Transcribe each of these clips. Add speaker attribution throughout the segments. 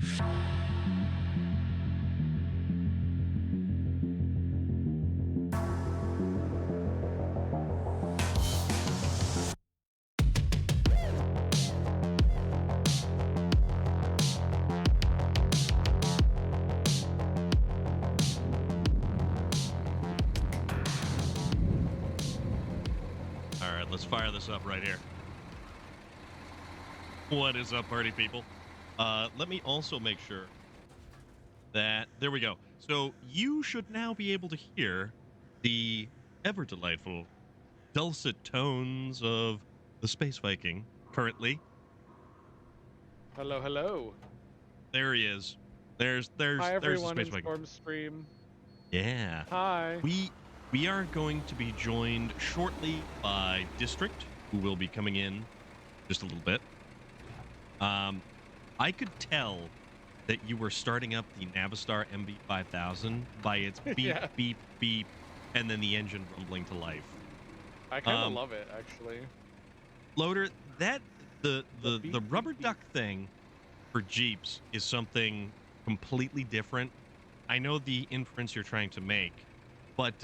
Speaker 1: All right, let's fire this up right here. What is up, party people? Let me also make sure that there we go. So you should now be able to hear the ever delightful dulcet tones of the Space Viking currently.
Speaker 2: Hello, hello.
Speaker 1: There he is. There's
Speaker 2: Hi,
Speaker 1: the
Speaker 2: everyone
Speaker 1: Space
Speaker 2: in
Speaker 1: Viking.
Speaker 2: Stormstream.
Speaker 1: Yeah.
Speaker 2: Hi.
Speaker 1: We are going to be joined shortly by District, who will be coming in just a little bit. I could tell that you were starting up the Navistar MV5000 by its beep,
Speaker 2: Yeah.
Speaker 1: beep, beep, and then the engine rumbling to life.
Speaker 2: I kind of love it, actually.
Speaker 1: Loader, that the
Speaker 2: beep,
Speaker 1: rubber
Speaker 2: beep,
Speaker 1: duck thing for Jeeps is something completely different. I know the inference you're trying to make, but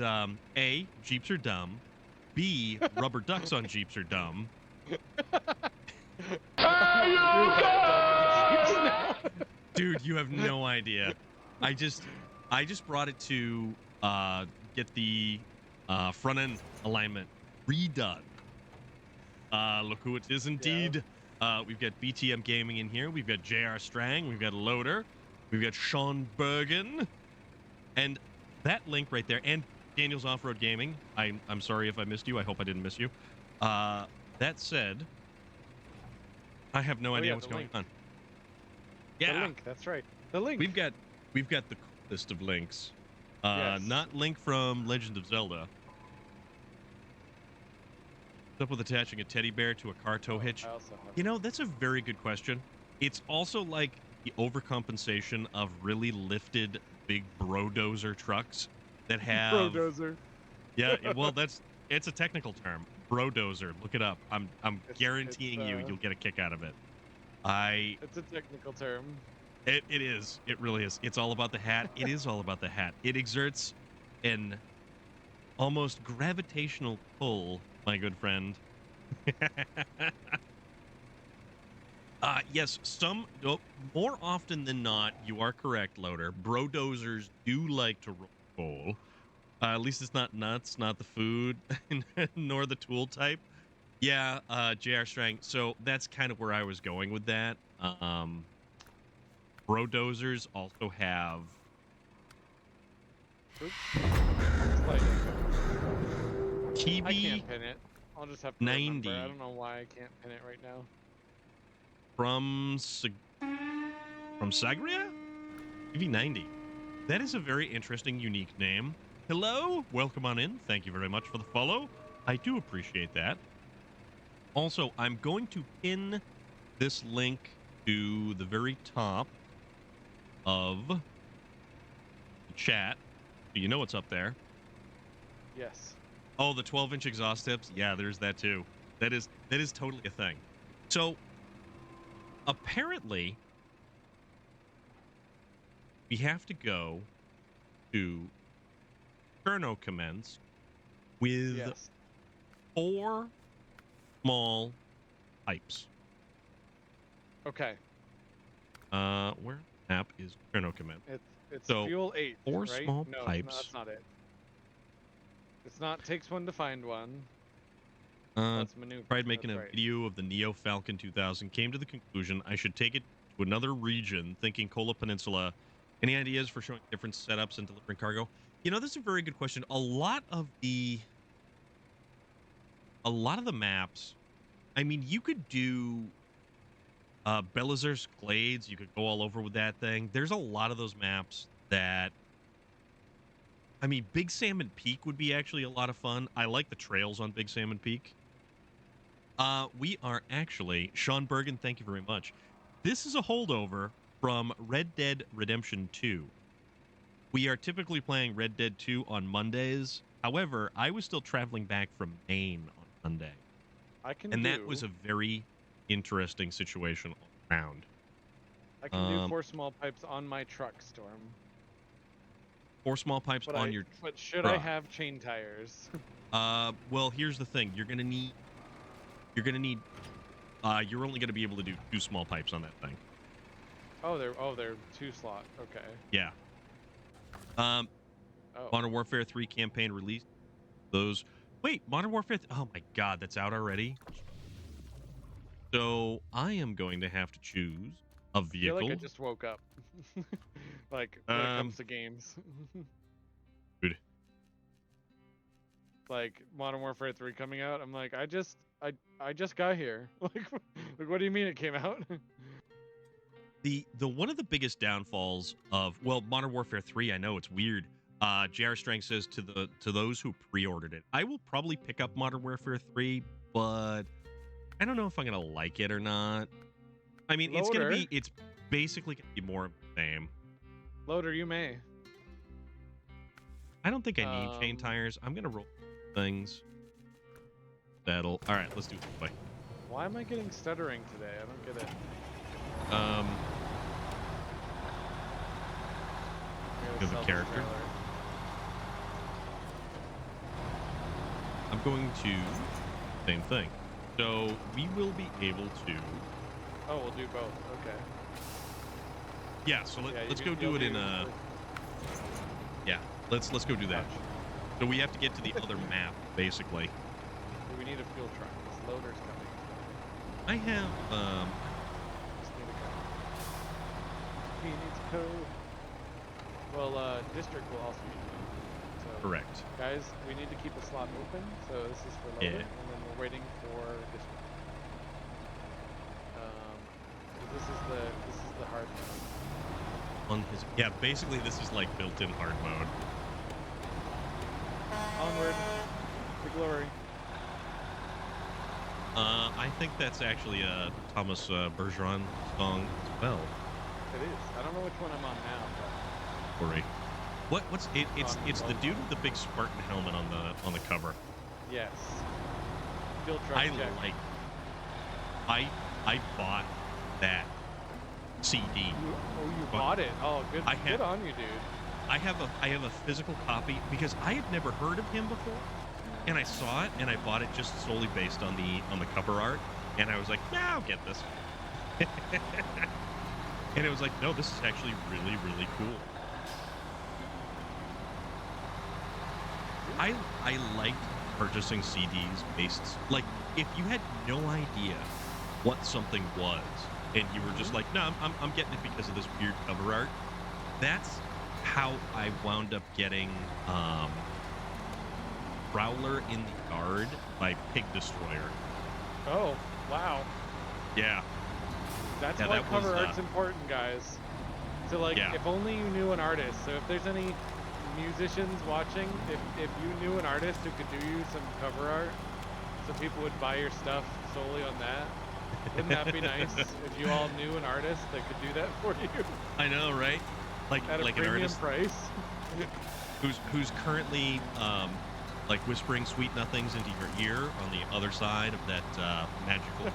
Speaker 1: A, Jeeps are dumb. B, rubber ducks on Jeeps are dumb. Dude, you have no idea. I just brought it to get the front end alignment redone. Look who it is indeed. Yeah. We've got BTM Gaming in here. We've got JR Strang. We've got Loader. We've got Sean Bergen. And that link right there. And Daniel's Off-Road Gaming. I'm sorry if I missed you. I hope I didn't miss you. That said, I have no idea what's going on. Yeah.
Speaker 2: The link, that's right. The link.
Speaker 1: We've got the coolest of links.
Speaker 2: Yes.
Speaker 1: Not Link from Legend of Zelda. What's up with attaching a teddy bear to a car tow hitch? You know, that's a very good question. It's also like the overcompensation of really lifted big brodozer trucks that have
Speaker 2: brodozer.
Speaker 1: Yeah, well, it's a technical term. Brodozer. Look it up. I'm guaranteeing you'll get a kick out of it.
Speaker 2: It's a technical term.
Speaker 1: It is. It really is. It's all about the hat. It is all about the hat. It exerts an almost gravitational pull, my good friend. Yes, more often than not, you are correct, Loader. Brodozers do like to roll. At least it's not nuts, not the food, nor the tool type. Yeah, JR Strang. So that's kind of where I was going with that. Brodozers also have
Speaker 2: I can't pin it. I'll just have to
Speaker 1: 90.
Speaker 2: remember. I don't know why I can't pin it right now.
Speaker 1: From Sagria? TV90. That is a very interesting, unique name. Hello, welcome on in. Thank you very much for the follow. I do appreciate that. Also, I'm going to pin this link to the very top of the chat. You know what's up there.
Speaker 2: Yes.
Speaker 1: Oh, the 12-inch exhaust tips? Yeah, there's that too. That is totally a thing. So, apparently, we have to go to Cherno Commence with 4 small pipes.
Speaker 2: Okay.
Speaker 1: Where map is Cherno Commence?
Speaker 2: It's so, fuel 8,
Speaker 1: 4
Speaker 2: right?
Speaker 1: small
Speaker 2: no,
Speaker 1: pipes.
Speaker 2: No, that's not it. It's not takes one to find one. That's maneuver.
Speaker 1: Tried making a video of the Neo Falcon 2000. Came to the conclusion I should take it to another region, thinking Kola Peninsula. Any ideas for showing different setups and delivering cargo? You know, that's a very good question. A lot of the maps, I mean, you could do Belazar's Glades. You could go all over with that thing. There's a lot of those maps that, I mean, Big Salmon Peak would be actually a lot of fun. I like the trails on Big Salmon Peak. We are actually, Sean Bergen, thank you very much. This is a holdover from Red Dead Redemption 2. We are typically playing Red Dead 2 on Mondays. However, I was still traveling back from Maine on Monday. That was a very interesting situation all around.
Speaker 2: I can do 4 small pipes on my truck, Storm.
Speaker 1: 4 small pipes on your
Speaker 2: But should
Speaker 1: truck.
Speaker 2: I have chain tires?
Speaker 1: Well, here's the thing. You're gonna need. You're only gonna be able to do 2 small pipes on that thing.
Speaker 2: Oh, they're 2 slot. Okay.
Speaker 1: Yeah.
Speaker 2: Oh.
Speaker 1: Modern Warfare 3 campaign release. Those. Wait, Modern Warfare. Oh my God, that's out already. So I am going to have to choose a vehicle.
Speaker 2: I feel like I just woke up. Like when it comes to games.
Speaker 1: Dude.
Speaker 2: Like Modern Warfare 3 coming out, I'm like, I just got here. Like what do you mean it came out?
Speaker 1: The one of the biggest downfalls of Modern Warfare 3, I know it's weird. JR Strength says to those who pre-ordered it, I will probably pick up Modern Warfare 3, but I don't know if I'm gonna like it or not. I mean,
Speaker 2: Loader.
Speaker 1: it's basically gonna be more of the same.
Speaker 2: Loader, you may.
Speaker 1: I don't think I need chain tires. I'm gonna roll things. All right, let's do it this way.
Speaker 2: Why am I getting stuttering today? I don't get it.
Speaker 1: Of a character. I'm going to same thing. So we will be able to.
Speaker 2: Oh, we'll do both. Okay.
Speaker 1: Yeah. So let's go do it in a. Yeah. Let's go do that. So we have to get to the other map, basically.
Speaker 2: We need a fuel truck. This loader's coming.
Speaker 1: I have
Speaker 2: Just need a car. He needs code. Well, district will also need code. So,
Speaker 1: correct.
Speaker 2: Guys, we need to keep a slot open. So this is for loader, and then we're waiting for district. This is the hard mode.
Speaker 1: Basically this is like built-in hard mode.
Speaker 2: Onward to glory.
Speaker 1: I think that's actually a Thomas Bergeron song as well.
Speaker 2: It is. I don't know which one I'm on now.
Speaker 1: Sorry. What's it? It's the dude with the big Spartan helmet on the cover.
Speaker 2: Yes. Fuel truck.
Speaker 1: I bought that CD.
Speaker 2: You bought it? Oh, good. Good on you, dude.
Speaker 1: I have a physical copy because I had never heard of him before, and I saw it and I bought it just solely based on the cover art, and I was like, yeah, I'll get this. And it was like, no, this is actually really, really cool. I liked purchasing CDs based, like, if you had no idea what something was and you were just like, no, I'm getting it because of this weird cover art. That's how I wound up getting Prowler in the Yard by Pig Destroyer.
Speaker 2: Oh, wow.
Speaker 1: Yeah.
Speaker 2: That's why cover art's important, guys. So, like, if only you knew an artist. So if there's any musicians watching, if you knew an artist who could do you some cover art, so people would buy your stuff solely on that, wouldn't that be nice? If you all knew an artist that could do that for you.
Speaker 1: I know, right? Like
Speaker 2: at a
Speaker 1: like
Speaker 2: premium
Speaker 1: an artist
Speaker 2: price.
Speaker 1: who's currently like whispering sweet nothings into your ear on the other side of that magical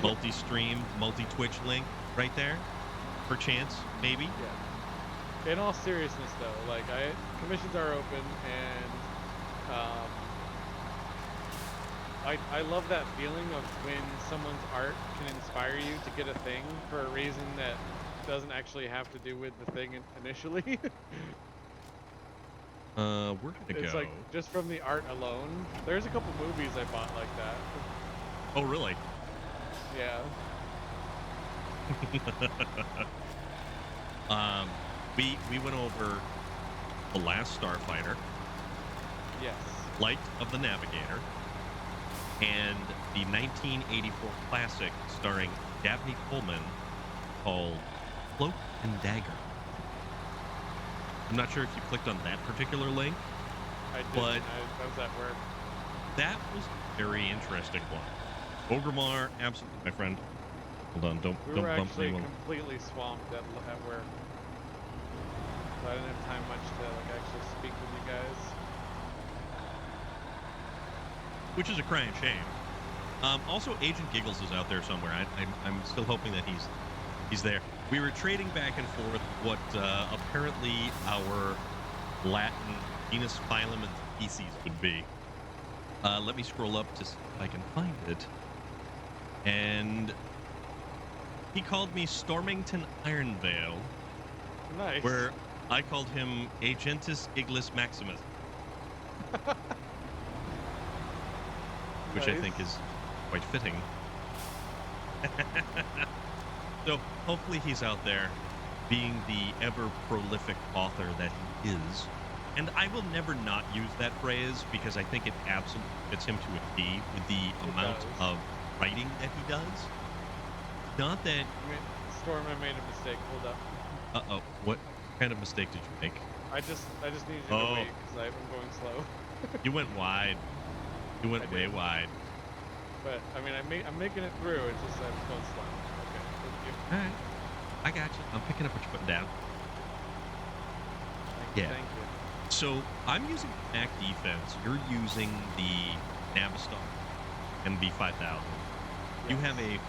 Speaker 1: multi-stream, multi-Twitch link right there, perchance, maybe.
Speaker 2: Yeah. In all seriousness, though, like commissions are open, and I love that feeling of when someone's art can inspire you to get a thing for a reason that doesn't actually have to do with the thing initially.
Speaker 1: We're gonna go.
Speaker 2: It's like just from the art alone. There's a couple movies I bought like that.
Speaker 1: Oh, really?
Speaker 2: Yeah.
Speaker 1: We went over The Last Starfighter.
Speaker 2: Yes.
Speaker 1: Light of the Navigator, and the 1984 classic starring Dabney Coleman called Cloak and Dagger. I'm not sure if you clicked on that particular link.
Speaker 2: I did.
Speaker 1: But
Speaker 2: how does that work?
Speaker 1: That was a very interesting one. Ogremar, absolutely, my friend. Hold on, don't
Speaker 2: We were
Speaker 1: bump
Speaker 2: actually
Speaker 1: anyone.
Speaker 2: completely swamped at work, so I didn't have time much to actually speak with you guys.
Speaker 1: Which is a crying shame. Also, Agent Giggles is out there somewhere. I'm still hoping that he's He's there. We were trading back and forth what apparently our Latin genus, phylum, and species would be. Let me scroll up to see if I can find it. And he called me Stormington Ironvale.
Speaker 2: Nice.
Speaker 1: Where I called him Agentis Iglis Maximus. Which I think is quite fitting. So hopefully he's out there being the ever prolific author that he is. And I will never not use that phrase because I think it absolutely fits him to a T with the amount of writing that he does. Not that...
Speaker 2: Storm, I made a mistake. Hold up.
Speaker 1: Uh-oh. What kind of mistake did you make?
Speaker 2: I just need you to wait because I'm going slow.
Speaker 1: You went wide. You went way wide.
Speaker 2: But, I mean, I'm making it through. It's just I'm going slow. Okay, thank you.
Speaker 1: All right. I got you. I'm picking up what you're putting down.
Speaker 2: Thank you.
Speaker 1: So, I'm using Mac defense. You're using the Navistar MV5000. Yes. You have a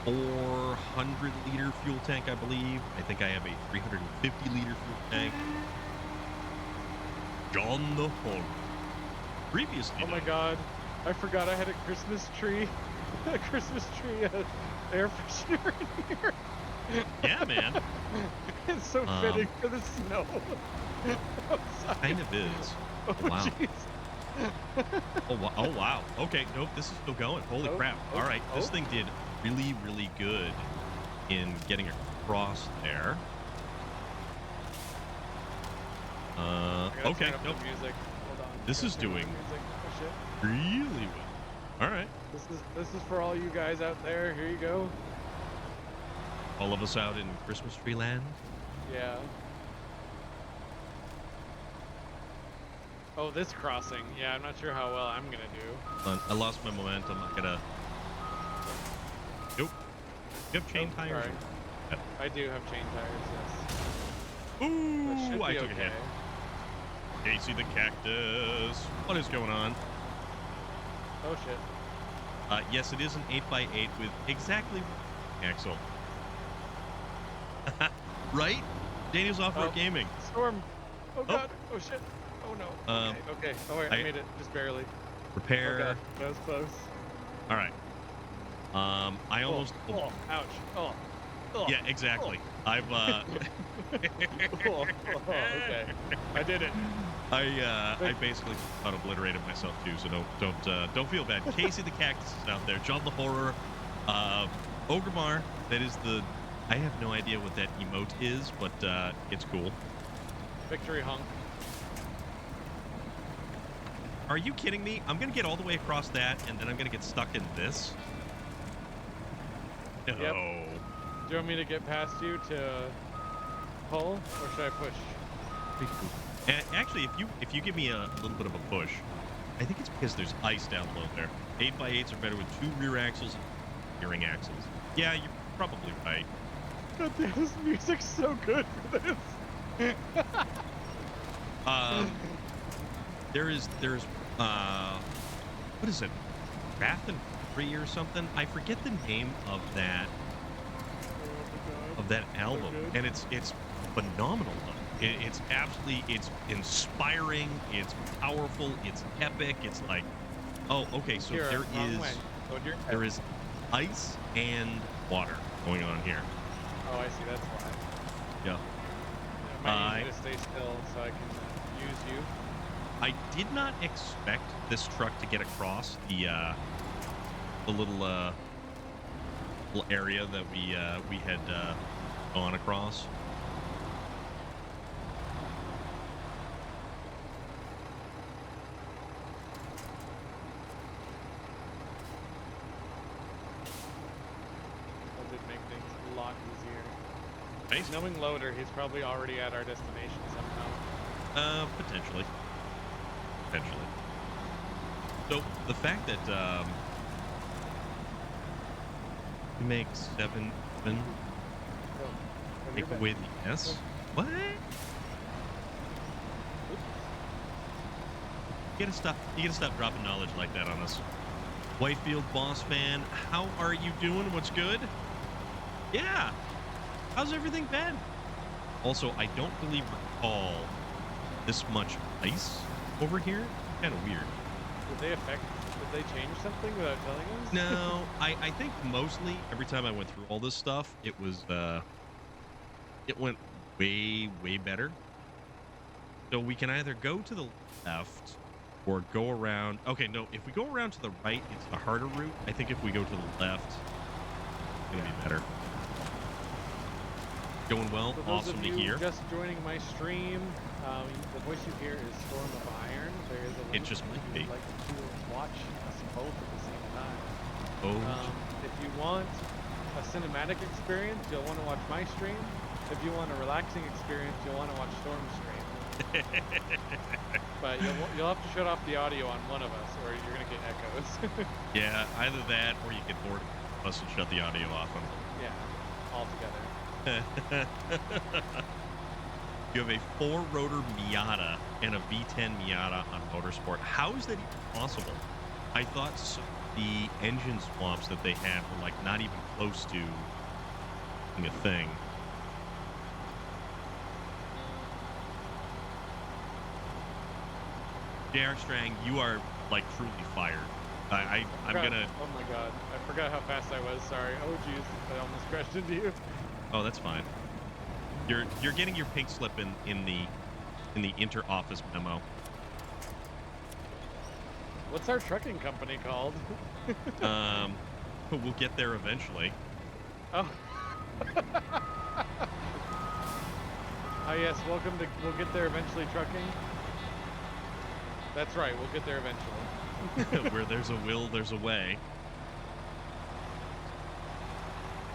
Speaker 1: 400-liter fuel tank, I believe. I think I have a 350-liter fuel tank. John the Horror. Previously,
Speaker 2: oh my God, I forgot I had a Christmas tree, air freshener in here.
Speaker 1: Yeah, man.
Speaker 2: It's so fitting for the snow.
Speaker 1: Kind of is.
Speaker 2: Oh,
Speaker 1: wow.
Speaker 2: Geez.
Speaker 1: Oh wow. Okay, nope, this is still going. Holy crap. All right, this thing did really, really good in getting across there. Okay, nope.
Speaker 2: Music. Hold on.
Speaker 1: This is doing really well. All right.
Speaker 2: This is for all you guys out there. Here you go.
Speaker 1: All of us out in Christmas tree land.
Speaker 2: Yeah. Oh, this crossing. Yeah, I'm not sure how well I'm gonna do.
Speaker 1: I lost my momentum. I gotta. Nope. You have chain tires.
Speaker 2: Sorry.
Speaker 1: Yep.
Speaker 2: I do have chain tires. Yes.
Speaker 1: Ooh! I took a hit. Casey the cactus. What is going on?
Speaker 2: Oh shit.
Speaker 1: Yes, it is an 8x8 with exactly one axle. Right? Daniel's Off-Road Gaming.
Speaker 2: Storm. Oh god. Oh shit. Oh no. Okay. Oh wait, I made it just barely.
Speaker 1: Repair.
Speaker 2: Oh god. That was close.
Speaker 1: All right. I almost.
Speaker 2: Oh, ouch. Oh.
Speaker 1: Yeah, exactly. I've.
Speaker 2: Okay. I did it.
Speaker 1: I basically obliterated myself too, so don't feel bad. Casey the cactus is out there. John the Horror. Ogremar. That is the. I have no idea what that emote is, but it's cool.
Speaker 2: Victory hunk.
Speaker 1: Are you kidding me? I'm gonna get all the way across that, and then I'm gonna get stuck in this. No.
Speaker 2: Yep. Do you want me to get past you to pull, or should I push?
Speaker 1: And actually, if you give me a little bit of a push, I think it's because there's ice down below there. 8x8s are better with 2 rear axles and steering axles. Yeah, you're probably right.
Speaker 2: God damn, this music's so good for this.
Speaker 1: There's what is it? Wrath and Fury or something? I forget the name of that album, and it's phenomenal. It's absolutely, it's inspiring, it's powerful, it's epic. It's like, oh, okay, so there is ice and water going on here.
Speaker 2: Oh, I see. That's why.
Speaker 1: Yeah.
Speaker 2: I need to stay still so I can use you.
Speaker 1: I did not expect this truck to get across the little area that we had gone across.
Speaker 2: That did make things a lot easier.
Speaker 1: Nice.
Speaker 2: Knowing Loader, he's probably already at our destination somehow.
Speaker 1: Potentially. So the fact that you make 7 take away the S. What? You gotta stop dropping knowledge like that on us. Whitefield boss fan, how are you doing? What's good? Yeah. How's everything been? Also, I don't really recall this much ice over here. Kind of weird.
Speaker 2: Did they change something without telling us?
Speaker 1: No, I think mostly every time I went through all this stuff, it went way better. So we can either go to the left or go around. Okay, no, if we go around to the right, it's the harder route. I think if we go to the left, it's going to be better. Going well. Awesome to hear.
Speaker 2: Just joining my stream. The voice you hear is Storm of Iron. There is a link
Speaker 1: it just might be.
Speaker 2: Like to watch us both at the same time.
Speaker 1: Oh.
Speaker 2: If you want a cinematic experience, you'll want to watch my stream. If you want a relaxing experience, you'll want to watch Storm's stream. But you'll have to shut off the audio on one of us, or you're gonna get echoes.
Speaker 1: Yeah, either that or you get bored of us and shut the audio off on.
Speaker 2: Yeah, altogether.
Speaker 1: You have a 4-rotor Miata and a V10 Miata on Motorsport. How is that even possible? I thought the engine swaps that they had were like not even close to being a thing. JR Strang, you are like truly fired. I'm gonna.
Speaker 2: Oh my god, I forgot how fast I was. Sorry. Oh jeez, I almost crashed into you.
Speaker 1: Oh, that's fine. You're getting your pink slip in the inter-office memo.
Speaker 2: What's our trucking company called?
Speaker 1: We'll get there eventually.
Speaker 2: Oh. Oh yes, welcome to We'll Get There Eventually Trucking. That's right, we'll get there eventually.
Speaker 1: Where there's a will, there's a way.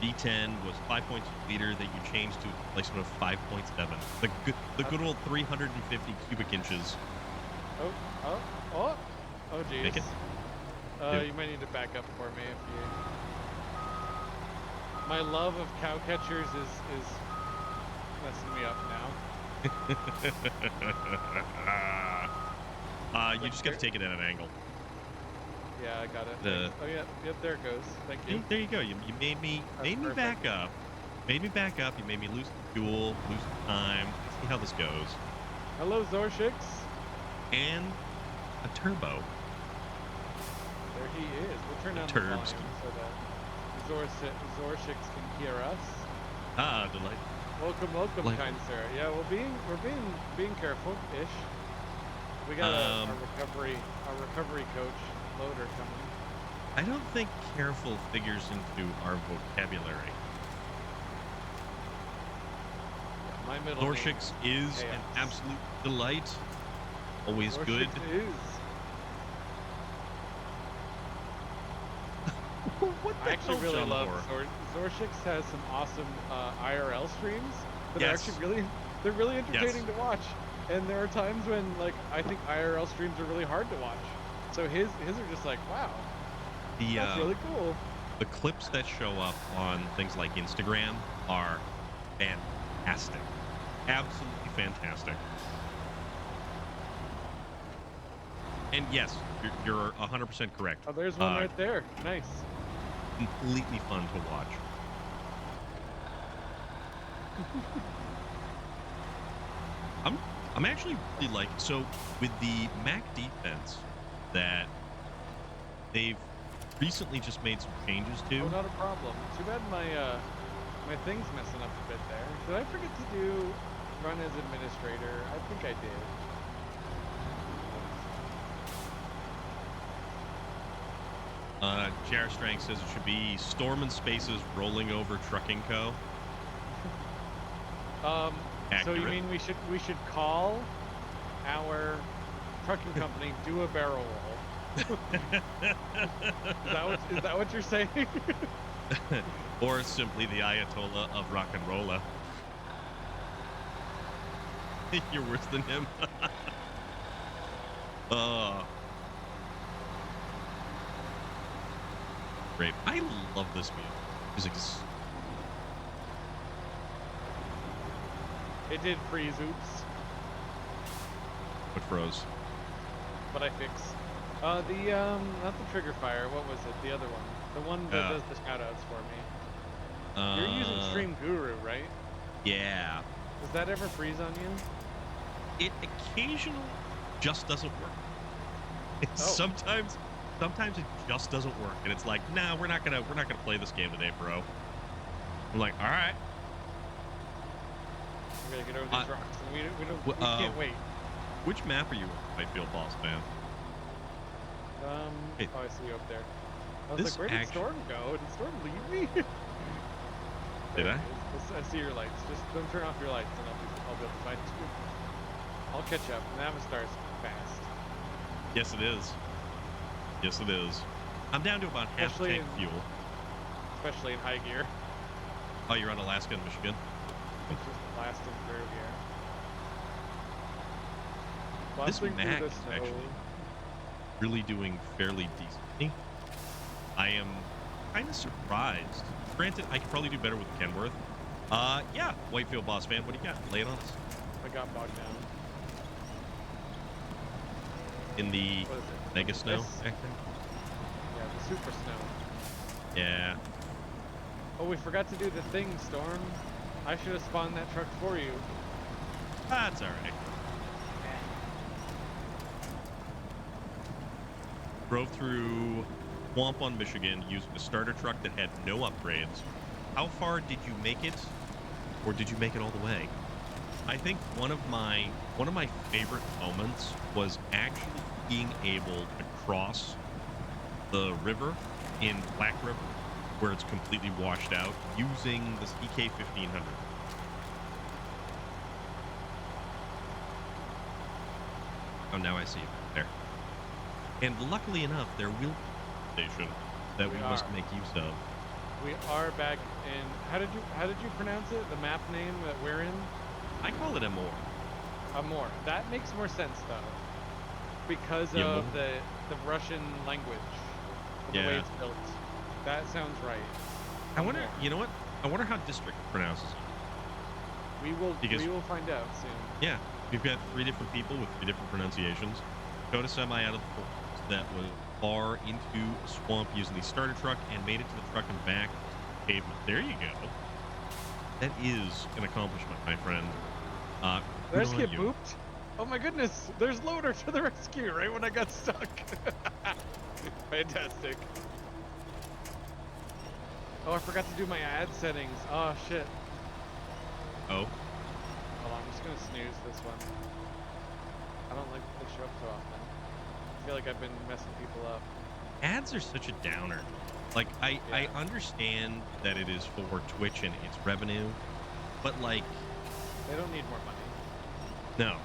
Speaker 1: V10 was 5.2 liter that you changed to a replacement of 5.7. The good old 350 cubic inches.
Speaker 2: Oh jeez.
Speaker 1: Make it.
Speaker 2: You might need to back up for me if you. My love of cow catchers is messing me up now.
Speaker 1: You just got to take it at an angle.
Speaker 2: Yeah, I got it. Oh yeah, yep, there it goes. Thank you.
Speaker 1: There you go. You made me back up. Made me back up. You made me lose fuel, lose time. Let's see how this goes.
Speaker 2: Hello, Zorshix.
Speaker 1: And a turbo.
Speaker 2: There he is. We'll turn down the volume so that Zorshix can hear us.
Speaker 1: Ah, delight.
Speaker 2: Welcome, kind sir. Yeah, we're being careful-ish. We got our recovery coach loader coming.
Speaker 1: I don't think careful figures into our vocabulary.
Speaker 2: My middle
Speaker 1: Zorshix is an absolute delight. Always
Speaker 2: Zorshix
Speaker 1: good.
Speaker 2: Is.
Speaker 1: What the
Speaker 2: I actually
Speaker 1: hell,
Speaker 2: really
Speaker 1: John
Speaker 2: love
Speaker 1: Moore?
Speaker 2: Zorshix has some awesome IRL streams that are
Speaker 1: Yes.
Speaker 2: actually really entertaining to watch. And there are times when like I think IRL streams are really hard to watch. So his are just like, wow, that's really cool.
Speaker 1: The clips that show up on things like Instagram are fantastic. Absolutely fantastic. And yes, you're 100% correct.
Speaker 2: Oh, there's one right there. Nice.
Speaker 1: Completely fun to watch. I'm actually really like, so with the Mac defense that they've recently just made some changes to.
Speaker 2: Oh, not a problem. Too bad my thing's messing up a bit there. Did I forget to do run as administrator? I think I did.
Speaker 1: Jar Strang says it should be Storm and Spaces Rolling Over Trucking Co.
Speaker 2: So you mean we should call our trucking company Do a Barrel Roll? Is that what you're saying?
Speaker 1: Or simply the Ayatollah of rock and rolla. You're worse than him. Great. I love this music.
Speaker 2: It did freeze, oops.
Speaker 1: What froze?
Speaker 2: But I fixed. Not the trigger fire, what was it? The other one. The one that does the shoutouts for me. You're using Stream Guru, right?
Speaker 1: Yeah.
Speaker 2: Does that ever freeze on you?
Speaker 1: It occasionally just doesn't work. Sometimes it just doesn't work, and it's like, nah, we're not gonna play this game today, bro. I'm like, all right.
Speaker 2: We gotta get over these rocks. We can't wait.
Speaker 1: Which map are you in, Whitefield Boss man?
Speaker 2: Hey, I see you up there. I was like, where did Storm go? Did Storm leave me?
Speaker 1: Did I?
Speaker 2: I see your lights. Just don't turn off your lights, and I'll be able to find you. I'll catch up. Navistar's fast.
Speaker 1: Yes, it is. Yes, it is. I'm down to about half tank fuel.
Speaker 2: Especially in high gear.
Speaker 1: Oh, you're on Alaska and Michigan?
Speaker 2: It's just blasting through here.
Speaker 1: This Mac is actually really doing fairly decently. I am kind of surprised. Granted, I could probably do better with Kenworth. Yeah, Whitefield Boss fan, what do you got? Lay it on us.
Speaker 2: I got bogged down.
Speaker 1: In the Mega Snow,
Speaker 2: Yeah, the Super Snow.
Speaker 1: Yeah.
Speaker 2: Oh, we forgot to do the thing, Storm. I should have spawned that truck for you.
Speaker 1: That's alright. Drove through Swamp on Michigan using a starter truck that had no upgrades. How far did you make it? Or did you make it all the way? I think one of my favorite moments was actually being able to cross the river in Black River, where it's completely washed out, using this EK 1500. Oh, now I see it there. And luckily enough, there will be a station that we must make use of.
Speaker 2: We are back in. How did you pronounce it? The map name that we're in?
Speaker 1: I call it Amor.
Speaker 2: Amor. That makes more sense though, because of the Russian language, the way it's built. That sounds right.
Speaker 1: I wonder. You know what? I wonder how District pronounces it.
Speaker 2: We will find out soon.
Speaker 1: Yeah, we've got 3 different people with 3 different pronunciations. Got a semi out of the forest that was far into a swamp using the starter truck and made it to the truck and back pavement. There you go. That is an accomplishment, my friend.
Speaker 2: Did I just get booped? Oh my goodness! There's Loader to the rescue right when I got stuck. Fantastic. Oh, I forgot to do my ad settings. Oh shit.
Speaker 1: Oh.
Speaker 2: Hold on, I'm just gonna snooze this one. I don't like that they show up so often. I feel like I've been messing people up.
Speaker 1: Ads are such a downer. Like, I understand that it is for Twitch and its revenue, but like...
Speaker 2: They don't need more money.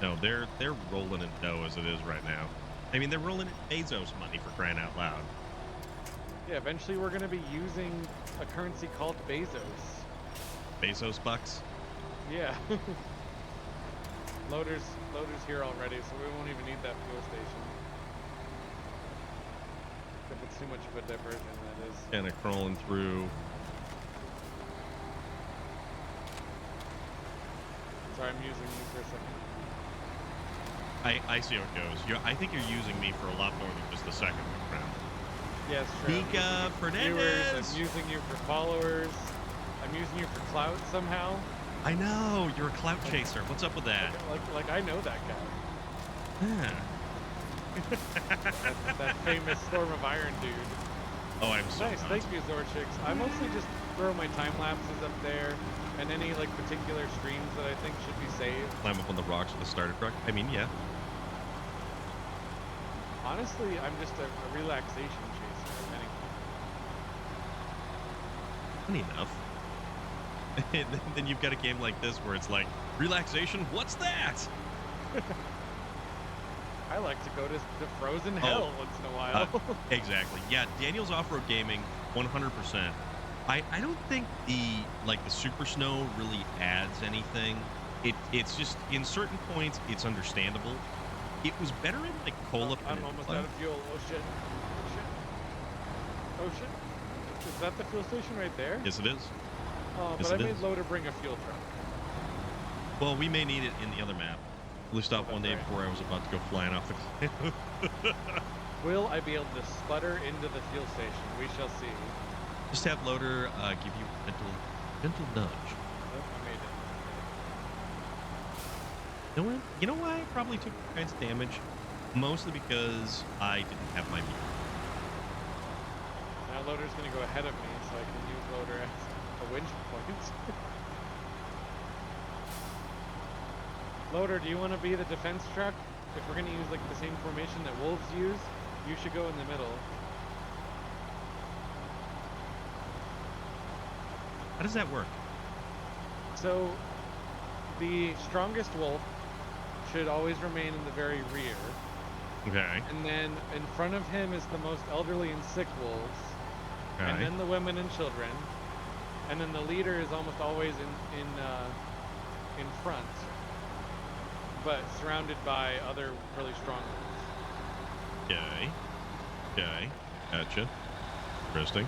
Speaker 1: No, they're rolling in dough as it is right now. I mean, they're rolling in Bezos money, for crying out loud.
Speaker 2: Yeah, eventually we're gonna be using a currency called Bezos.
Speaker 1: Bezos bucks?
Speaker 2: Yeah. Loader's here already, so we won't even need that fuel station. If it's too much of a diversion, that is.
Speaker 1: Kind of crawling through.
Speaker 2: Sorry, I'm using you for a second.
Speaker 1: I see how it goes. I think you're using me for a lot more than just a second, my friend.
Speaker 2: Yes, true.
Speaker 1: Mika Fernandez!
Speaker 2: Viewers, I'm using you for followers. I'm using you for clout somehow.
Speaker 1: I know, you're a clout chaser. What's up with that?
Speaker 2: Like I know that guy.
Speaker 1: Yeah.
Speaker 2: that famous Storm of Iron dude.
Speaker 1: Oh, I'm so
Speaker 2: nice. Thank you, Zorchix. I mostly just throw my time lapses up there, and any like particular streams that I think should be saved.
Speaker 1: Climb up on the rocks with a starter truck. I mean, yeah.
Speaker 2: Honestly, I'm just a relaxation chaser, if anything.
Speaker 1: Funny enough. And then you've got a game like this where it's like, relaxation? What's that?
Speaker 2: I like to go to frozen hell once in a while.
Speaker 1: Exactly. Yeah, Daniel's Off-Road Gaming, 100%. I don't think the Super Snow really adds anything. It's just, in certain points, it's understandable. It was better in like Cola.
Speaker 2: I'm almost out of fuel. Oh shit. Oh shit. Is that the fuel station right there?
Speaker 1: Yes, it is.
Speaker 2: Oh, but I made Loader bring a fuel truck.
Speaker 1: Well, we may need it in the other map. We stopped one day before I was about to go flying off the cliff.
Speaker 2: Will I be able to sputter into the fuel station? We shall see.
Speaker 1: Just have loader give you a gentle nudge.
Speaker 2: Oh, I made it.
Speaker 1: You know why I probably took all kinds of damage? Mostly because I didn't have my mute.
Speaker 2: Now loader's gonna go ahead of me, so I can use loader as a winch point. Loader, do you want to be the defense truck? If we're gonna use like the same formation that wolves use, you should go in the middle.
Speaker 1: How does that work?
Speaker 2: So, the strongest wolf should always remain in the very rear.
Speaker 1: Okay.
Speaker 2: And then in front of him is the most elderly and sick wolves.
Speaker 1: Okay.
Speaker 2: And then the women and children. And then the leader is almost always in front, but surrounded by other really strong wolves.
Speaker 1: Okay. Okay. Gotcha. Interesting.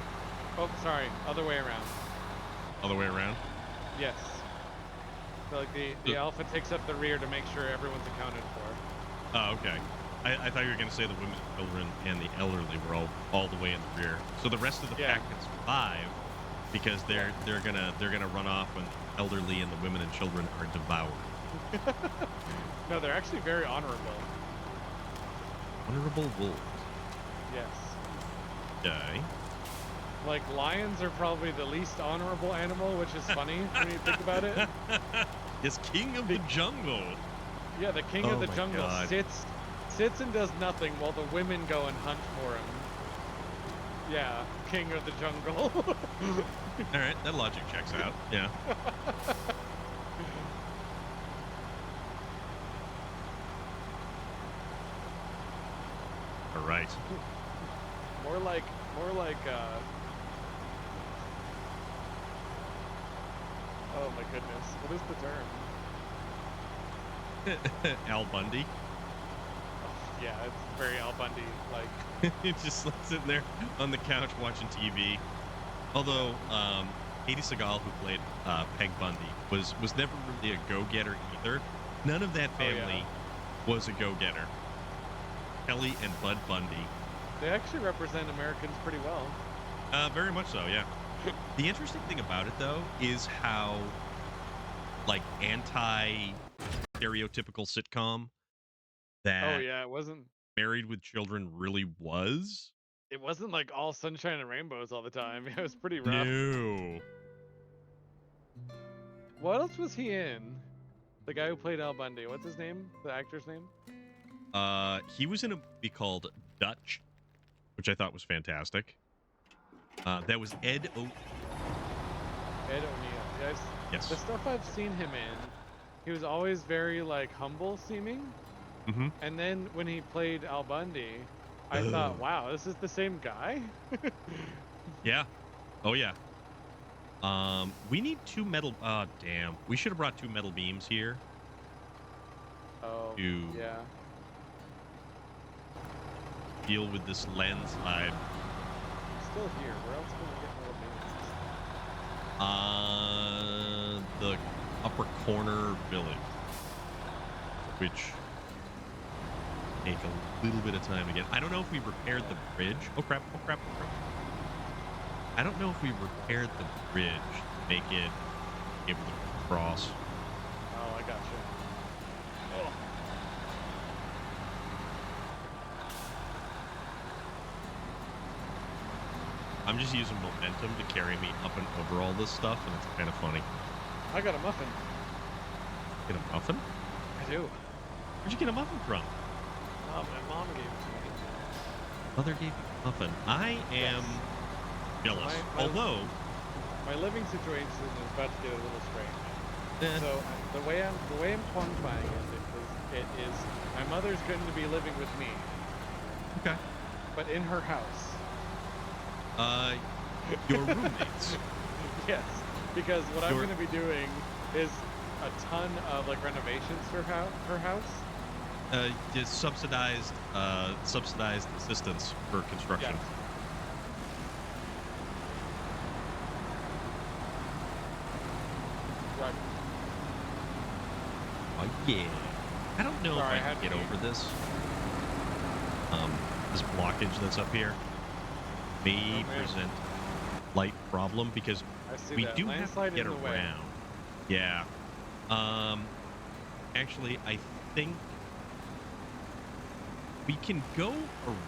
Speaker 2: Oh, sorry. Other way around.
Speaker 1: Other way around?
Speaker 2: Yes. So like the alpha takes up the rear to make sure everyone's accounted for.
Speaker 1: Oh, okay. I thought you were going to say the women, children, and the elderly were all the way in the rear. So the rest of the pack can survive because they're gonna run off when the elderly and the women and children are devoured.
Speaker 2: No, they're actually very honorable.
Speaker 1: Honorable wolves.
Speaker 2: Yes.
Speaker 1: Okay.
Speaker 2: Like lions are probably the least honorable animal, which is funny when you think about it.
Speaker 1: It's king of the jungle.
Speaker 2: Yeah, the king of the jungle sits and does nothing while the women go and hunt for him. Yeah, king of the jungle.
Speaker 1: All right, that logic checks out. Yeah. All right.
Speaker 2: More like oh my goodness, what is the term?
Speaker 1: Al Bundy.
Speaker 2: Oh, yeah, it's very Al Bundy like.
Speaker 1: He's just sitting there on the couch watching TV. Although Katie Seagal, who played Peg Bundy, was never really a go-getter either. None of that family was a go-getter. Kelly and Bud Bundy.
Speaker 2: They actually represent Americans pretty well.
Speaker 1: Very much so, yeah. The interesting thing about it, though, is how, like, anti-stereotypical sitcom that
Speaker 2: oh yeah, it wasn't
Speaker 1: Married with Children really was.
Speaker 2: It wasn't like all sunshine and rainbows all the time. It was pretty rough.
Speaker 1: No.
Speaker 2: What else was he in? The guy who played Al Bundy. What's his name? The actor's name?
Speaker 1: He was in a movie called Dutch, which I thought was fantastic. That was Ed O'Neill.
Speaker 2: Ed O'Neill.
Speaker 1: Yes.
Speaker 2: The stuff I've seen him in, he was always very like humble seeming.
Speaker 1: Mm-hmm.
Speaker 2: And then when he played Al Bundy, I thought, wow, this is the same guy?
Speaker 1: Yeah. Oh yeah. We need 2 metal. Damn. We should have brought 2 metal beams here.
Speaker 2: Oh. Yeah.
Speaker 1: Deal with this landslide.
Speaker 2: Still here. Where else can we get metal beams?
Speaker 1: The upper corner village, which take a little bit of time again. I don't know if we repaired the bridge. Oh crap! Oh crap! Oh crap! I don't know if we repaired the bridge to make it able to cross.
Speaker 2: Oh, I gotcha. Oh.
Speaker 1: I'm just using momentum to carry me up and over all this stuff, and it's kind of funny.
Speaker 2: I got a muffin.
Speaker 1: Get a muffin?
Speaker 2: I do.
Speaker 1: Where'd you get a muffin from?
Speaker 2: Oh, my mom gave it to me.
Speaker 1: Mother gave you a muffin. I am jealous. Although
Speaker 2: my living situation is about to get a little strange. So the way I'm quantifying it is my mother's going to be living with me.
Speaker 1: Okay.
Speaker 2: But in her house.
Speaker 1: Your roommates.
Speaker 2: Yes, because what I'm going to be doing is a ton of like renovations for her house.
Speaker 1: Just subsidized assistance for construction.
Speaker 2: Yes. Right.
Speaker 1: Oh yeah. I don't know if I can get over this. This blockage that's up here may present slight problem because
Speaker 2: I see
Speaker 1: we
Speaker 2: that.
Speaker 1: do have to
Speaker 2: Landslide
Speaker 1: get
Speaker 2: in the way.
Speaker 1: around. Yeah. Actually, I think we can go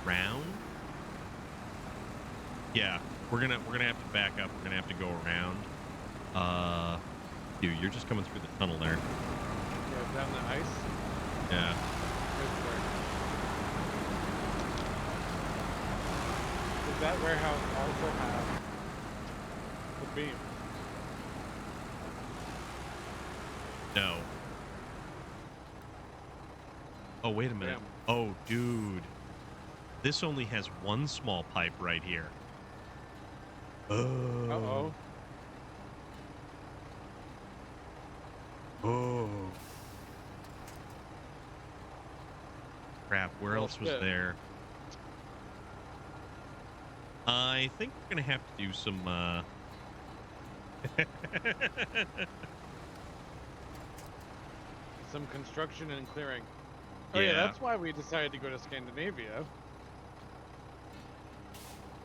Speaker 1: around. Yeah, we're gonna have to back up. We're gonna have to go around. Dude, you're just coming through the tunnel there.
Speaker 2: Yeah, down the ice.
Speaker 1: Yeah.
Speaker 2: Good work. Does that warehouse also have the beam?
Speaker 1: No. Oh, wait a minute.
Speaker 2: Damn.
Speaker 1: Oh, dude. This only has one small pipe right here. Oh.
Speaker 2: Uh-oh.
Speaker 1: Oh. Crap, where else was there? I think we're going to have to do some,
Speaker 2: Some construction and clearing. Oh yeah, that's why we decided to go to Scandinavia.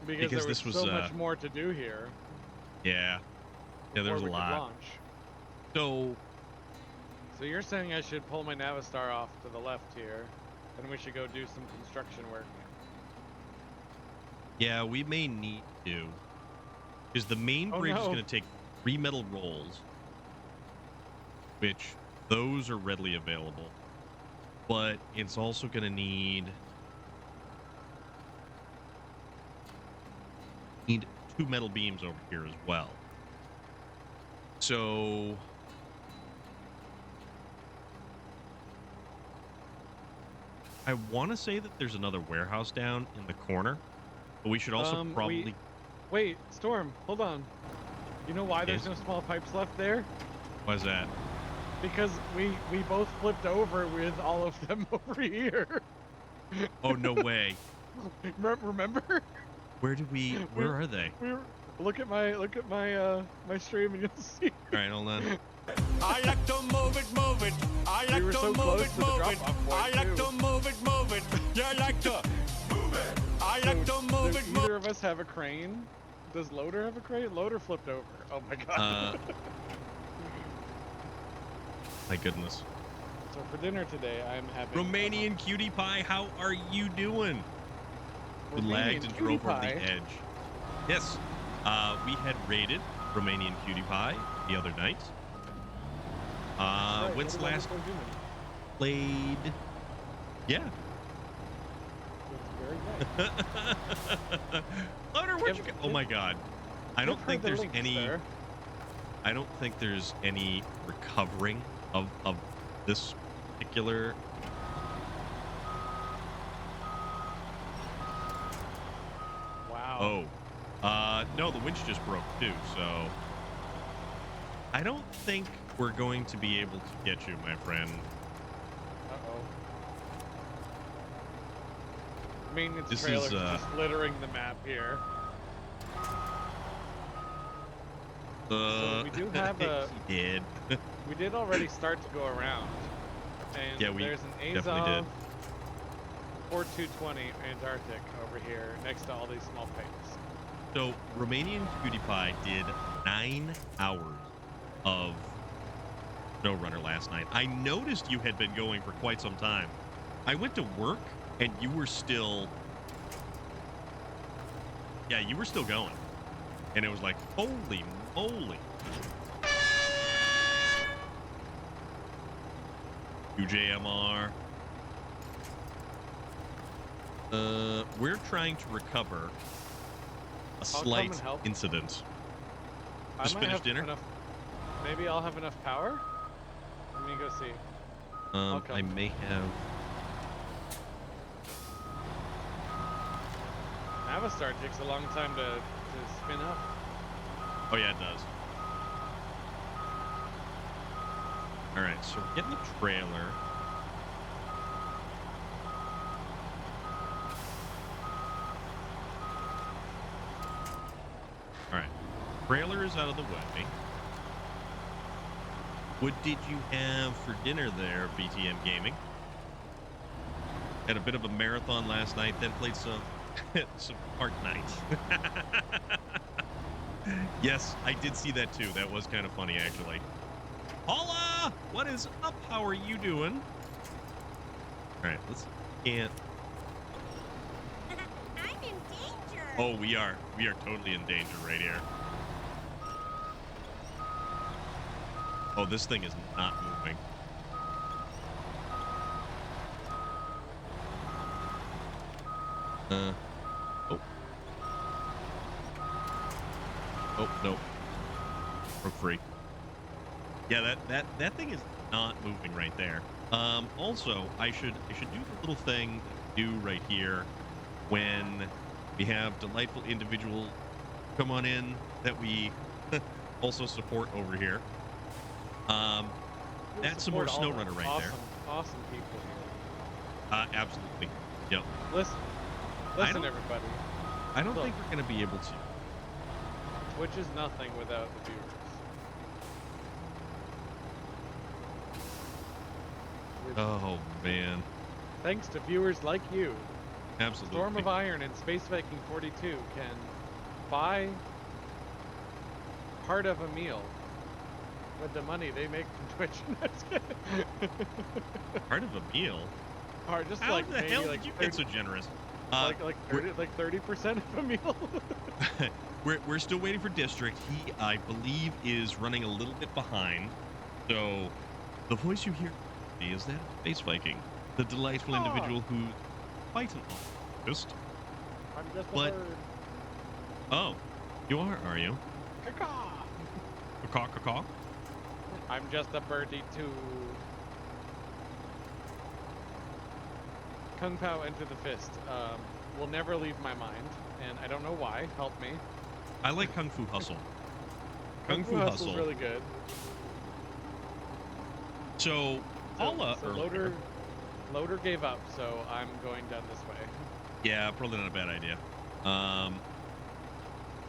Speaker 2: Because there was so much more to do here.
Speaker 1: Yeah. Yeah, there's a lot.
Speaker 2: Launch.
Speaker 1: So
Speaker 2: you're saying I should pull my Navistar off to the left here, and we should go do some construction work.
Speaker 1: Yeah, we may need to. Because the main bridge is going to take 3 metal rolls, which those are readily available. But it's also going to need 2 metal beams over here as well. So I want to say that there's another warehouse down in the corner, but we should also probably...
Speaker 2: Wait, Storm, hold on. You know why there's no small pipes left there?
Speaker 1: Why's that?
Speaker 2: Because we both flipped over with all of them over here.
Speaker 1: Oh, no way.
Speaker 2: Remember?
Speaker 1: Where are they?
Speaker 2: Look at my my stream and you'll see.
Speaker 1: All right, hold on.
Speaker 3: I like to move it, move it. I like to move it, move it. I like to move it, move it. You like to move it. I like to move it, move it.
Speaker 2: Either of us have a crane? Does Loader have a crane? Loader flipped over. Oh my god.
Speaker 1: My goodness.
Speaker 2: So for dinner today, I'm having
Speaker 1: Romanian cutie pie. How are you doing? We lagged and drove over the edge. Yes, we had raided Romanian cutie pie the other night.
Speaker 2: Right,
Speaker 1: when's the last played? Yeah.
Speaker 2: That's very good.
Speaker 1: Loader, where'd you go? Oh my god. I don't think there's any.
Speaker 2: There.
Speaker 1: I don't think there's any recovering of this particular.
Speaker 2: Wow.
Speaker 1: Oh. No, the winch just broke too, so I don't think we're going to be able to get you, my friend.
Speaker 2: Uh-oh. Maintenance
Speaker 1: This
Speaker 2: trailer
Speaker 1: is,
Speaker 2: just littering the map here. So we do have a...
Speaker 1: He did.
Speaker 2: We did already start to go around. And
Speaker 1: yeah, we
Speaker 2: there's an
Speaker 1: definitely did.
Speaker 2: 4220 Antarctic over here next to all these small pipes.
Speaker 1: So Romanian Cutie Pie did 9 hours of SnowRunner last night. I noticed you had been going for quite some time. I went to work and you were still... Yeah, you were still going. And it was like, holy moly. UJMR. We're trying to recover a slight incident. Just finished dinner?
Speaker 2: Maybe I'll have enough power? Let me go see.
Speaker 1: I may have...
Speaker 2: Navistar takes a long time to spin up.
Speaker 1: Oh yeah, it does. Alright, so we're getting the trailer. Alright. Trailer is out of the way. What did you have for dinner there, BTM Gaming? Had a bit of a marathon last night, then played some Park Night. Yes, I did see that too. That was kind of funny, actually. Paula, what is up? How are you doing? All right, let's can't.
Speaker 4: I'm in danger.
Speaker 1: Oh, we are totally in danger right here. Oh, this thing is not moving. Oh. Oh, no. Broke free. Yeah, that thing is not moving right there. Also, I should do the little thing that we do right here when we have delightful individuals come on in that we also support over here. That's some more SnowRunner right there.
Speaker 2: Awesome people here.
Speaker 1: Absolutely. Yep.
Speaker 2: Listen, everybody.
Speaker 1: I don't think we're going to be able to.
Speaker 2: Twitch is nothing without the viewers.
Speaker 1: Oh, man.
Speaker 2: Thanks to viewers like you,
Speaker 1: Absolutely.
Speaker 2: Storm of Iron and Space Viking 42 can buy part of a meal with the money they make from Twitch.
Speaker 1: Part of a meal?
Speaker 2: Just
Speaker 1: How
Speaker 2: like
Speaker 1: the
Speaker 2: maybe
Speaker 1: hell
Speaker 2: like
Speaker 1: did you
Speaker 2: 30,
Speaker 1: get so generous?
Speaker 2: like 30% of a meal.
Speaker 1: we're still waiting for District. He, I believe, is running a little bit behind. So the voice you hear is that Space Viking, the delightful individual who quite an artist.
Speaker 2: I'm just a
Speaker 1: But-
Speaker 2: bird.
Speaker 1: Oh, you are you?
Speaker 2: Caw-caw.
Speaker 1: Caw caw.
Speaker 2: I'm just a birdie too. Kung Pao Enter the Fist will never leave my mind, and I don't know why. Help me.
Speaker 1: I like Kung Fu Hustle.
Speaker 2: Kung Fu Hustle's really good.
Speaker 1: So, Paula earlier.
Speaker 2: Loader gave up, so I'm going down this way.
Speaker 1: Yeah, probably not a bad idea.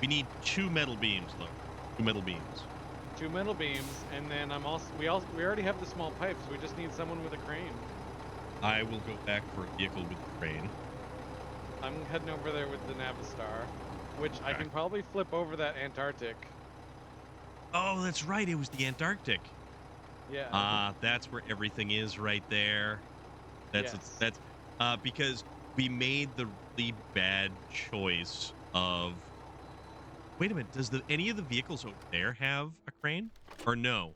Speaker 1: We need 2 metal beams, though. 2 metal beams.
Speaker 2: 2 metal beams, and then we already have the small pipes. We just need someone with a crane.
Speaker 1: I will go back for a vehicle with the crane.
Speaker 2: I'm heading over there with the Navistar, which I can probably flip over that Antarctic.
Speaker 1: Oh, that's right. It was the Antarctic.
Speaker 2: Yeah.
Speaker 1: That's where everything is right there. That's because we made the really bad choice of. Wait a minute. Does any of the vehicles over there have a crane or no?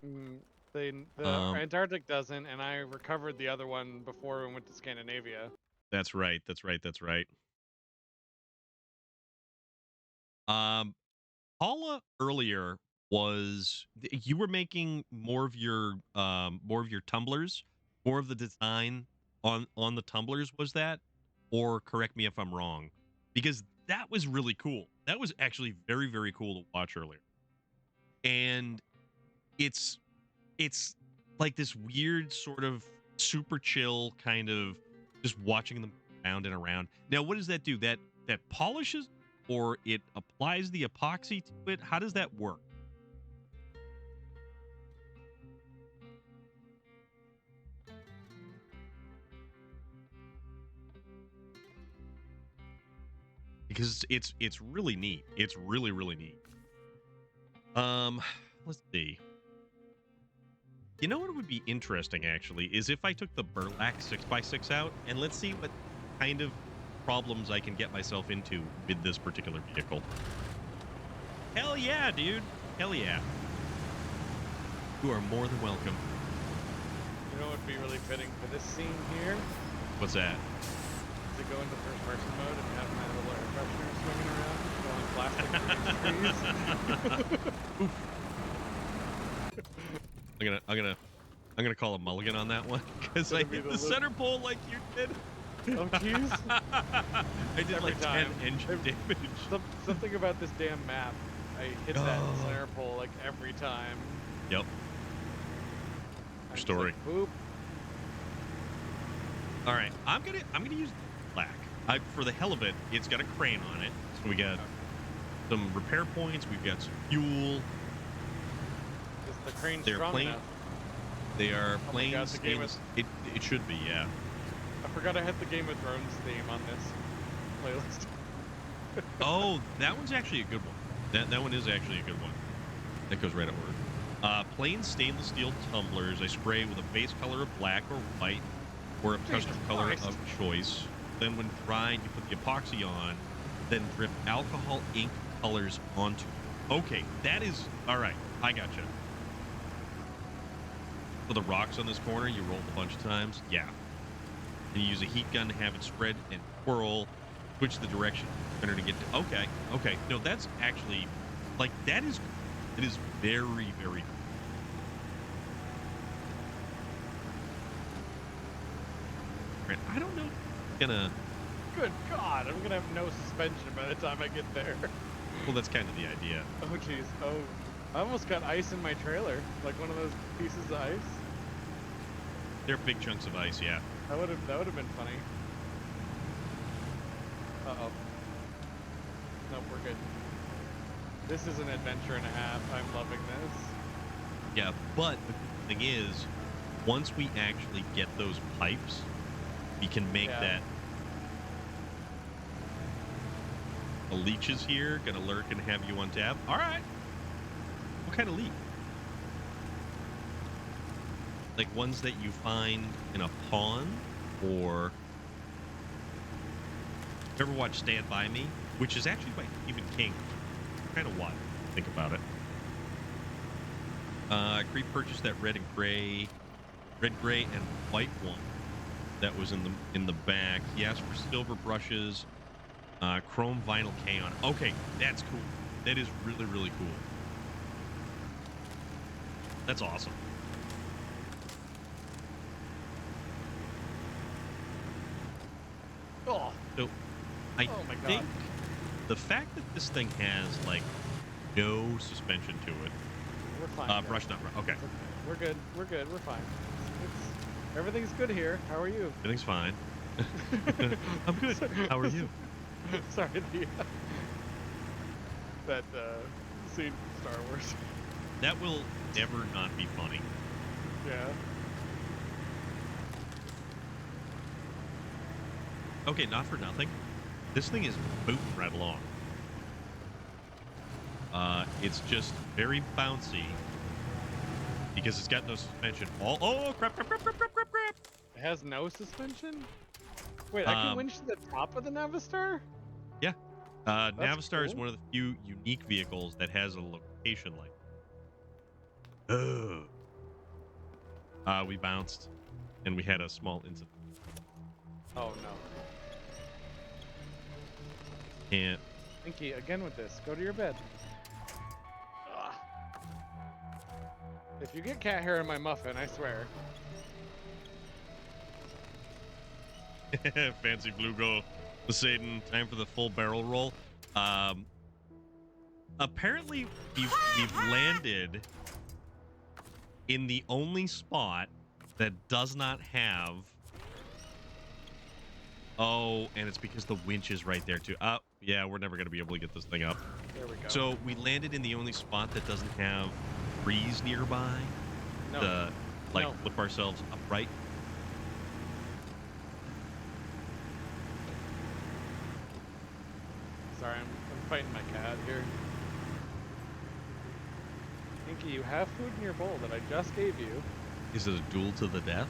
Speaker 2: The Antarctic doesn't, and I recovered the other one before we went to Scandinavia.
Speaker 1: That's right. That's right. Paula earlier you were making more of your tumblers, more of the design on the tumblers, was that? Or correct me if I'm wrong, because that was really cool. That was actually very, very cool to watch earlier. And it's like this weird sort of super chill kind of just watching them around and around. Now, what does that do? That polishes or it applies the epoxy to it? How does that work? Because it's really neat. It's really, really neat. Let's see. You know what would be interesting, actually, is if I took the Burlak 6x6 out, and let's see what kind of problems I can get myself into with this particular vehicle. Hell yeah, dude. Hell yeah. You are more than welcome.
Speaker 2: You know what would be really fitting for this scene here?
Speaker 1: What's that?
Speaker 2: To go into first-person mode and have my little air freshener swinging around, blowing plastic trees.
Speaker 1: I'm gonna call a mulligan on that one because I hit the center pole like you did.
Speaker 2: Oh jeez.
Speaker 1: I did like 10 engine damage.
Speaker 2: Something about this damn map. I hit that center pole like every time.
Speaker 1: Yep. Story.
Speaker 2: Like, boop.
Speaker 1: All right, I'm gonna use black. For the hell of it, it's got a crane on it, so we got some repair points. We've got some fuel.
Speaker 2: Is the crane strong enough?
Speaker 1: They are planes.
Speaker 2: God, the game is...
Speaker 1: It should be, yeah.
Speaker 2: I forgot I had the Game of Thrones theme on this playlist.
Speaker 1: Oh, that one's actually a good one. That one is actually a good one. That goes right at word. Plain stainless steel tumblers I spray with a base color of black or white or a custom color of choice. Then when dried, you put the epoxy on, then drip alcohol ink colors onto it. Okay, that is... All right, I gotcha. So the rocks on this corner, you roll a bunch of times? Yeah. And you use a heat gun to have it spread and twirl, switch the direction in order to get to... Okay, okay. No, that's actually... Like, that is... It is very, very cool. Right, I don't know if it's gonna...
Speaker 2: Good God, I'm gonna have no suspension by the time I get there.
Speaker 1: Well, that's kind of the idea.
Speaker 2: Oh, jeez. Oh, I almost got ice in my trailer. Like one of those pieces of ice.
Speaker 1: They're big chunks of ice, yeah.
Speaker 2: That would have been funny. Uh-oh. Nope, we're good. This is an adventure and a half. I'm loving this.
Speaker 1: Yeah, but the thing is, once we actually get those pipes, we can make that. The leeches here gonna lurk and have you on tap. All right. What kind of leech? Like ones that you find in a pond, or you ever watch Stand By Me, which is actually by Stephen King. Kind of wild. Think about it. Cree purchased that red, gray, and white one that was in the back. He asked for silver brushes, chrome vinyl K on. Okay, that's cool. That is really, really cool. That's awesome.
Speaker 2: Oh.
Speaker 1: So, I think the fact that this thing has like no suspension to it.
Speaker 2: We're fine.
Speaker 1: Brush not. Okay.
Speaker 2: We're good. We're good. We're fine. Everything's good here. How are you?
Speaker 1: Everything's fine. I'm good. How are you?
Speaker 2: Sorry, that scene from Star Wars.
Speaker 1: That will never not be funny.
Speaker 2: Yeah.
Speaker 1: Okay, not for nothing. This thing is booting right along. It's just very bouncy because it's got no suspension. Oh, crap.
Speaker 2: It has no suspension? Wait, I can winch to the top of the Navistar?
Speaker 1: Yeah. Navistar is
Speaker 2: cool.
Speaker 1: one of the few unique vehicles that has a location like that. We bounced, and we had a small incident.
Speaker 2: Oh, no.
Speaker 1: Can't.
Speaker 2: Pinky, again with this. Go to your bed. Ugh. If you get cat hair in my muffin, I swear.
Speaker 1: Fancy blue go Poseidon. Time for the full barrel roll. Apparently, we've landed in the only spot that does not have... Oh, and it's because the winch is right there, too. Yeah, we're never going to be able to get this thing up.
Speaker 2: There we go.
Speaker 1: So we landed in the only spot that doesn't have trees nearby to, flip ourselves upright.
Speaker 2: Sorry, I'm fighting my cat here. Pinky, you have food in your bowl that I just gave you.
Speaker 1: Is it a duel to the death?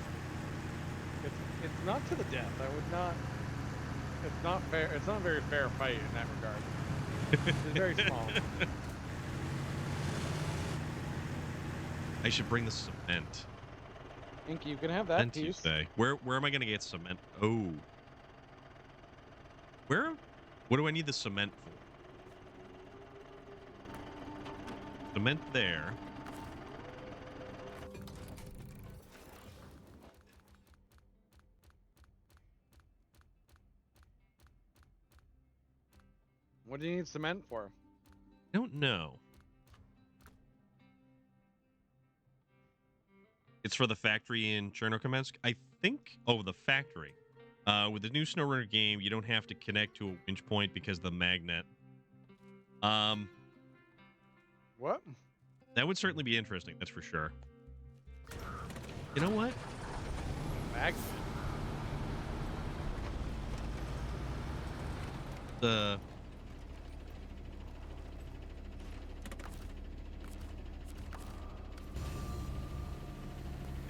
Speaker 2: It's not to the death. I would not... It's not fair. It's not a very fair fight in that regard. It's very small.
Speaker 1: I should bring the cement.
Speaker 2: Pinky, you can have that
Speaker 1: Cement
Speaker 2: piece.
Speaker 1: Tuesday. Where am I going to get cement? Oh. What do I need the cement for? Cement there.
Speaker 2: What do you need cement for?
Speaker 1: I don't know. It's for the factory in Chernokamsk. I think... Oh, the factory. With the new SnowRunner game, you don't have to connect to a winch point because of the magnet.
Speaker 2: What?
Speaker 1: That would certainly be interesting, that's for sure. You know what?
Speaker 2: Magnet?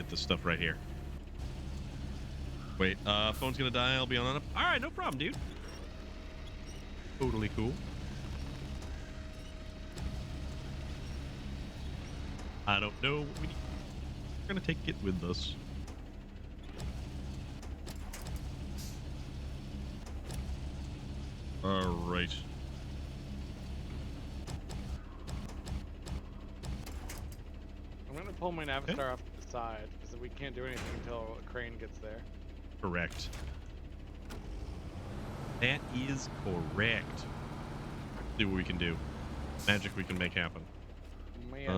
Speaker 1: get this stuff right here. Wait, phone's gonna die. I'll be on it. All right, no problem, dude. Totally cool. I don't know what we need. We're gonna take it with us. All right.
Speaker 2: I'm gonna pull my Navistar off to the side because we can't do anything until a crane gets there.
Speaker 1: Correct. That is correct. See what we can do. Magic we can make happen.
Speaker 2: Magic.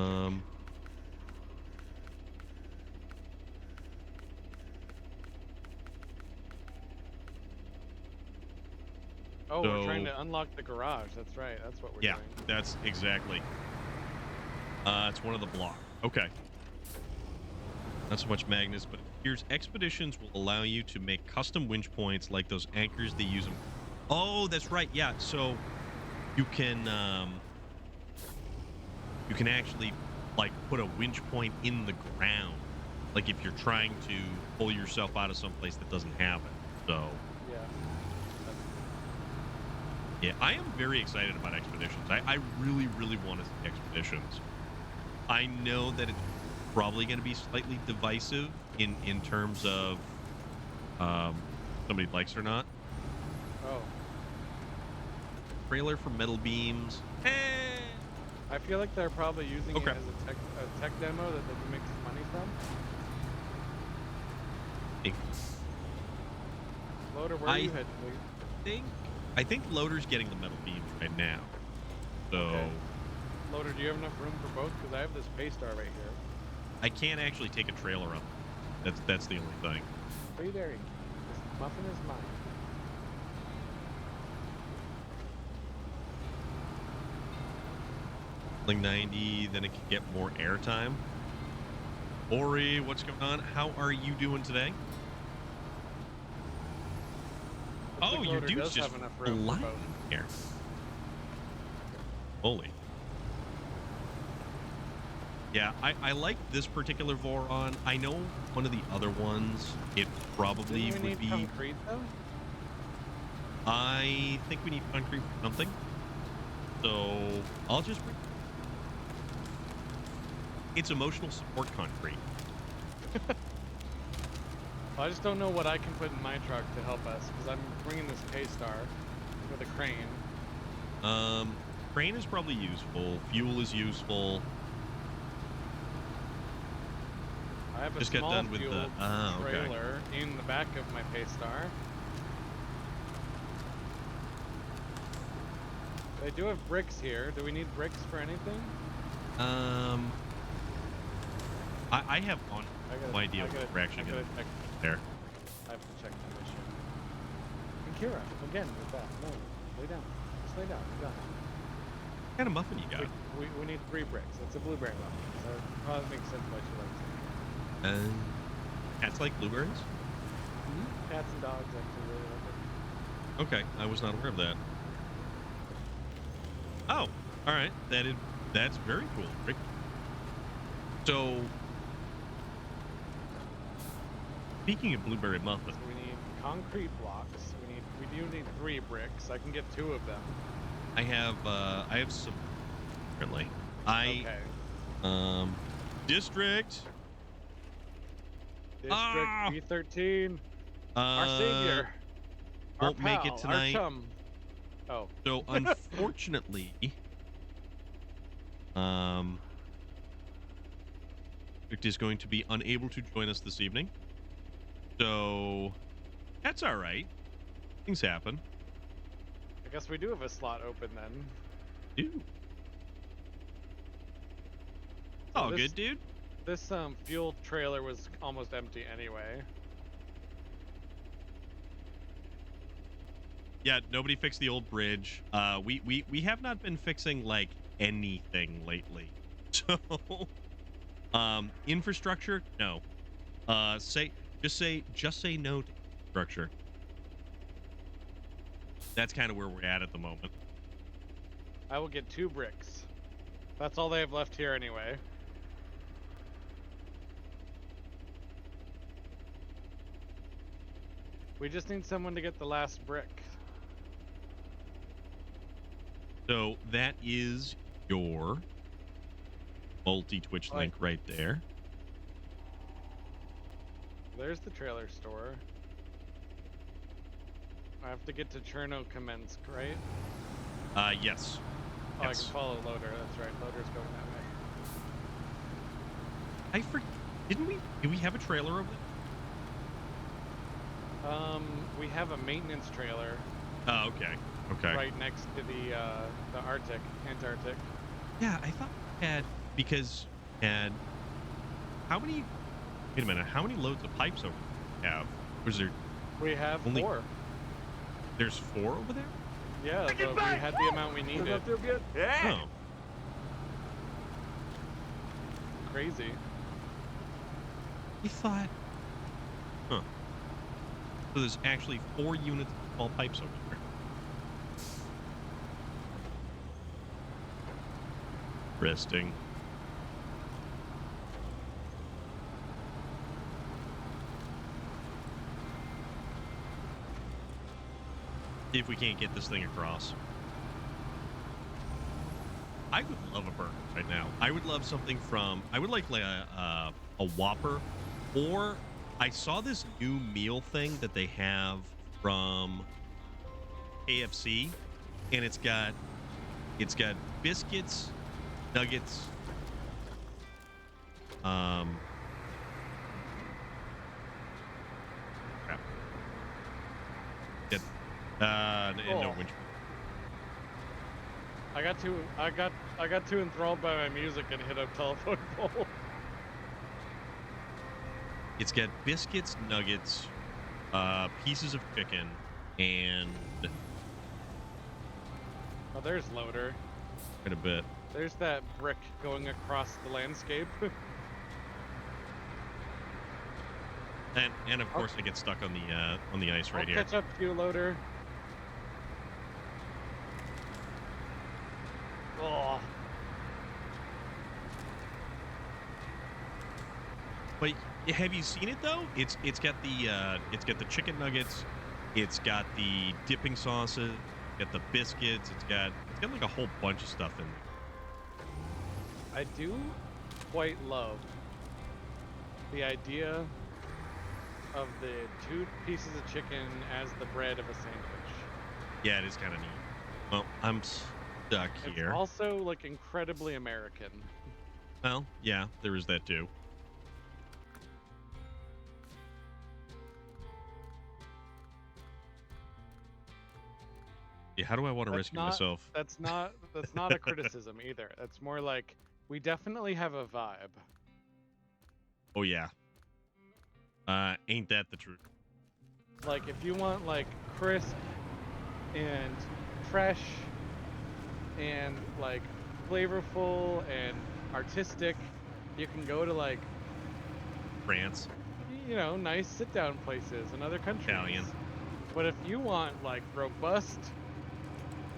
Speaker 2: Oh, we're trying to unlock the garage. That's right. That's what we're doing.
Speaker 1: Yeah, that's exactly. It's one of the block. Okay. Not so much magnets, but here's expeditions will allow you to make custom winch points like those anchors they use them. Oh, that's right. Yeah, so you can actually like put a winch point in the ground, like if you're trying to pull yourself out of some place that doesn't have it. So
Speaker 2: yeah.
Speaker 1: Yeah, I am very excited about expeditions. I really, really want to see expeditions. I know that it's probably going to be slightly divisive in terms of somebody likes it or not.
Speaker 2: Oh.
Speaker 1: Trailer for metal beams.
Speaker 2: I feel like they're probably using
Speaker 1: Okay.
Speaker 2: it as a tech demo that they can make some money from. Loader, where are you heading, please?
Speaker 1: I think Loader's getting the metal beams right now. So
Speaker 2: Okay. Loader, do you have enough room for both? Because I have this Paystar right here.
Speaker 1: I can't actually take a trailer up. That's the only thing.
Speaker 2: Free dairy. This muffin is mine.
Speaker 1: Like 90, then it can get more airtime. Ori, what's going on? How are you doing today?
Speaker 2: Looks
Speaker 1: Oh,
Speaker 2: like
Speaker 1: your
Speaker 2: Loader
Speaker 1: dude's
Speaker 2: does
Speaker 1: just
Speaker 2: have enough room for
Speaker 1: flying
Speaker 2: both.
Speaker 1: here. Holy. Yeah, I like this particular Voron. I know one of the other ones, it probably
Speaker 2: Didn't we
Speaker 1: would
Speaker 2: need
Speaker 1: be...
Speaker 2: concrete, though?
Speaker 1: I think we need concrete for something. So, I'll just bring... It's emotional support concrete.
Speaker 2: Well, I just don't know what I can put in my truck to help us, because I'm bringing this Paystar with a crane.
Speaker 1: Crane is probably useful. Fuel is useful.
Speaker 2: I have a
Speaker 1: Just got
Speaker 2: small
Speaker 1: done with
Speaker 2: fuel
Speaker 1: the... okay.
Speaker 2: trailer in the back of my Paystar. They do have bricks here. Do we need bricks for anything?
Speaker 1: I have no idea what we're actually going to
Speaker 2: check.
Speaker 1: there.
Speaker 2: I have to check the mission. And Kira, again with that. No, lay down. Just lay down. We're done.
Speaker 1: What kind of muffin you got?
Speaker 2: We need 3 bricks. It's a blueberry muffin. So it probably makes sense why she likes it.
Speaker 1: Cats like blueberries?
Speaker 2: Cats and dogs actually really like it.
Speaker 1: Okay, I was not aware of that. Oh, all right. That's very cool. Rick. So, speaking of blueberry muffin,
Speaker 2: So we need concrete blocks. We do need 3 bricks. I can get 2 of them.
Speaker 1: I have some currently.
Speaker 2: Okay.
Speaker 1: District.
Speaker 2: District B13. Our savior. Our
Speaker 1: Won't make it
Speaker 2: pal,
Speaker 1: tonight.
Speaker 2: Our chum. Oh.
Speaker 1: So unfortunately, District is going to be unable to join us this evening. So that's all right. Things happen.
Speaker 2: I guess we do have a slot open then.
Speaker 1: Dude.
Speaker 2: So
Speaker 1: Oh, good, dude.
Speaker 2: This fuel trailer was almost empty anyway.
Speaker 1: Yeah, nobody fixed the old bridge. We have not been fixing like anything lately. So, infrastructure, no. Just say no to infrastructure. That's kind of where we're at the moment.
Speaker 2: I will get 2 bricks. That's all they have left here anyway. We just need someone to get the last brick.
Speaker 1: So that is your multi-Twitch link right there.
Speaker 2: There's the trailer store. I have to get to Cherno Kamensk, right?
Speaker 1: Yes.
Speaker 2: Oh,
Speaker 1: Yes.
Speaker 2: I can follow Loader. That's right. Loader's going that way.
Speaker 1: Did we have a trailer over there?
Speaker 2: We have a maintenance trailer.
Speaker 1: Oh, okay. Okay.
Speaker 2: Right next to the Antarctic.
Speaker 1: Yeah, I thought we had, because had how many? Wait a minute. How many loads of pipes over there have? Was there?
Speaker 2: We have
Speaker 1: only
Speaker 2: 4.
Speaker 1: There's 4 over there.
Speaker 2: Yeah, but we had the amount we needed.
Speaker 3: Feel good? Yeah.
Speaker 1: Oh.
Speaker 2: Crazy.
Speaker 1: I thought. Huh. So there's actually 4 units of small pipes over there. Interesting. See if we can't get this thing across. I would love a burger right now. I would love something from. I would like a Whopper, or I saw this new meal thing that they have from KFC, and it's got biscuits, nuggets, crap. And no winch.
Speaker 2: I got too enthralled by my music and hit a telephone pole.
Speaker 1: It's got biscuits, nuggets, pieces of chicken, and
Speaker 2: Oh, there's Loader.
Speaker 1: quite a bit.
Speaker 2: There's that brick going across the landscape.
Speaker 1: And of course, I get stuck on the ice right
Speaker 2: I'll
Speaker 1: here.
Speaker 2: catch up to you, Loader. Oh.
Speaker 1: But have you seen it though? It's got the chicken nuggets, it's got the dipping sauces, it's got the biscuits, it's got like a whole bunch of stuff in there.
Speaker 2: I do quite love the idea of the 2 pieces of chicken as the bread of a sandwich.
Speaker 1: Yeah, it is kind of neat. Well, I'm stuck here.
Speaker 2: It's also like incredibly American.
Speaker 1: Well, yeah, there is that too. Yeah, how do I want to rescue myself?
Speaker 2: That's not a criticism either. That's more like we definitely have a vibe.
Speaker 1: Oh yeah. Ain't that the truth?
Speaker 2: Like if you want like crisp and fresh and like flavorful and artistic, you can go to like
Speaker 1: France.
Speaker 2: You know, nice sit down places in other countries.
Speaker 1: Italian.
Speaker 2: But if you want like robust,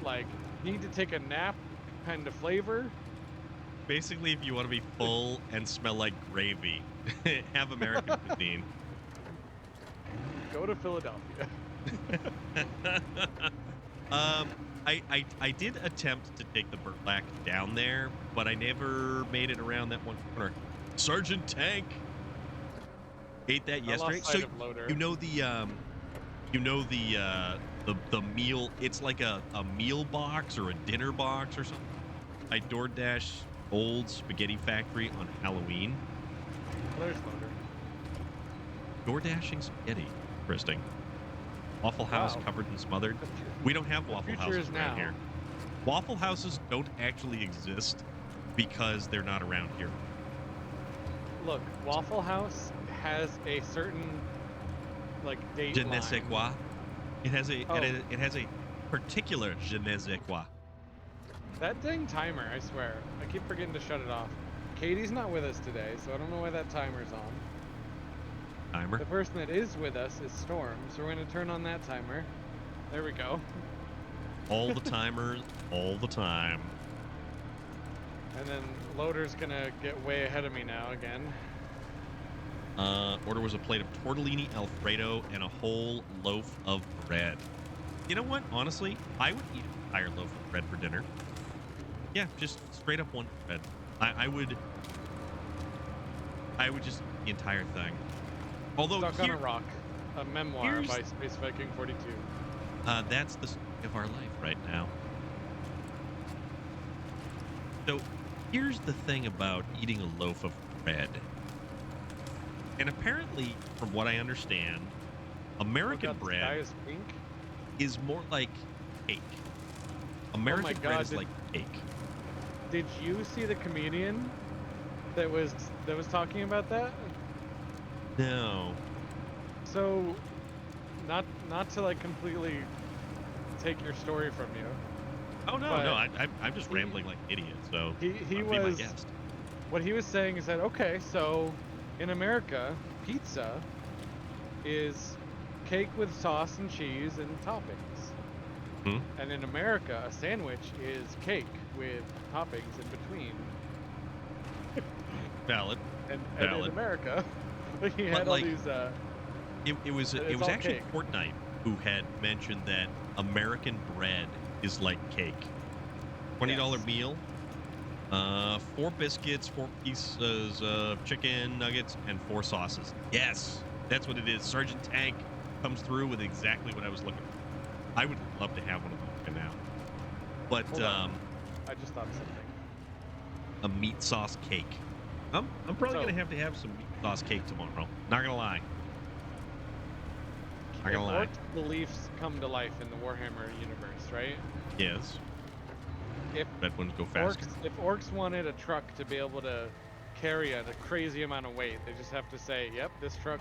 Speaker 2: like need to take a nap kind of flavor,
Speaker 1: basically if you want to be full and smell like gravy, have American cuisine.
Speaker 2: Go to Philadelphia.
Speaker 1: I did attempt to take the Burlak down there, but I never made it around that one corner. Sergeant Tank ate that yesterday. So you know the meal. It's like a meal box or a dinner box or something. I DoorDash Old Spaghetti Factory on Halloween.
Speaker 2: There's Loader.
Speaker 1: DoorDashing spaghetti. Interesting. Waffle House covered and smothered. We don't have Waffle Houses around here. Waffle Houses don't actually exist because they're not around here.
Speaker 2: Look, Waffle House has a certain like date
Speaker 1: Je ne sais
Speaker 2: line.
Speaker 1: quoi. It has a particular je ne sais quoi.
Speaker 2: That dang timer, I swear. I keep forgetting to shut it off. Katie's not with us today, so I don't know why that timer's on.
Speaker 1: Timer?
Speaker 2: The person that is with us is Storm, so we're going to turn on that timer. There we go.
Speaker 1: All the timers, all the time.
Speaker 2: And then Loader's going to get way ahead of me now again.
Speaker 1: Order was a plate of tortellini Alfredo and a whole loaf of bread. You know what? Honestly, I would eat an entire loaf of bread for dinner. Yeah, just straight up one bread. I would just eat the entire thing. Although
Speaker 2: Stuck on a Rock, a memoir by Space Viking 42.
Speaker 1: That's the story of our life right now. So here's the thing about eating a loaf of bread. And apparently, from what I understand, American bread is more like cake. American bread is like cake.
Speaker 2: Did you see the comedian that was talking about that?
Speaker 1: No.
Speaker 2: So, not to like completely take your story from you.
Speaker 1: Oh no, no, I'm just rambling like an idiot. So
Speaker 2: he was.
Speaker 1: Be my guest.
Speaker 2: What he was saying is that okay, so in America, pizza is cake with sauce and cheese and toppings.
Speaker 1: Hmm?
Speaker 2: And in America, a sandwich is cake with toppings in between.
Speaker 1: Valid.
Speaker 2: And
Speaker 1: Valid.
Speaker 2: in America, he had all these.
Speaker 1: It was actually
Speaker 2: cake.
Speaker 1: Fortnite who had mentioned that American bread is like cake. $20 meal, 4 biscuits, 4 pieces of chicken nuggets, and 4 sauces. Yes, that's what it is. Sergeant Tank comes through with exactly what I was looking for. I would love to have one of those now. But
Speaker 2: I just thought of something.
Speaker 1: A meat sauce cake. I'm probably gonna have some meat sauce cake tomorrow. Not gonna lie. Not gonna lie.
Speaker 2: Orcs' beliefs come to life in the Warhammer universe, right?
Speaker 1: Yes.
Speaker 2: If
Speaker 1: red ones go faster.
Speaker 2: If orcs wanted a truck to be able to carry a crazy amount of weight, they just have to say, "Yep, this truck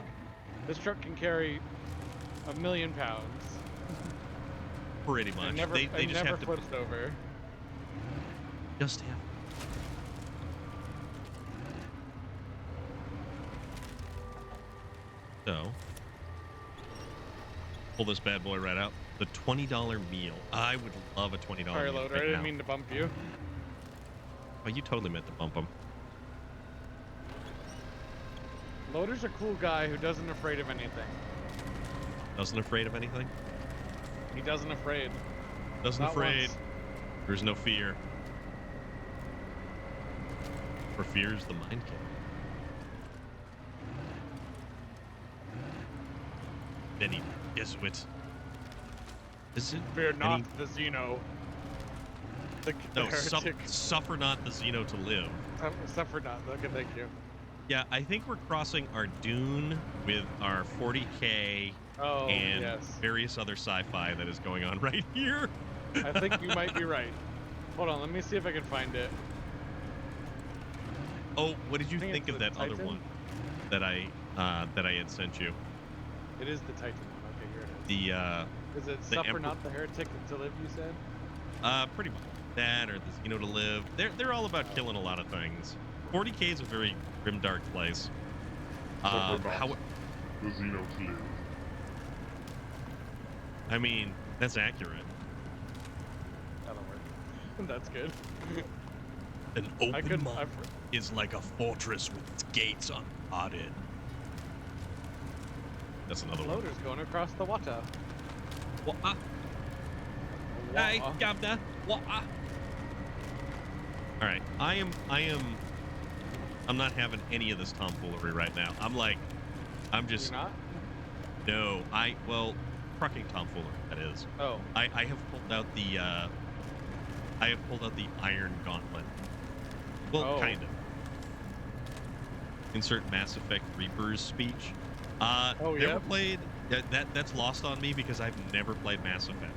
Speaker 2: can carry 1,000,000 pounds."
Speaker 1: Pretty much.
Speaker 2: They
Speaker 1: just
Speaker 2: never
Speaker 1: have to
Speaker 2: flips over.
Speaker 1: Just have. So, pull this bad boy right out. The $20 meal. I would love a $20
Speaker 2: Sorry,
Speaker 1: meal.
Speaker 2: Loader,
Speaker 1: right
Speaker 2: I didn't
Speaker 1: now.
Speaker 2: mean to bump you.
Speaker 1: Oh, you totally meant to bump him.
Speaker 2: Loader's a cool guy who doesn't afraid of anything.
Speaker 1: Doesn't afraid of anything?
Speaker 2: He doesn't afraid.
Speaker 1: Doesn't
Speaker 2: Not
Speaker 1: afraid.
Speaker 2: once.
Speaker 1: There's no fear. For fear is the mind killer. Benny Jesuit. Is it?
Speaker 2: Fear not the Xeno.
Speaker 1: No, suffer not the Xeno to live.
Speaker 2: Suffer not. Okay, thank you.
Speaker 1: Yeah, I think we're crossing our Dune with our 40K and various other sci-fi that is going on right here.
Speaker 2: I think you might be right. Hold on, let me see if I can find it.
Speaker 1: Oh, what did you think of that other one that I had sent you?
Speaker 2: It is the Titan one. Okay, here it is. Is it Suffer Not the Heretic to Live, you said?
Speaker 1: Pretty much. That or the Xeno to Live. They're all about killing a lot of things. 40K is a very grim, dark place.
Speaker 4: The Xeno to Live.
Speaker 1: I mean, that's accurate.
Speaker 2: That'll work. That's good.
Speaker 1: An open mind is like a fortress with its gates unguarded. That's another one.
Speaker 2: Loader's going across the water.
Speaker 1: What? Hey, Governor. What? All right, I'm not having any of this tomfoolery right now. I'm just.
Speaker 2: You're not?
Speaker 1: No, trucking tomfoolery. That is.
Speaker 2: Oh.
Speaker 1: I have pulled out the. I have pulled out the Iron Gauntlet. Well, kind of. Insert Mass Effect Reaper's speech. Never played. That's lost on me because I've never played Mass Effect.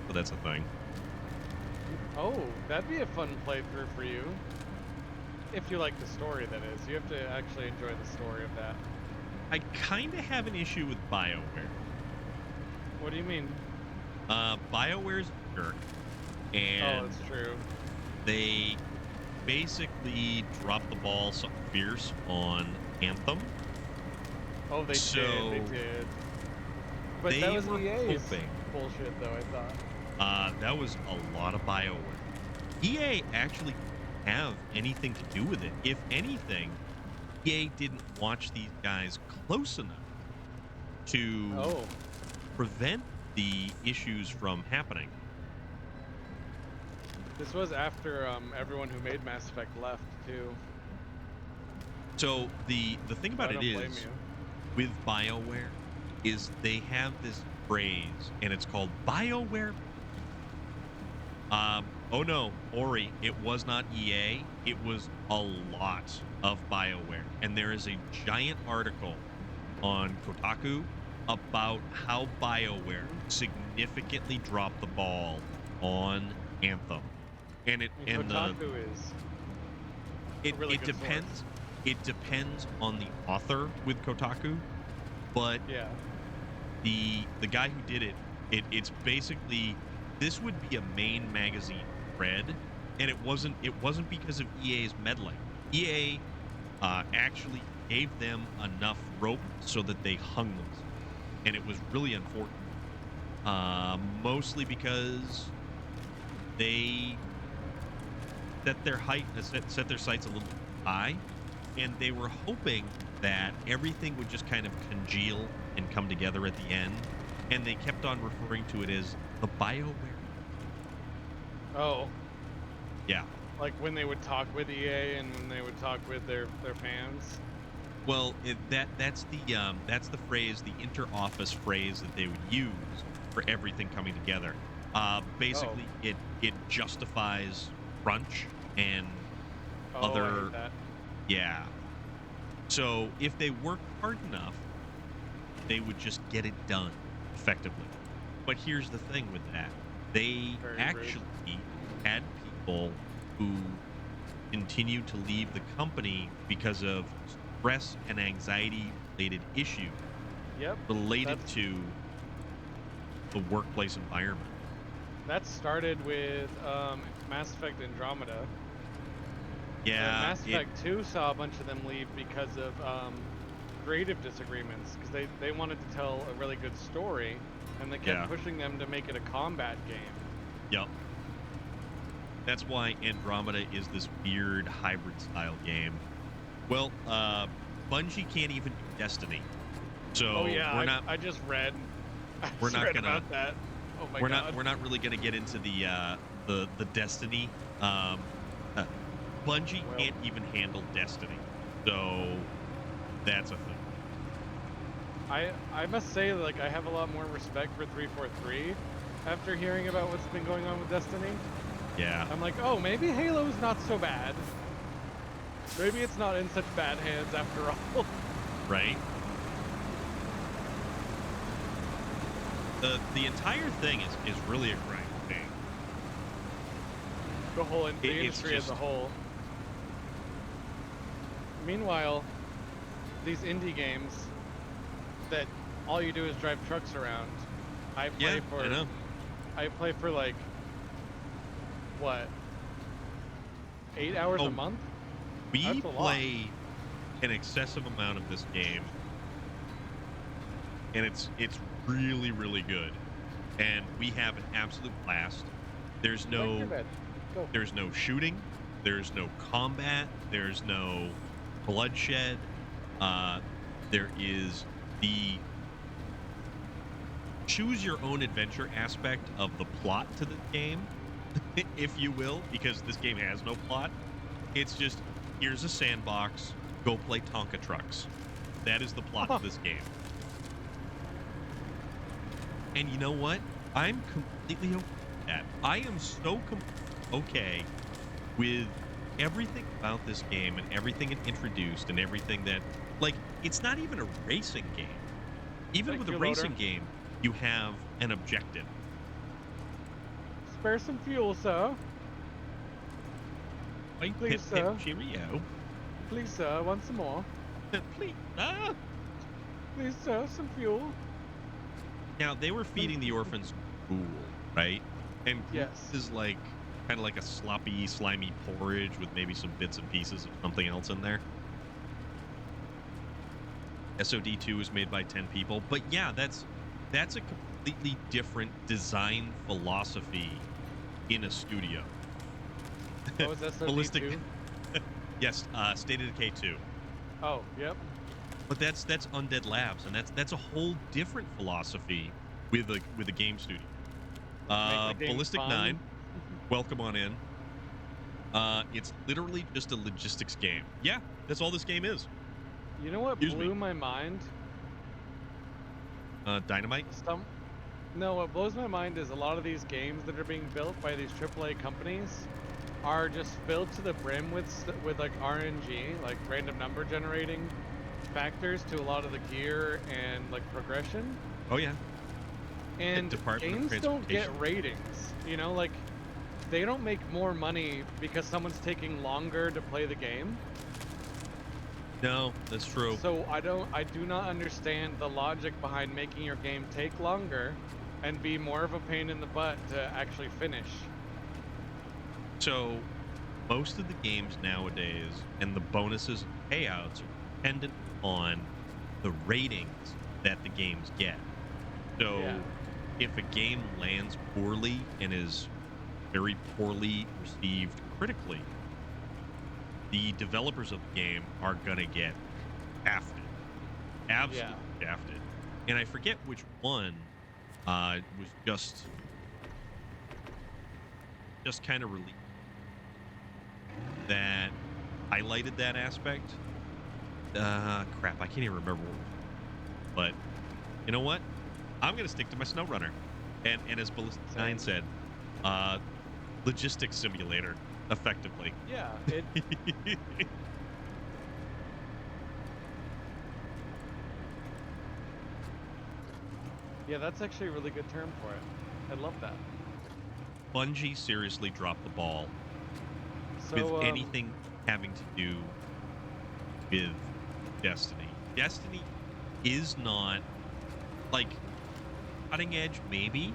Speaker 1: So that's a thing.
Speaker 2: Oh, that'd be a fun playthrough for you. If you like the story, that is. You have to actually enjoy the story of that.
Speaker 1: I kind of have an issue with BioWare.
Speaker 2: What do you mean?
Speaker 1: BioWare's a jerk. And
Speaker 2: oh, that's true.
Speaker 1: They basically dropped the ball something fierce on Anthem.
Speaker 2: Oh, they did. But
Speaker 1: they
Speaker 2: that was
Speaker 1: were
Speaker 2: EA's
Speaker 1: hoping.
Speaker 2: Bullshit, though, I thought.
Speaker 1: That was a lot of BioWare. EA actually have anything to do with it. If anything, EA didn't watch these guys close enough to prevent the issues from happening.
Speaker 2: This was after everyone who made Mass Effect left too.
Speaker 1: So the thing about it is, with BioWare, is they have this phrase, and it's called BioWare. Oh no, Ori, it was not EA. It was a lot of BioWare, and there is a giant article on Kotaku about how BioWare significantly dropped the ball on Anthem. And
Speaker 2: Kotaku is
Speaker 1: it depends.
Speaker 2: Source.
Speaker 1: It depends on the author with Kotaku, but
Speaker 2: yeah,
Speaker 1: the guy who did it's basically, this would be a main magazine thread, and it wasn't because of EA's meddling. EA actually gave them enough rope so that they hung them, and it was really unfortunate. Mostly because they set their sights a little high, and they were hoping that everything would just kind of congeal and come together at the end, and they kept on referring to it as the BioWare.
Speaker 2: Oh.
Speaker 1: Yeah.
Speaker 2: Like when they would talk with EA and when they would talk with their fans.
Speaker 1: Well, that's the phrase, the inter-office phrase that they would use for everything coming together. Basically, it justifies crunch and other.
Speaker 2: I hate that.
Speaker 1: Yeah. So if they worked hard enough, they would just get it done effectively. But here's the thing with that: they actually had people who continued to leave the company because of stress and anxiety related issues related to the workplace environment.
Speaker 2: That started with Mass Effect Andromeda.
Speaker 1: Yeah.
Speaker 2: Mass Effect 2 saw a bunch of them leave because of creative disagreements, because they wanted to tell a really good story, and they kept pushing them to make it a combat game.
Speaker 1: Yep. That's why Andromeda is this weird hybrid style game. Well, Bungie can't even do Destiny. So
Speaker 2: I just read.
Speaker 1: We're not gonna
Speaker 2: about that. Oh my God.
Speaker 1: We're not really gonna get into the Destiny. Bungie can't even handle Destiny, so that's a thing.
Speaker 2: I must say, like, I have a lot more respect for 343 after hearing about what's been going on with Destiny.
Speaker 1: Yeah.
Speaker 2: I'm like, oh, maybe Halo's not so bad. Maybe it's not in such bad hands after all.
Speaker 1: Right. The entire thing is really a grind thing.
Speaker 2: The whole industry as a whole. Meanwhile, these indie games that all you do is drive trucks around. I play for like what? 8 hours a month?
Speaker 1: We play an excessive amount of this game, and it's really, really good, and we have an absolute blast. There's no shooting, there's no combat, there's no bloodshed. There is the choose your own adventure aspect of the plot to the game, if you will, because this game has no plot. It's just, here's a sandbox, go play Tonka trucks. That is the plot of this game. And you know what? I'm completely okay with that. I am so okay with everything about this game and everything it introduced and everything that, like, it's not even a racing game. Even with a racing game, you have an objective.
Speaker 2: Spare some fuel, sir. Please, sir.
Speaker 1: Cheerio.
Speaker 2: Please, sir, want some more?
Speaker 1: Please,
Speaker 2: Please, sir, some fuel.
Speaker 1: Now, they were feeding the orphans gruel, right? And gruel is like kind of like a sloppy, slimy porridge with maybe some bits and pieces of something else in there. SOD2 was made by 10 people, but yeah, that's a completely different design philosophy in a studio.
Speaker 2: What was SOD2?
Speaker 1: Ballistic. Yes, State of Decay 2.
Speaker 2: Oh, yep.
Speaker 1: But that's Undead Labs, and that's a whole different philosophy with a game studio.
Speaker 2: Make the game
Speaker 1: Ballistic
Speaker 2: fun.
Speaker 1: 9, welcome on in. It's literally just a logistics game. Yeah, that's all this game is.
Speaker 2: You know what blew my mind?
Speaker 1: Dynamite?
Speaker 2: No, what blows my mind is a lot of these games that are being built by these AAA companies are just filled to the brim with like RNG, like random number generating factors to a lot of the gear and like progression.
Speaker 1: Oh yeah.
Speaker 2: And games don't get ratings, you know, like they don't make more money because someone's taking longer to play the game.
Speaker 1: No, that's true.
Speaker 2: So I do not understand the logic behind making your game take longer and be more of a pain in the butt to actually finish.
Speaker 1: So most of the games nowadays and the bonuses and payouts are dependent on the ratings that the games get. So if a game lands poorly and is very poorly received critically, the developers of the game are gonna get shafted. Absolutely shafted. And I forget which one was just kind of released that highlighted that aspect. Crap, I can't even remember what it was. But you know what? I'm gonna stick to my SnowRunner. And as Ballistic 9 said, logistics simulator, effectively.
Speaker 2: Yeah, yeah, that's actually a really good term for it. I love that.
Speaker 1: Bungie seriously dropped the ball with anything having to do with Destiny. Destiny is not like cutting edge, maybe,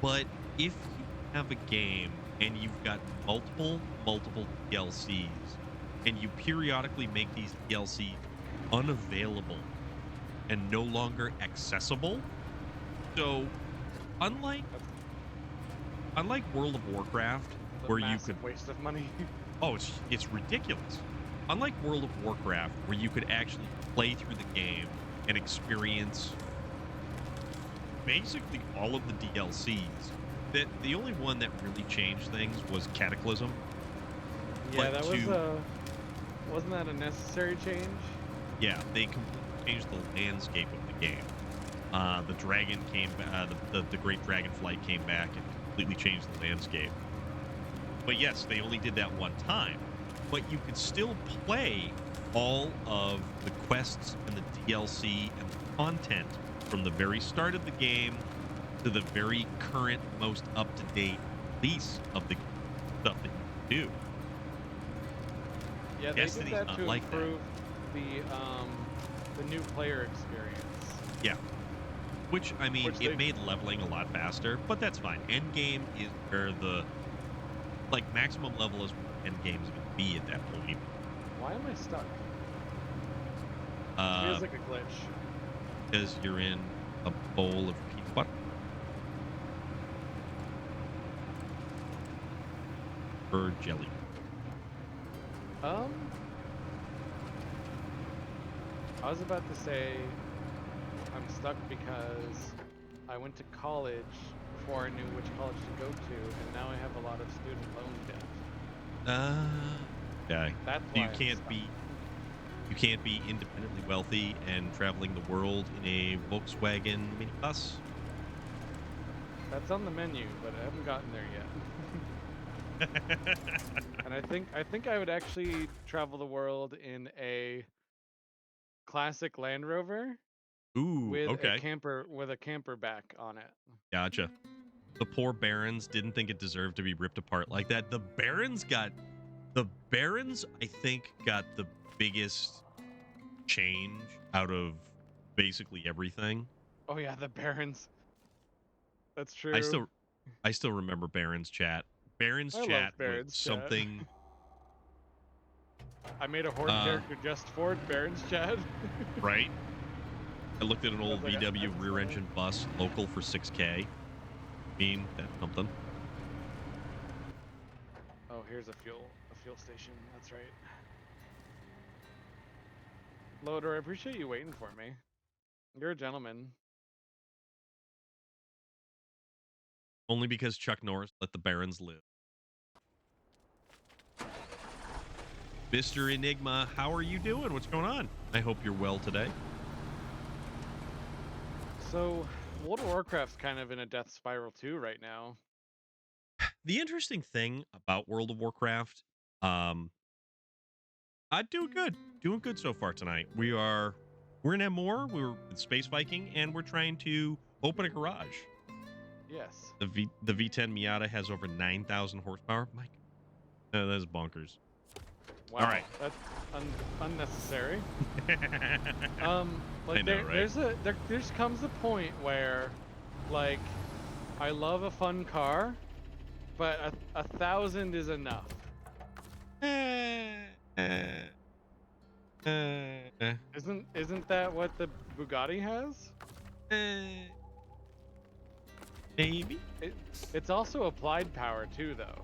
Speaker 1: but if you have a game and you've got multiple DLCs and you periodically make these DLCs unavailable and no longer accessible, so unlike World of Warcraft, where you could
Speaker 2: waste of money.
Speaker 1: Oh, it's ridiculous. Unlike World of Warcraft, where you could actually play through the game and experience basically all of the DLCs, that the only one that really changed things was Cataclysm.
Speaker 2: Yeah, that was wasn't that a necessary change?
Speaker 1: Yeah, they completely changed the landscape of the game. The dragon came, the great dragonflight came back and completely changed the landscape. But yes, they only did that one time. But you could still play all of the quests and the DLC and the content from the very start of the game to the very current, most up-to-date release of the stuff that you do.
Speaker 2: Yeah, they did that to improve the new player experience.
Speaker 1: Yeah. Which, I mean, it made leveling a lot faster, but that's fine. Endgame is where the, like, maximum level is where endgame is going to be at that point.
Speaker 2: Why am I stuck? It feels like a glitch.
Speaker 1: Because you're in a bowl of peanut butter. Or jelly.
Speaker 2: I was about to say I'm stuck because I went to college before I knew which college to go to, and now I have a lot of student loan debt.
Speaker 1: Okay.
Speaker 2: That's
Speaker 1: so
Speaker 2: why
Speaker 1: you can't be independently wealthy and traveling the world in a Volkswagen minibus?
Speaker 2: That's on the menu, but I haven't gotten there yet. And I think I would actually travel the world in a classic Land Rover.
Speaker 1: Ooh,
Speaker 2: with
Speaker 1: okay.
Speaker 2: a camper back on it.
Speaker 1: Gotcha. The poor Barons didn't think it deserved to be ripped apart like that. The Barons, I think, got the biggest change out of basically everything.
Speaker 2: Oh yeah, the Barons. That's true.
Speaker 1: I still remember Barons chat. Barons chat was something.
Speaker 2: I made a Horde character just for Barons chat.
Speaker 1: Right? I looked at an old VW rear-engine bus, local for 6K. I mean, that's something.
Speaker 2: Oh, here's a fuel station. That's right. Loader, I appreciate you waiting for me. You're a gentleman.
Speaker 1: Only because Chuck Norris let the Barons live. Mr. Enigma, how are you doing? What's going on? I hope you're well today.
Speaker 2: So, World of Warcraft's kind of in a death spiral too right now.
Speaker 1: The interesting thing about World of Warcraft, I'm doing good so far tonight. We're in M4, we're in Space Viking, and we're trying to open a garage.
Speaker 2: Yes.
Speaker 1: The V10 Miata has over 9,000 horsepower. Mike, that's bonkers.
Speaker 2: Wow.
Speaker 1: All right,
Speaker 2: that's unnecessary. Like
Speaker 1: I know, right?
Speaker 2: There's comes a point where, like, I love a fun car, but 1,000 is enough. Isn't that what the Bugatti has?
Speaker 1: Maybe.
Speaker 2: It's also applied power too, though.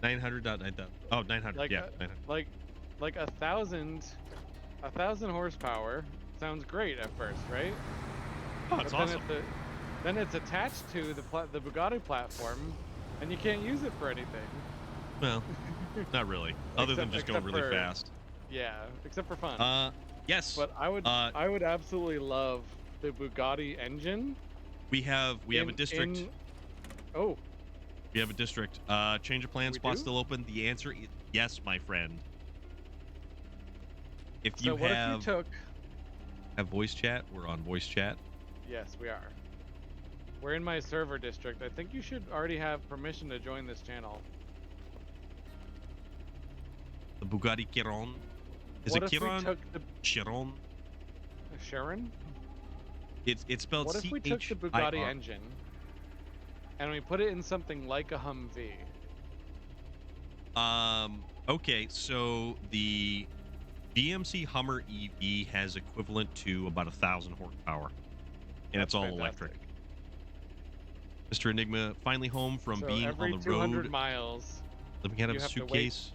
Speaker 1: 900. 9,000. Oh, 900.
Speaker 2: Like,
Speaker 1: 900.
Speaker 2: Like 1,000 horsepower sounds great at first, right?
Speaker 1: Oh, it's awesome.
Speaker 2: Then it's attached to the Bugatti platform, and you can't use it for anything.
Speaker 1: Well, not really. Other than just going really fast.
Speaker 2: Yeah, except for fun.
Speaker 1: Yes.
Speaker 2: But I would absolutely love the Bugatti engine.
Speaker 1: We have a district. We have a district. Change of plan spot still open? The answer is yes, my friend. If you have voice chat, we're on voice chat.
Speaker 2: Yes, we are. We're in my server district. I think you should already have permission to join this channel.
Speaker 1: The Bugatti Chiron. Is it Chiron? Chiron?
Speaker 2: Chiron?
Speaker 1: It's spelled C-H-I-R.
Speaker 2: What if we took the Bugatti engine and we put it in something like a Humvee?
Speaker 1: Okay, so the GMC Hummer EV has equivalent to about 1,000 horsepower, and it's all electric. Mr. Enigma finally home from being on the road.
Speaker 2: 200 miles.
Speaker 1: Living out of a suitcase.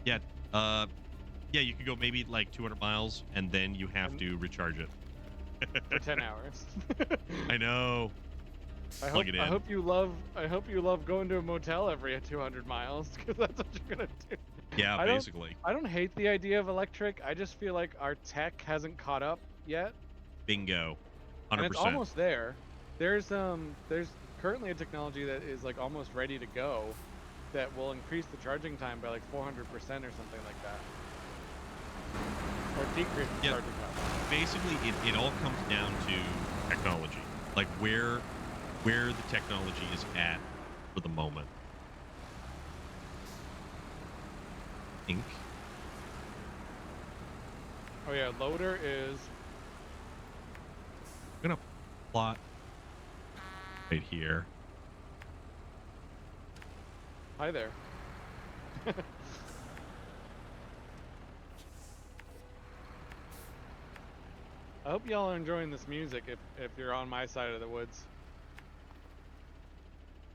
Speaker 1: Yeah, yeah, you could go maybe like 200 miles, and then you have to recharge it.
Speaker 2: For 10 hours.
Speaker 1: I know.
Speaker 2: I hope you love going to a motel every 200 miles, because that's what you're gonna do.
Speaker 1: Yeah, basically.
Speaker 2: I don't hate the idea of electric. I just feel like our tech hasn't caught up yet.
Speaker 1: Bingo. 100%.
Speaker 2: And it's almost there. There's currently a technology that is like almost ready to go, that will increase the charging time by like 400% or something like that. Or decrease the charging time.
Speaker 1: Basically, it all comes down to technology, like where the technology is at for the moment. Ink.
Speaker 2: Oh yeah, loader is.
Speaker 1: I'm gonna plot right here.
Speaker 2: Hi there. I hope y'all are enjoying this music if you're on my side of the woods.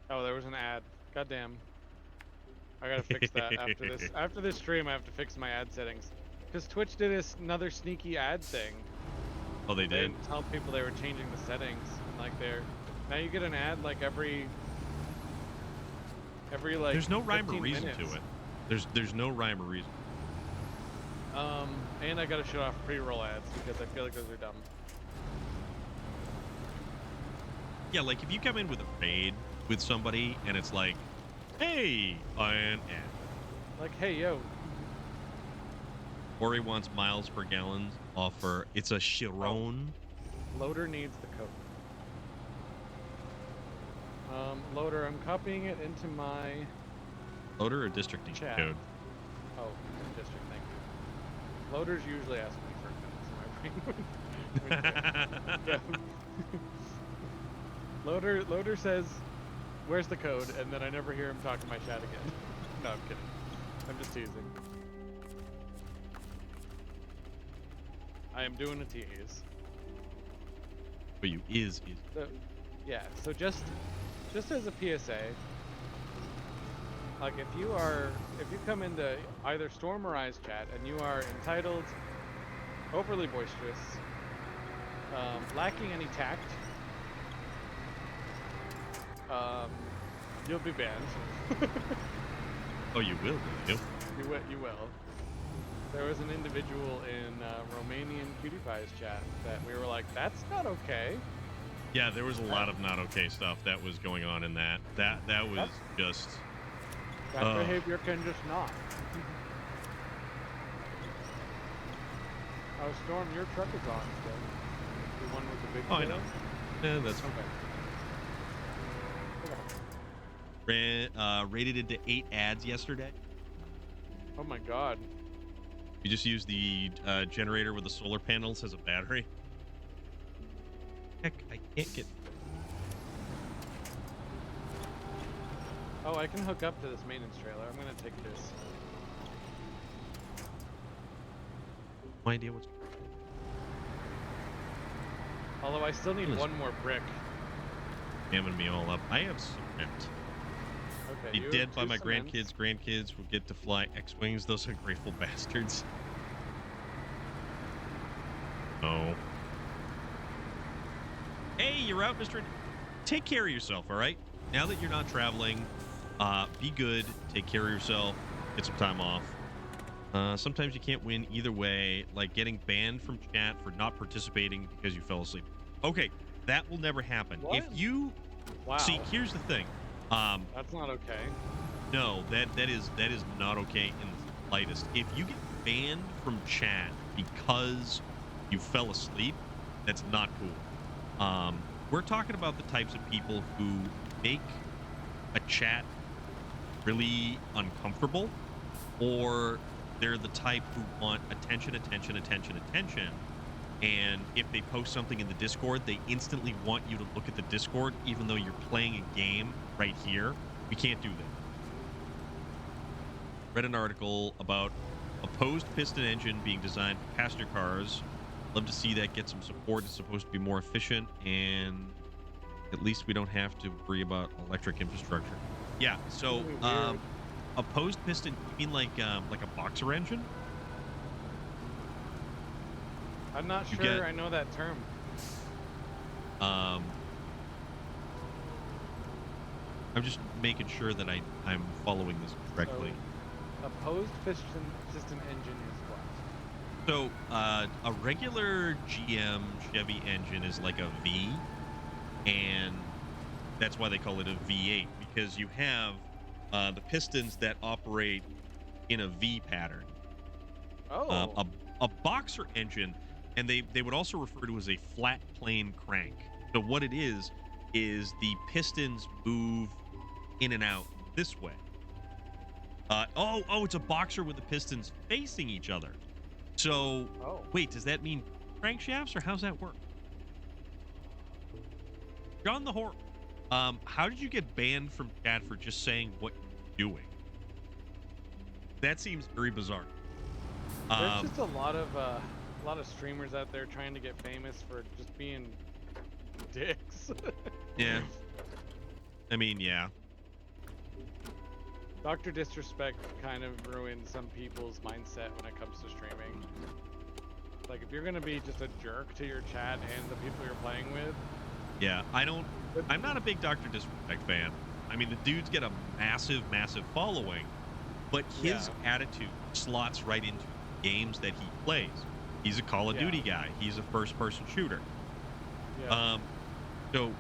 Speaker 2: Oh, there was an ad. Goddamn. I gotta fix that after this. After this stream, I have to fix my ad settings. Because Twitch did another sneaky ad thing.
Speaker 1: Oh, they did?
Speaker 2: They didn't tell people they were changing the settings. And like now you get an ad like every like.
Speaker 1: There's no rhyme or reason
Speaker 2: minutes.
Speaker 1: to it. There's no rhyme or reason.
Speaker 2: And I gotta shut off pre-roll ads because I feel like those are dumb.
Speaker 1: Yeah, like if you come in with a raid with somebody and it's like, hey, and
Speaker 2: like, hey, yo.
Speaker 1: Or he wants miles per gallon offer. It's a Chiron.
Speaker 2: Loader needs the code. Loader, I'm copying it into my
Speaker 1: Loader or district
Speaker 2: chat.
Speaker 1: Code?
Speaker 2: Oh, district, thank you. Loaders usually ask me for codes. Loader says, where's the code? And then I never hear him talk to my chat again. No, I'm kidding. I'm just teasing. I am doing a tease.
Speaker 1: But you is.
Speaker 2: So, yeah, so just as a PSA, Like if you come into either Storm or I's chat and you are entitled, overly boisterous, lacking any tact, you'll be banned.
Speaker 1: Oh, you will, will you?
Speaker 2: You will. There was an individual in Romanian Cutie Pie's chat that we were like, that's not okay.
Speaker 1: Yeah, there was a lot of not okay stuff that was going on in that. That was just...
Speaker 2: That behavior can just not. Oh, Storm, your truck is on still. The one with the big...
Speaker 1: Oh, I know. Yeah, that's
Speaker 2: okay.
Speaker 1: Rated into 8 ads yesterday.
Speaker 2: Oh my god.
Speaker 1: You just use the generator with the solar panels as a battery. Heck, I can't get...
Speaker 2: Oh, I can hook up to this maintenance trailer. I'm gonna take this.
Speaker 1: No idea what's...
Speaker 2: Although I still need one more brick.
Speaker 1: Jamming me all up. I have cement.
Speaker 2: Okay,
Speaker 1: Be dead by my grandkids. Grandkids will get to fly X-Wings. Those are grateful bastards. Oh. Hey, you're out, Mr. Take care of yourself, all right? Now that you're not traveling, be good. Take care of yourself. Get some time off. Sometimes you can't win either way, like getting banned from chat for not participating because you fell asleep. Okay, that will never happen.
Speaker 2: What?
Speaker 1: If you...
Speaker 2: Wow.
Speaker 1: See, here's the thing.
Speaker 2: That's not okay.
Speaker 1: No, that is not okay in the slightest. If you get banned from chat because you fell asleep, that's not cool. We're talking about the types of people who make a chat really uncomfortable, or they're the type who want attention, and if they post something in the Discord, they instantly want you to look at the Discord even though you're playing a game right here. We can't do that. Read an article about opposed piston engine being designed for passenger cars. Love to see that get some support. It's supposed to be more efficient, and at least we don't have to worry about electric infrastructure. Yeah, so opposed piston, you mean like a boxer engine?
Speaker 2: I'm not sure I know that term.
Speaker 1: I'm just making sure that I'm following this correctly.
Speaker 2: So, opposed piston engine is what?
Speaker 1: So a regular GM Chevy engine is like a V, and that's why they call it a V8, because you have the pistons that operate in a V pattern.
Speaker 2: Oh.
Speaker 1: A boxer engine, and they would also refer to as a flat plane crank. So what it is the pistons move in and out this way. It's a boxer with the pistons facing each other. So, wait, does that mean crankshafts, or how's that work? John the Horror, how did you get banned from chat for just saying what you're doing? That seems very bizarre.
Speaker 2: There's just a lot of streamers out there trying to get famous for just being dicks.
Speaker 1: Yeah. I mean, yeah.
Speaker 2: Dr. Disrespect kind of ruined some people's mindset when it comes to streaming. Like, if you're gonna be just a jerk to your chat and the people you're playing with.
Speaker 1: Yeah, I'm not a big Dr. Disrespect fan. I mean, the dude's got a massive following, but his attitude slots right into games that he plays. He's a Call of Duty guy. He's a first-person shooter.
Speaker 2: Yeah.
Speaker 1: So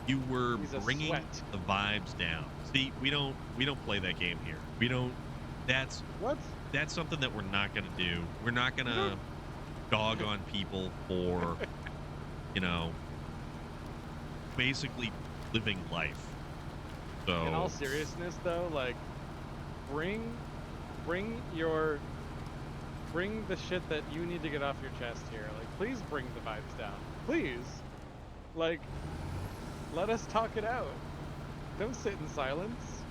Speaker 1: you were bringing the vibes down. See, we don't play that game here. We don't. That's something that we're not gonna do. We're not gonna dog on people for, basically living life. So
Speaker 2: in all seriousness, though, like, bring the shit that you need to get off your chest here. Like, please bring the vibes down. Please. Like, let us talk it out. Don't sit in silence.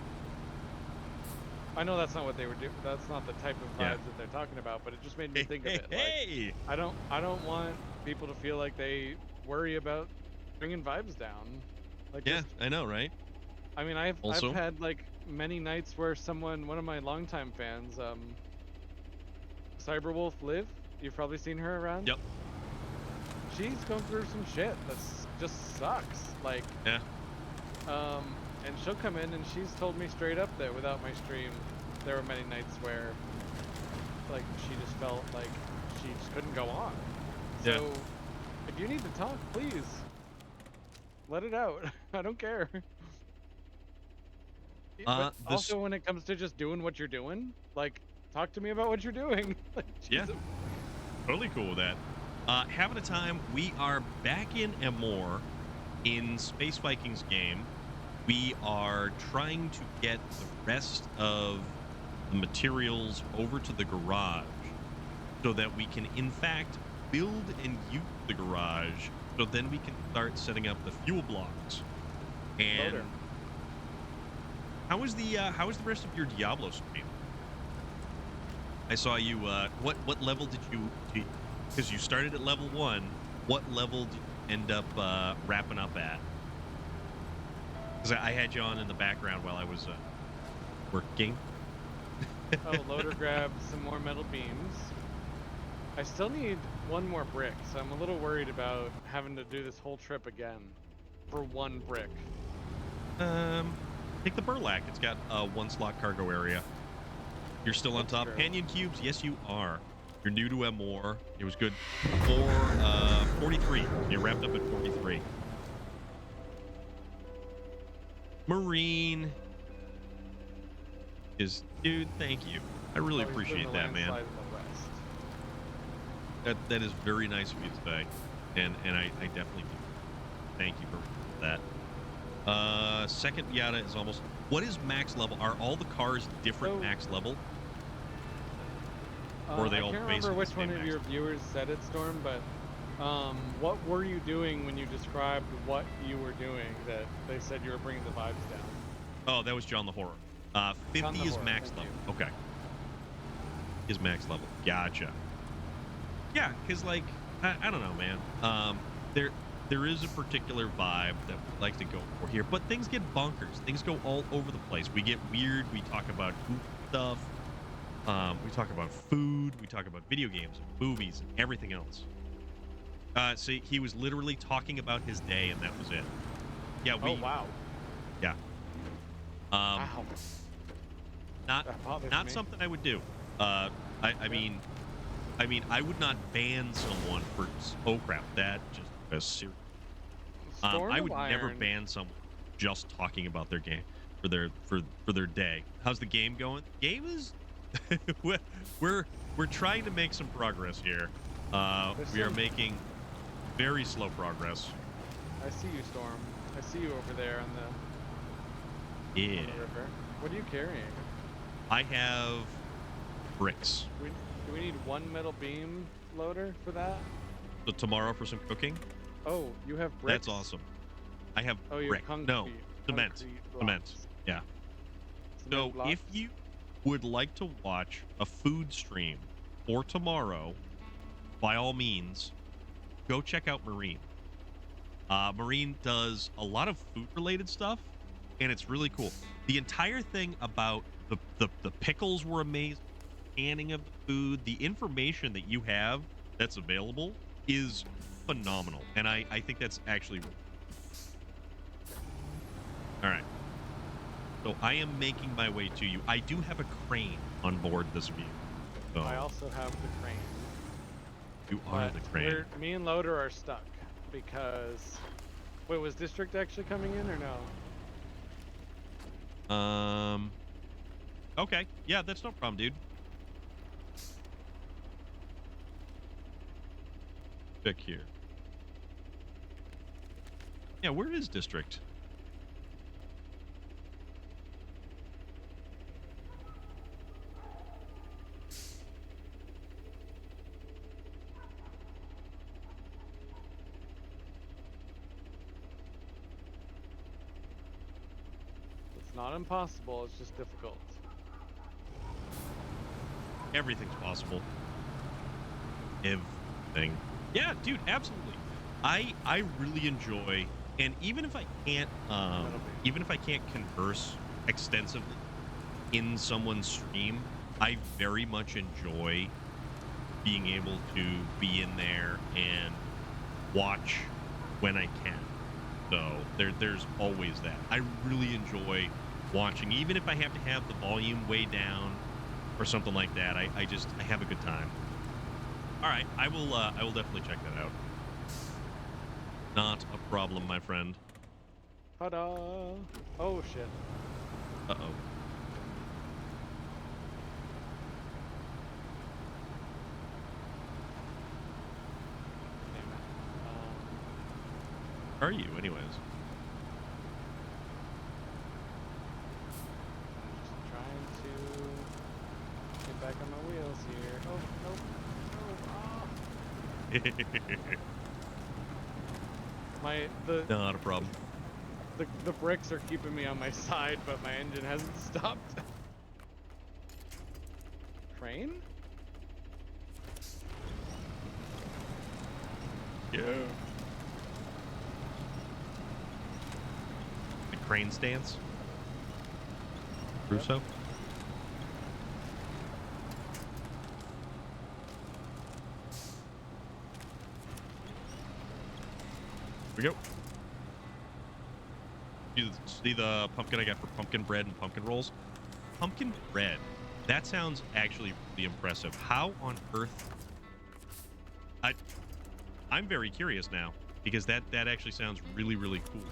Speaker 2: I know that's not what they were doing. That's not the type of vibes that they're talking about, but it just made me think of it. Like, I don't want people to feel like they worry about bringing vibes down. Like,
Speaker 1: yeah, I know, right?
Speaker 2: I mean, I've
Speaker 1: Also,
Speaker 2: had like many nights where one of my longtime fans, Cyberwolf Liv, you've probably seen her around.
Speaker 1: yep.
Speaker 2: She's going through some shit that's just sucks. Like,
Speaker 1: Yeah.
Speaker 2: and she'll come in and she's told me straight up that without my stream, there were many nights where, like, she just felt like she just couldn't go on. So,
Speaker 1: Yeah.
Speaker 2: if you need to talk, please let it out. I don't care. But also, when it comes to just doing what you're doing, like, talk to me about what you're doing. Like,
Speaker 1: yeah, totally cool with that. Having a time. We are back in Amor in Space Vikings game. We are trying to get the rest of the materials over to the garage so that we can, in fact, build and use the garage. So then we can start setting up the fuel blocks. And
Speaker 2: Loader.
Speaker 1: how is the rest of your Diablo stream? I saw you. What level did you? Because you started at level 1. What level did you end up wrapping up at? Because I had you on in the background while I was working.
Speaker 2: Oh, Loader grabbed some more metal beams. I still need one more brick, so I'm a little worried about having to do this whole trip again for one brick.
Speaker 1: Take the Burlak. It's got a 1-slot cargo area. You're still on top.
Speaker 2: True.
Speaker 1: Canyon Cubes, yes, you are. You're new to M4. It was good for 43. You wrapped up at 43. Marine is, dude, thank you. I really appreciate that, man. That is very nice of you to say, and I definitely do. Thank you for that. Second Miata is almost. What is max level? Are all the cars different max level? Or are they all
Speaker 2: I can't
Speaker 1: basically
Speaker 2: remember which
Speaker 1: the same
Speaker 2: one of
Speaker 1: max
Speaker 2: your
Speaker 1: level?
Speaker 2: viewers said it, Storm, but what were you doing when you described what you were doing that they said you were bringing the vibes down?
Speaker 1: Oh, that was John the Horror. 50 is
Speaker 2: Horror,
Speaker 1: max
Speaker 2: thank
Speaker 1: level. Okay. Is max level. Gotcha. Yeah, because, like, I don't know, man. There is a particular vibe that we like to go for here, but things get bonkers. Things go all over the place. We get weird. We talk about goofy stuff. We talk about food. We talk about video games and movies and everything else. So he was literally talking about his day, and that was it. Yeah.
Speaker 2: Oh, wow.
Speaker 1: Yeah.
Speaker 2: Wow.
Speaker 1: Not
Speaker 2: me.
Speaker 1: something I would do. I mean, I would not ban someone for crap. That just is serious. I would never ban someone just talking about their game for their day. How's the game going? Game is we're trying to make some progress here. We are making very slow progress.
Speaker 2: I see you, Storm. I see you over there on the river. What are you carrying?
Speaker 1: I have bricks.
Speaker 2: Do we need one metal beam loader for that?
Speaker 1: So tomorrow for some cooking.
Speaker 2: Oh, you have bricks.
Speaker 1: That's awesome. I have brick.
Speaker 2: Concrete.
Speaker 1: No, cement. Cement. Yeah. So if you would like to watch a food stream for tomorrow, by all means, go check out Marine. Marine does a lot of food-related stuff, and it's really cool. The entire thing about the pickles were amazing. Canning of the food, the information that you have that's available is phenomenal, and I think that's actually all right. So I am making my way to you. I do have a crane on board this view. So
Speaker 2: I also have the crane.
Speaker 1: You are the crane.
Speaker 2: Me and Loader are stuck because wait, was District actually coming in or no?
Speaker 1: Okay. Yeah, that's no problem, dude. Pick here. Yeah, where is District?
Speaker 2: It's not impossible, it's just difficult.
Speaker 1: Everything's possible. Everything. Yeah, dude, absolutely. I really enjoy And even if I can't converse extensively in someone's stream, I very much enjoy being able to be in there and watch when I can. So there's always that. I really enjoy watching, even if I have to have the volume way down or something like that. I have a good time. All right, I will definitely check that out. Not a problem, my friend.
Speaker 2: Ta-da! Oh shit.
Speaker 1: Uh-oh. Where are you, anyways?
Speaker 2: I'm just trying to get back on my wheels here. Oh, nope.
Speaker 1: Not a problem.
Speaker 2: The bricks are keeping me on my side, but my engine hasn't stopped. Crane?
Speaker 1: Yeah. The crane stance? Russo? Yep. Here we go. You see the pumpkin I got for pumpkin bread and pumpkin rolls? Pumpkin bread. That sounds actually really impressive. How on earth? I'm very curious now because that actually sounds really, really cool.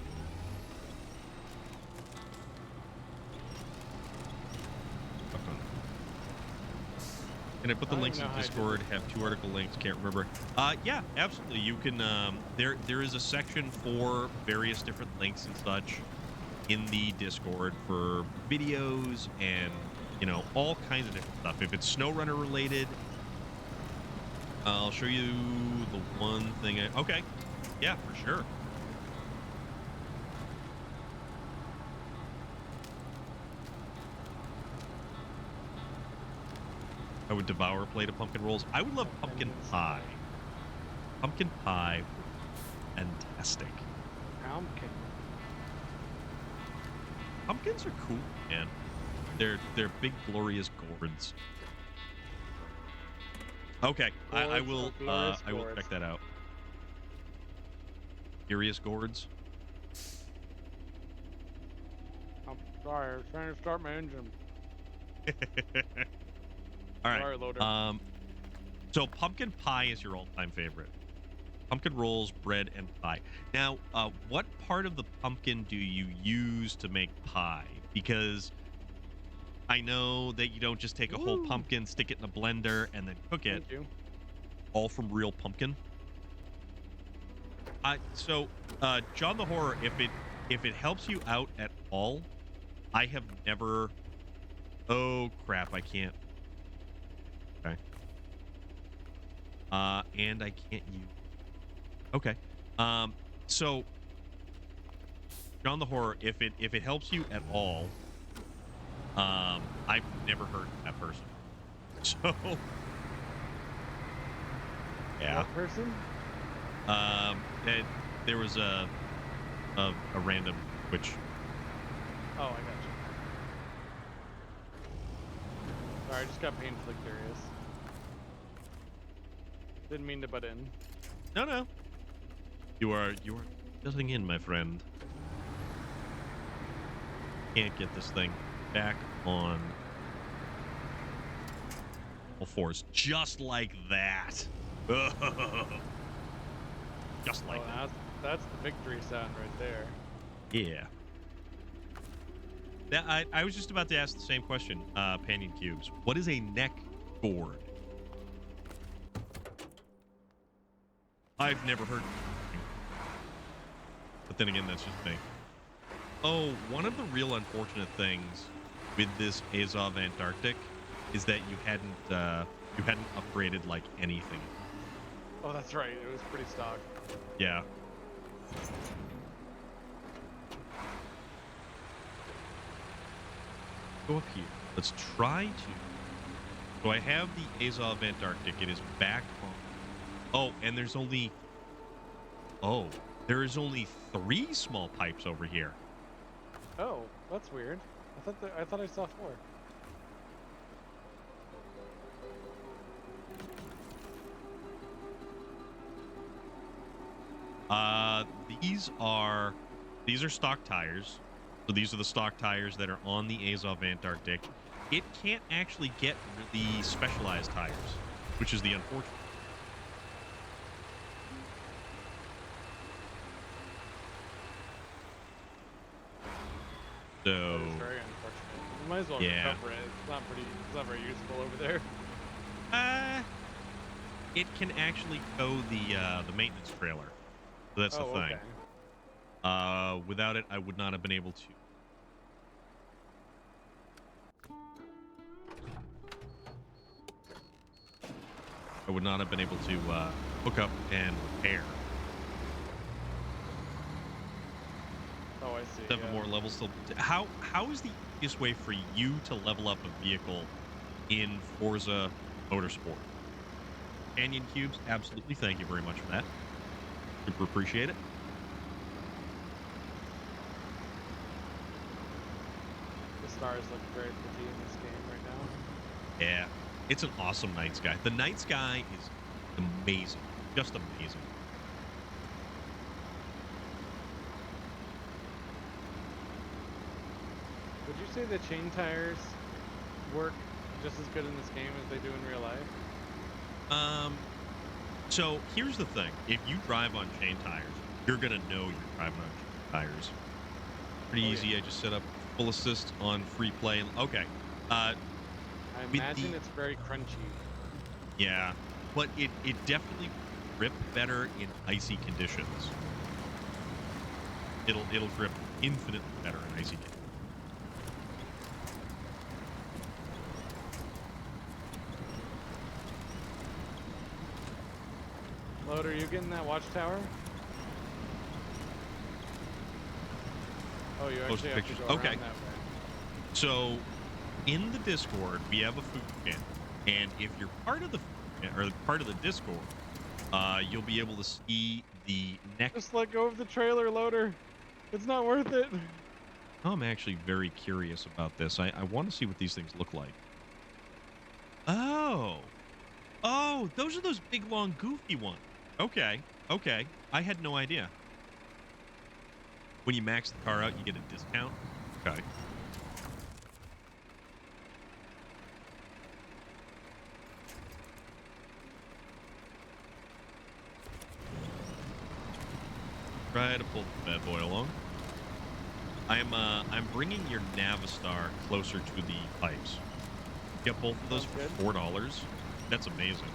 Speaker 1: Can I put the links in Discord? Have 2 article links. Can't remember. Yeah, absolutely. You can. There is a section for various different links and such in the Discord for videos and all kinds of different stuff. If it's SnowRunner related, I'll show you the one thing. Okay, yeah, for sure. I would devour a plate of pumpkin rolls. I would love pumpkin pie. Pumpkin pie, fantastic.
Speaker 2: Pumpkin.
Speaker 1: Pumpkins are cool, man. They're big, glorious gourds. Okay, I will check that out. Glorious gourds.
Speaker 2: I'm sorry, I was trying to start my engine.
Speaker 1: All right.
Speaker 2: Sorry, loader.
Speaker 1: So pumpkin pie is your all-time favorite. Pumpkin rolls, bread, and pie. Now, what part of the pumpkin do you use to make pie? Because I know that you don't just take a whole pumpkin, stick it in a blender, and then cook it.
Speaker 2: Thank you.
Speaker 1: All from real pumpkin. So, John the Horror, if it helps you out at all, I have never. Oh crap! I can't. Okay. And I can't use. Okay. So, John the Horror, if it helps you at all, I've never heard that person. So, yeah.
Speaker 2: What person?
Speaker 1: There was a random Twitch.
Speaker 2: Oh, I got you. Sorry, I just got painfully curious. Didn't mean to butt in.
Speaker 1: No. You are filling in, my friend. Can't get this thing back on all fours, just like that. Just like that.
Speaker 2: That's the victory sound right there.
Speaker 1: Yeah. I was just about to ask the same question, Panion Cubes. What is a neck gourd? I've never heard. But then again, that's just me. Oh, one of the real unfortunate things with this Azov Antarctic is that you hadn't upgraded like anything.
Speaker 2: Oh, that's right. It was pretty stock.
Speaker 1: Yeah. Go up here. Let's try to. So I have the Azov Antarctic. It is back on. Oh, and there's only. Oh, There is only 3 small pipes over here.
Speaker 2: Oh, that's weird. I thought I saw 4.
Speaker 1: These are stock tires. So these are the stock tires that are on the Azov Antarctic. It can't actually get really specialized tires, which is the unfortunate. So
Speaker 2: That is very unfortunate. You might as well recover it. It's not very useful over there.
Speaker 1: It can actually tow the maintenance trailer. So that's the thing.
Speaker 2: Okay.
Speaker 1: Without it, I would not have been able to. I would not have been able to hook up and repair.
Speaker 2: Oh, I see.
Speaker 1: 7 more levels still. How is the easiest way for you to level up a vehicle in Forza Motorsport? Canyon cubes, absolutely. Thank you very much for that. Super appreciate it.
Speaker 2: The stars look very pretty in this game right now.
Speaker 1: Yeah, it's an awesome night sky. The night sky is amazing, just amazing.
Speaker 2: Would you say the chain tires work just as good in this game as they do in real life?
Speaker 1: So here's the thing. If you drive on chain tires, you're going to know you're driving on chain tires. Pretty easy. I just set up full assist on free play. Okay.
Speaker 2: I imagine it's very crunchy.
Speaker 1: Yeah, but it definitely grip better in icy conditions. It'll grip infinitely better in icy conditions.
Speaker 2: Loader, are you getting that watchtower? Oh, you actually have to go around that way.
Speaker 1: So, in the Discord, we have a food channel, and if you're part of the Discord, you'll be able to see the next.
Speaker 2: Just let go of the trailer, Loader. It's not worth it.
Speaker 1: I'm actually very curious about this. I want to see what these things look like. Oh, those are those big, long, goofy ones. Okay. I had no idea. When you max the car out, you get a discount. Okay. Try to pull the bad boy along. I'm bringing your Navistar closer to the pipes. Get both of those for $4. That's amazing.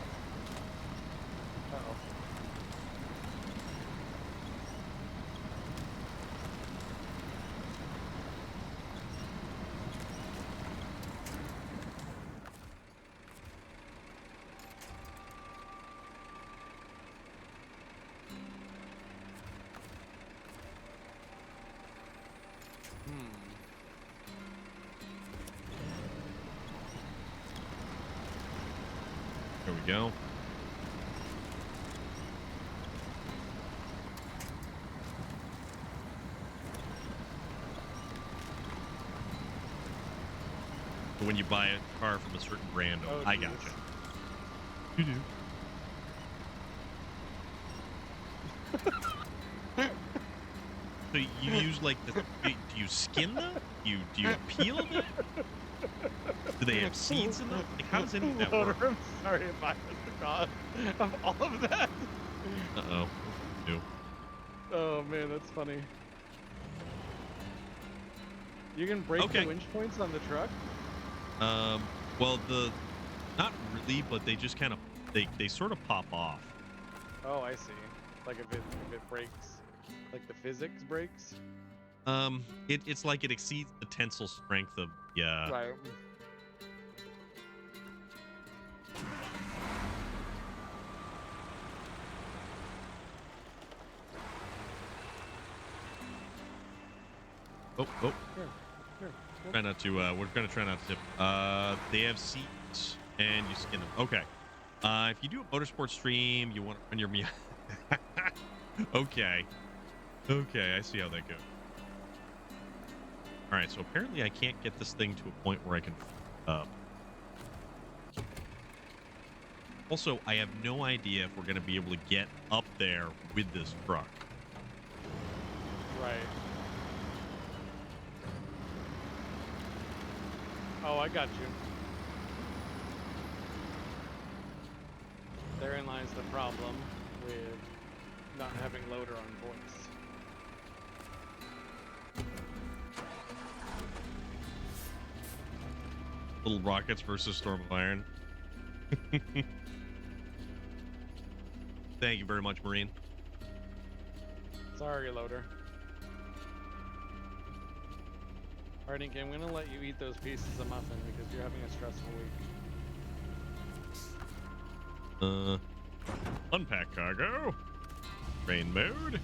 Speaker 2: Uh-oh.
Speaker 1: There we go. When you buy a car from a certain brand, I gotcha. You do. So you use like do you skin them? Do you peel them? Do they have seeds in them? Like, how does any of that work?
Speaker 2: I'm sorry if I was the cause of all of that.
Speaker 1: Uh-oh. Ew.
Speaker 2: Oh man, that's funny. You can break the winch points on the truck?
Speaker 1: Well, not really, but they just kind of, they sort of pop off.
Speaker 2: Oh, I see. Like if it breaks, like the physics breaks?
Speaker 1: It's like it exceeds the tensile strength of, yeah.
Speaker 2: Right.
Speaker 1: Oh.
Speaker 2: Here.
Speaker 1: Try not to, we're gonna try not to tip. They have seats, and you skin them. Okay. If you do a motorsport stream, you want to run your... Okay. Okay, I see how that goes. All right, so apparently I can't get this thing to a point where I can... Also, I have no idea if we're going to be able to get up there with this truck.
Speaker 2: Right. Oh, I got you. Therein lies the problem with not having loader on voice.
Speaker 1: Little rockets versus Storm of Iron. Thank you very much, Marine.
Speaker 2: Sorry, loader. Alright, Inky, I'm gonna let you eat those pieces of muffin because you're having a stressful week.
Speaker 1: Unpack cargo. Rain mode.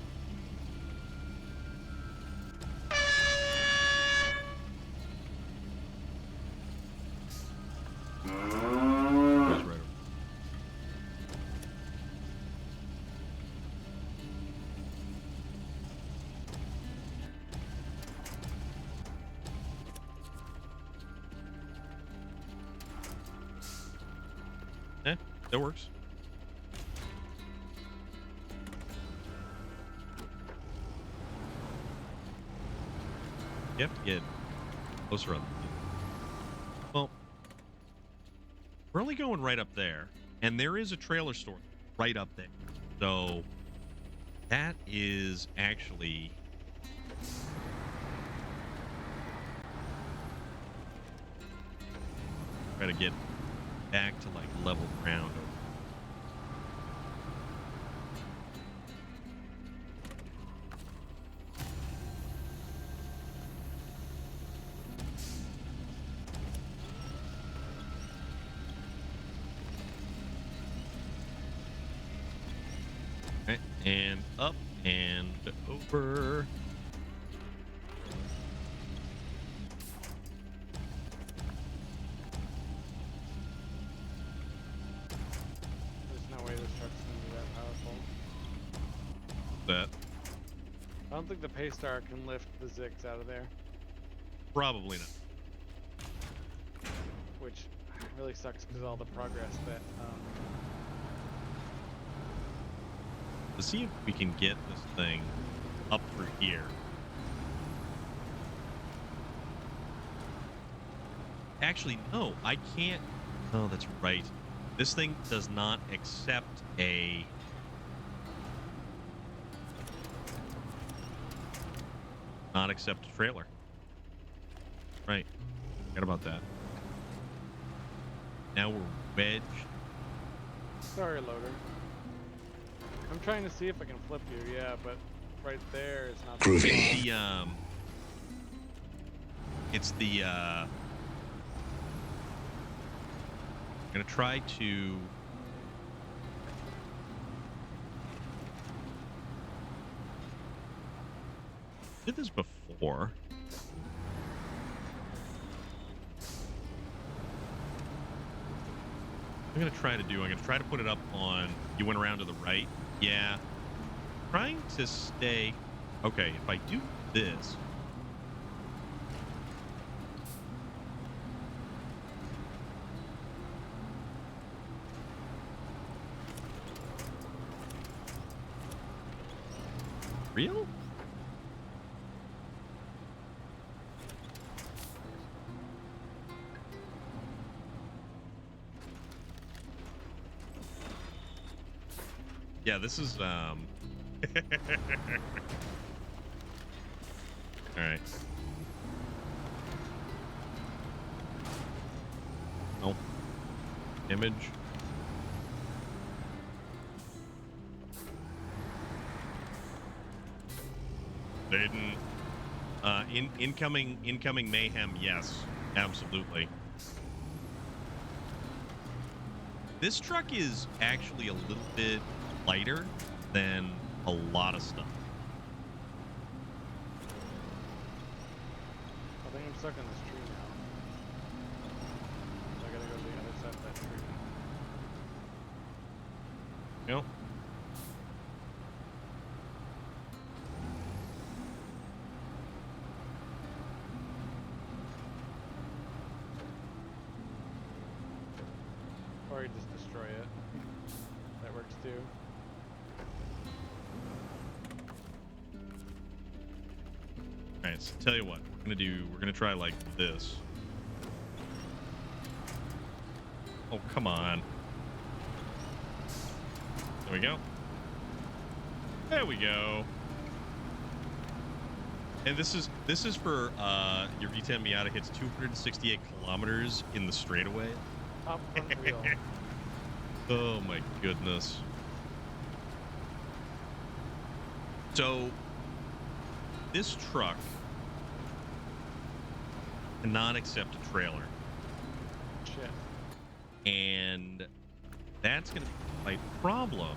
Speaker 1: That's right. That works. You have to get closer on. Well, we're only going right up there, and there is a trailer store right up there. So that is actually try to get back to like level ground. Okay, and up and over. That
Speaker 2: I don't think the Paystar can lift the Zix out of there.
Speaker 1: Probably not.
Speaker 2: Which really sucks because all the progress that
Speaker 1: To see if we can get this thing up through here. Actually, no, I can't. Oh, that's right. This thing does not accept a... Not accept a trailer. Right. Forget about that. Now we're wedged.
Speaker 2: Sorry, loader. I'm trying to see if I can flip you, yeah, but right there is not
Speaker 1: The it's the I'm gonna try to did this before. I'm gonna try to put it up on. You went around to the right. Yeah. Trying to stay. Okay, if I do this. Real? Yeah, this is all right. Oh. Image. Dayton. Incoming mayhem, yes. Absolutely. This truck is actually a little bit lighter than a lot of stuff.
Speaker 2: I think I'm stuck in this tree now. I gotta go to the other side of that tree.
Speaker 1: Yep.
Speaker 2: Or you just destroy it. That works too.
Speaker 1: All right, so tell you what we're gonna try like this. Oh, come on. There we go. There we go. And this is for your V10 Miata hits 268 kilometers in the straightaway.
Speaker 2: Unreal.
Speaker 1: Oh my goodness. So this truck cannot accept a trailer.
Speaker 2: Shit.
Speaker 1: And that's going to be my problem.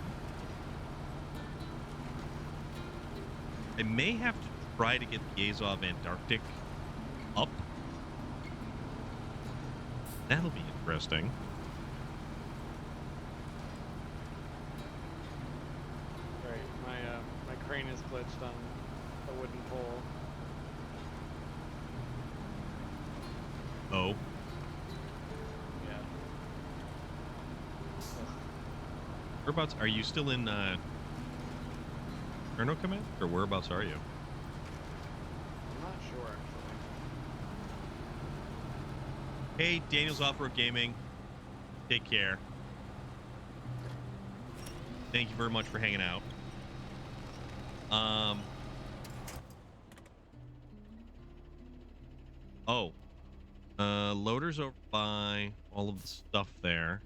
Speaker 1: I may have to try to get the Azov Antarctic up. That'll be interesting.
Speaker 2: Right, my crane is glitched on a wooden pole.
Speaker 1: Oh.
Speaker 2: Yeah.
Speaker 1: Whereabouts are you still in Erno Command? Or whereabouts are you?
Speaker 2: I'm not sure actually.
Speaker 1: Hey, Daniel's Off-Road Gaming. Take care. Thank you very much for hanging out. Oh. Loader's over by all of the stuff there.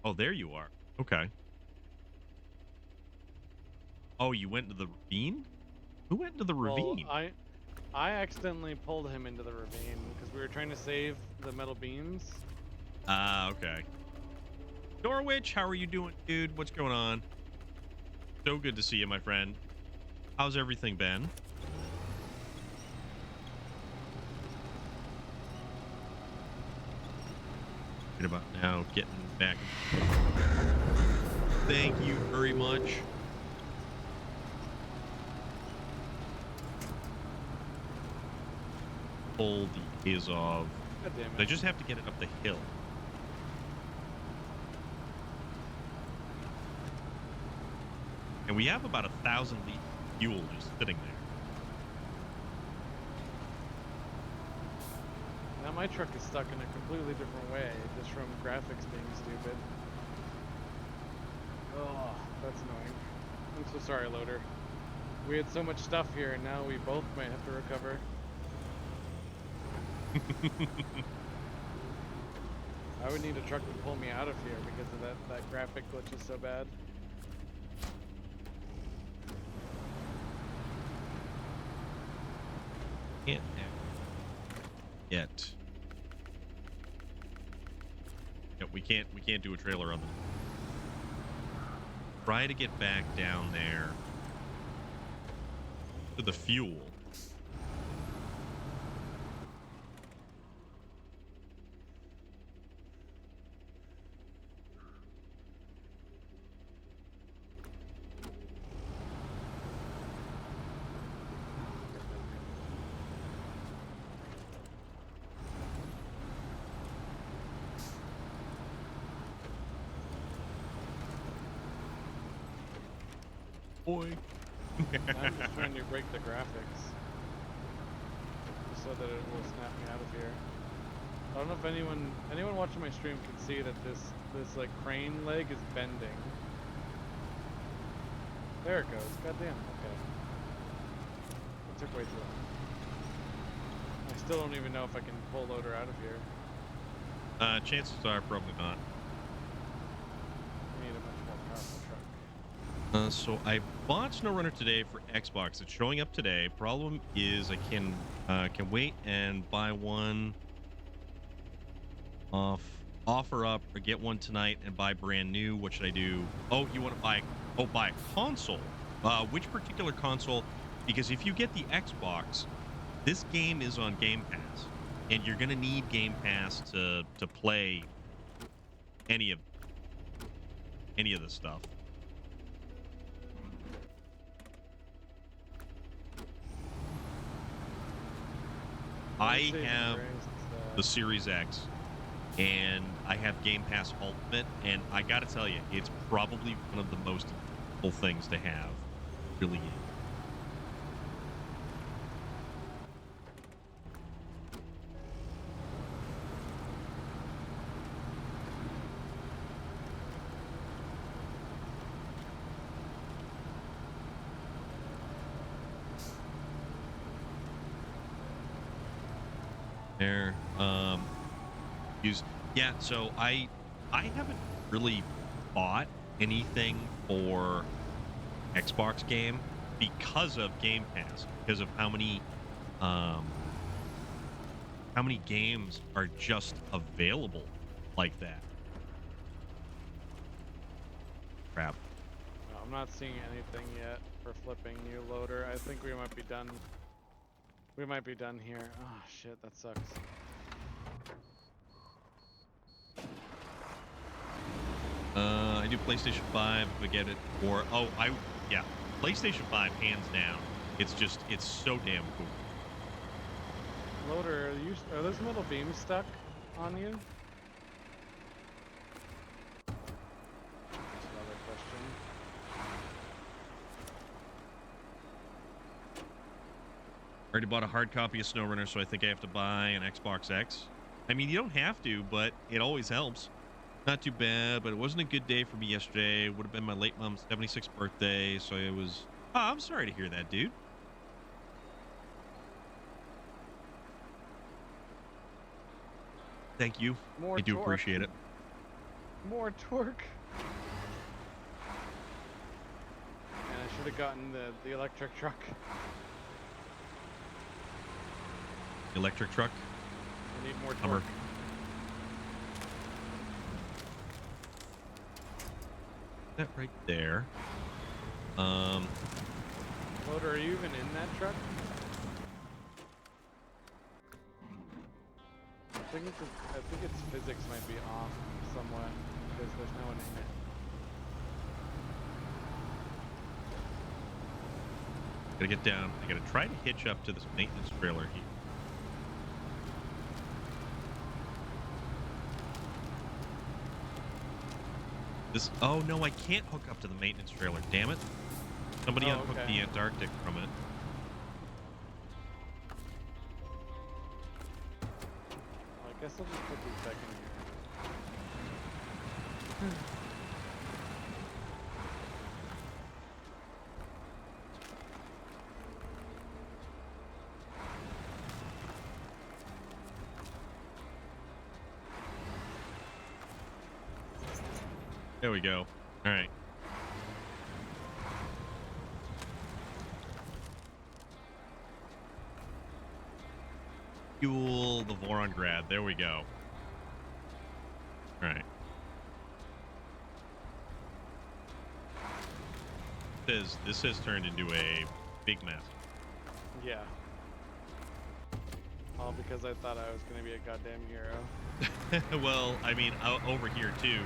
Speaker 1: Oh, there you are. Okay. Oh, you went into the ravine? Who went into the ravine?
Speaker 2: Well, I accidentally pulled him into the ravine because we were trying to save the metal beams.
Speaker 1: Ah, okay. Norwich, how are you doing, dude? What's going on? So good to see you, my friend. How's everything been? Right about now, getting back. Thank you very much. Pull the Azov.
Speaker 2: God damn it.
Speaker 1: I just have to get it up the hill. And we have about 1,000 liters of fuel just sitting there.
Speaker 2: Now my truck is stuck in a completely different way, just from graphics being stupid. Oh, that's annoying. I'm so sorry, Loader. We had so much stuff here, and now we both might have to recover. I would need a truck to pull me out of here because of that graphic glitch is so bad.
Speaker 1: Can't yet. Yep, we can't do a trailer on them. Try to get back down there to the fuel. Boy.
Speaker 2: I'm just trying to break the graphics just so that it will snap me out of here. I don't know if anyone watching my stream can see that this like crane leg is bending. There it goes. Goddamn. Okay. It took way too long. I still don't even know if I can pull Loader out of here.
Speaker 1: Chances are probably not.
Speaker 2: I need a much more powerful truck.
Speaker 1: So I bought SnowRunner today for Xbox. It's showing up today. Problem is I can wait and buy one offer up or get one tonight and buy brand new. What should I do? Oh, you want to buy a console. Which particular console? Because if you get the Xbox, this game is on Game Pass, and you're gonna need Game Pass to play any of the stuff. I have the Series X, and I have Game Pass Ultimate, and I gotta tell you, it's probably one of the most cool things to have. It really is. There, yeah. So I haven't really bought anything for Xbox game because of Game Pass, because of how many games are just available like that. Crap.
Speaker 2: I'm not seeing anything yet for flipping new loader. I think we might be done. We might be done here. Oh shit, that sucks.
Speaker 1: I do PlayStation 5 if I get it. Or yeah, PlayStation 5 hands down. It's so damn cool.
Speaker 2: Loader, are those metal beams stuck on you? That's another question.
Speaker 1: Already bought a hard copy of SnowRunner, so I think I have to buy an Xbox X. I mean, you don't have to, but it always helps. Not too bad, but it wasn't a good day for me yesterday. It would have been my late mom's 76th birthday, so it was... Oh, I'm sorry to hear that, dude. Thank you.
Speaker 2: More
Speaker 1: I do
Speaker 2: torque.
Speaker 1: appreciate it.
Speaker 2: More torque. And I should have gotten the electric truck.
Speaker 1: Electric truck?
Speaker 2: I need more torque.
Speaker 1: Hummer. That right there.
Speaker 2: Loader, are you even in that truck? I think its physics might be off somewhat because there's no one in it.
Speaker 1: Gotta get down. I gotta try to hitch up to this maintenance trailer here. Oh no, I can't hook up to the maintenance trailer. Damn it! Somebody unhooked the Antarctic from it.
Speaker 2: Well, I guess I'll just put these back in here.
Speaker 1: There we go. All right. Fuel the Vorongard. There we go. All right. This has turned into a big mess.
Speaker 2: Yeah. All because I thought I was going to be a goddamn hero.
Speaker 1: Well, I mean, over here too.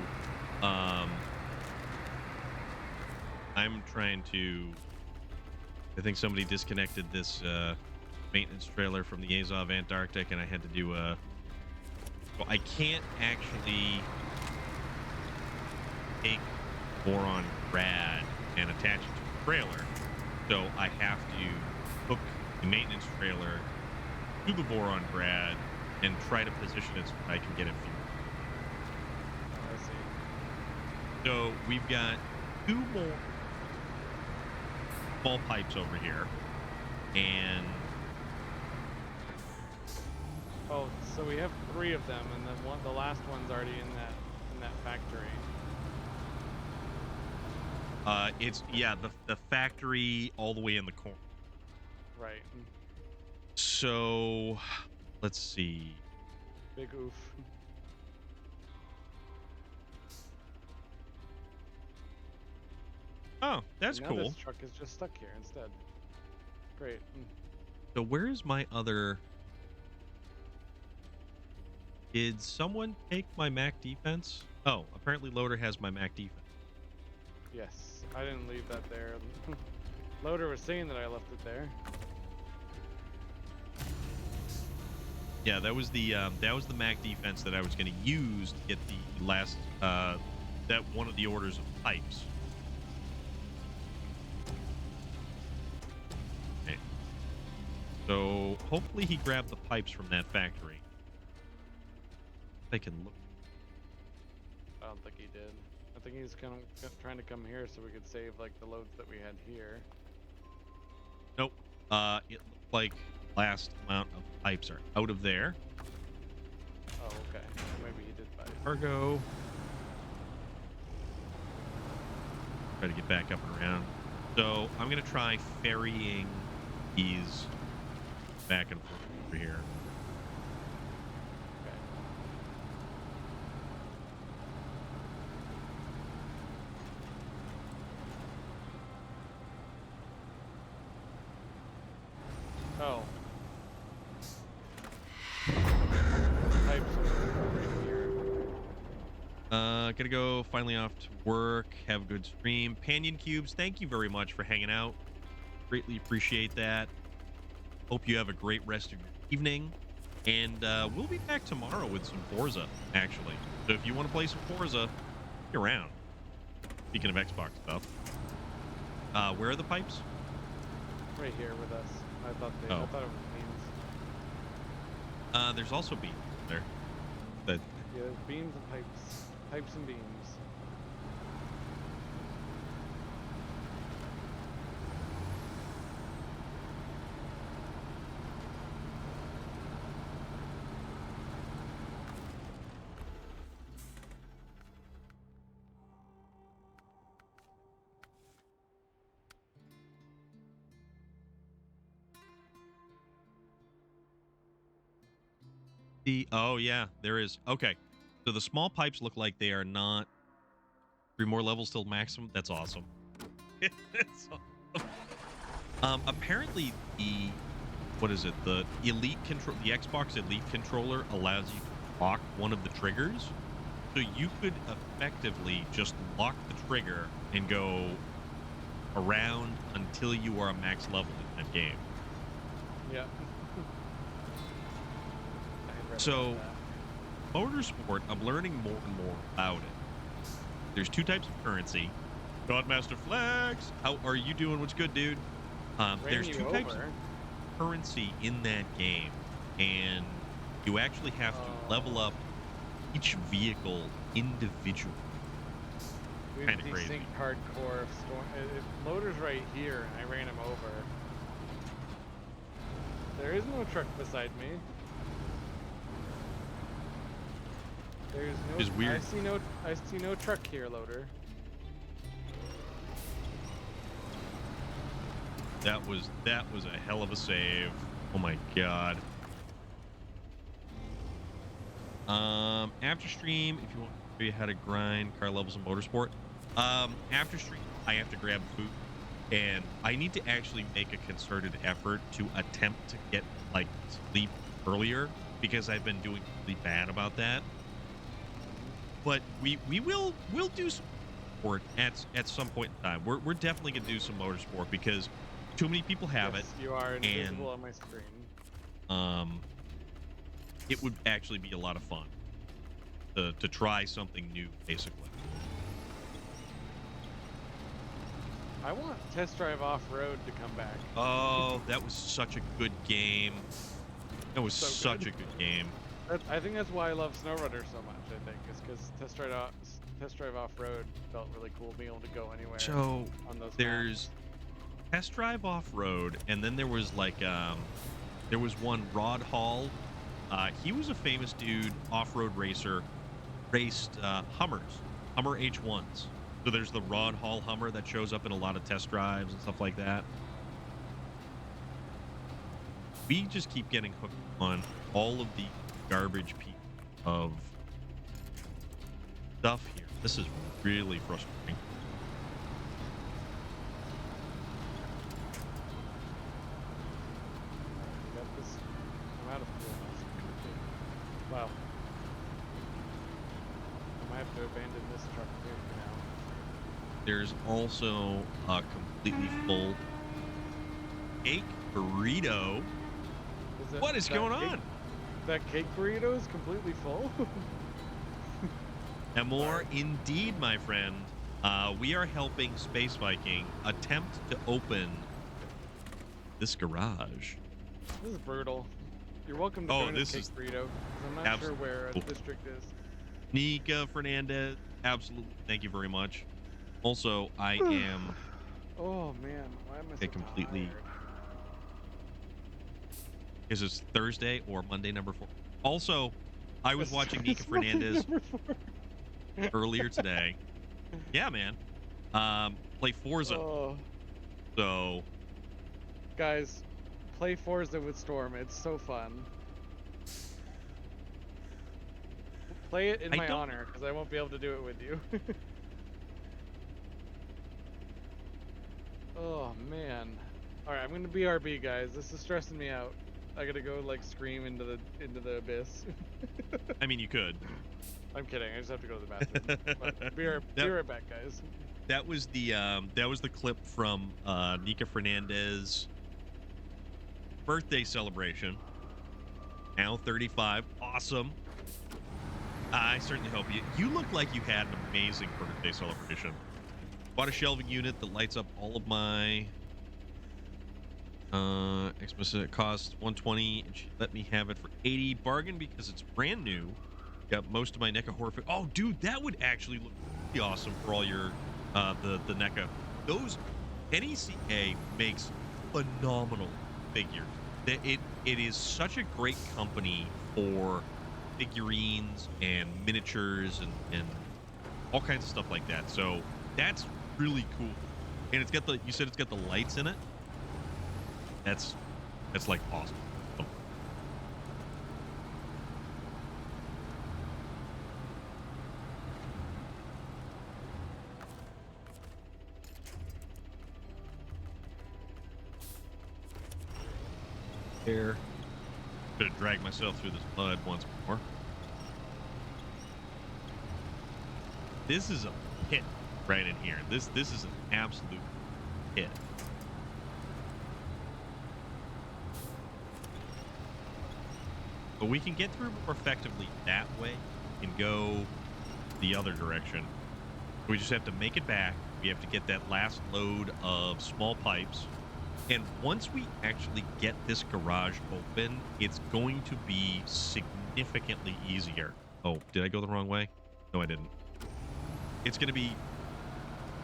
Speaker 1: I'm trying to... I think somebody disconnected this maintenance trailer from the Azov Antarctic, and I had to do a... Well, I can't actually take Boron Rad and attach it to the trailer, so I have to hook the maintenance trailer to the Boron Grad and try to position it so I can get it fueled.
Speaker 2: I see.
Speaker 1: So we've got 2 more ball pipes over here, and
Speaker 2: oh, so we have 3 of them, and then the last one's already in that factory.
Speaker 1: It's the factory all the way in the corner.
Speaker 2: Right.
Speaker 1: So let's see.
Speaker 2: Big oof.
Speaker 1: Oh, that's
Speaker 2: now
Speaker 1: cool.
Speaker 2: This truck is just stuck here instead. Great.
Speaker 1: So where is my other... Did someone take my Mac defense? Oh, apparently Loader has my Mac defense.
Speaker 2: Yes, I didn't leave that there. Loader was saying that I left it there.
Speaker 1: Yeah, that was the Mac defense that I was going to use to get the last that one of the orders of pipes. Okay. So hopefully he grabbed the pipes from that factory. I can look.
Speaker 2: I don't think he did. I think he's kind of trying to come here so we could save like the loads that we had here.
Speaker 1: Nope. It looked like last amount of pipes are out of there.
Speaker 2: Oh, okay. Maybe he did buy
Speaker 1: Cargo. Try to get back up and around. So I'm gonna try ferrying these back and forth over here.
Speaker 2: Oh. Pipes over here.
Speaker 1: Gonna go finally off to work. Have a good stream. Panion Cubes, thank you very much for hanging out. Greatly appreciate that. Hope you have a great rest of your evening. And we'll be back tomorrow with some Forza, actually. So if you want to play some Forza, be around. Speaking of Xbox stuff. Where are the pipes?
Speaker 2: Right here with us. I thought it was beams.
Speaker 1: There's also beams there. But
Speaker 2: yeah, there's beams and pipes. Pipes and beams.
Speaker 1: Oh yeah, there is. Okay, so the small pipes look like they are not 3 more levels till maximum. That's awesome. That's awesome. Apparently the the elite control, the Xbox Elite controller allows you to lock one of the triggers, so you could effectively just lock the trigger and go around until you are a max level in that game.
Speaker 2: Yeah.
Speaker 1: So, motorsport, I'm learning more and more about it. There's 2 types of currency. Godmaster Flex, how are you doing? What's good, dude? There's 2 types of currency in that game, and you actually have to level up each vehicle individually.
Speaker 2: We've desynced hardcore. Loader's right here, and I ran him over. There is no truck beside me. There's no.
Speaker 1: It's weird.
Speaker 2: I see no truck here, Loader.
Speaker 1: That was a hell of a save. Oh my god. After stream, if you want to show you how to grind car levels in motorsport. After stream, I have to grab food, and I need to actually make a concerted effort to attempt to get like sleep earlier because I've been doing really bad about that. But we'll do some sport at some point in time. We're definitely gonna do some motorsport because too many people have it.
Speaker 2: You are invisible on my screen.
Speaker 1: It would actually be a lot of fun to try something new, basically.
Speaker 2: I want Test Drive Off-Road to come back.
Speaker 1: Oh, that was such a good game. That was such a good game.
Speaker 2: I think that's why I love SnowRunner so much. I think is because Test Drive Off-Road felt really cool, being able to go anywhere.
Speaker 1: So
Speaker 2: on those
Speaker 1: there's
Speaker 2: maps.
Speaker 1: Test Drive Off-Road, and then there was like there was one Rod Hall. He was a famous dude, off-road racer, raced Hummers, Hummer H1s. So there's the Rod Hall Hummer that shows up in a lot of test drives and stuff like that. We just keep getting hooked on all of the garbage piece of stuff here. This is really frustrating.
Speaker 2: I'm out of fuel. Wow. I might have to abandon this truck here for now.
Speaker 1: There's also a completely full cake burrito. What is going on?
Speaker 2: That cake burrito is completely full.
Speaker 1: And more indeed, my friend. We are helping Space Viking attempt to open this garage.
Speaker 2: This is brutal. You're welcome to join this cake burrito, because I'm not sure where a district is.
Speaker 1: Nika Fernandez, absolutely. Thank you very much. Also, I am.
Speaker 2: Oh man, why am I so
Speaker 1: completely
Speaker 2: tired?
Speaker 1: Because it's Thursday or Monday number 4. Also, I was watching Nika Fernandez earlier today. Yeah, man. Play Forza.
Speaker 2: Oh.
Speaker 1: So,
Speaker 2: guys, play Forza with Storm. It's so fun. Play it in my honor, because I won't be able to do it with you. Oh man. All right, I'm gonna BRB, guys. This is stressing me out. I gotta go like scream into the abyss.
Speaker 1: I mean, you could.
Speaker 2: I'm kidding. I just have to go to the bathroom. But be right back, guys.
Speaker 1: That was the clip from Nika Fernandez birthday celebration. Now 35. Awesome. I certainly hope you look like you had an amazing birthday celebration. Bought a shelving unit that lights up all of my explicit cost 120 and she let me have it for 80. Bargain because it's brand new. Got most of my NECA horror. Oh, dude, that would actually look pretty awesome for all your the NECA. Those NECA makes phenomenal figures. It is such a great company for figurines and miniatures and all kinds of stuff like that. So that's really cool. And it's got you said it's got the lights in it. That's like awesome. Oh. There. Gonna drag myself through this mud once more. This is a pit right in here. This is an absolute pit. But we can get through more effectively that way and go the other direction. We just have to make it back. We have to get that last load of small pipes. And once we actually get this garage open, it's going to be significantly easier. Oh, did I go the wrong way? No, I didn't. It's going to be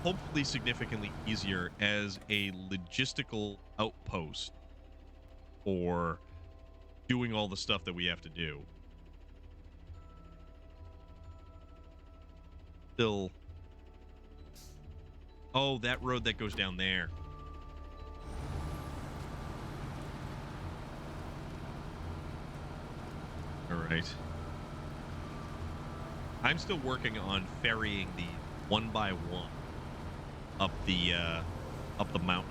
Speaker 1: hopefully significantly easier as a logistical outpost for doing all the stuff that we have to do. Still. Oh, that road that goes down there. All right. I'm still working on ferrying the one by one up the mountain.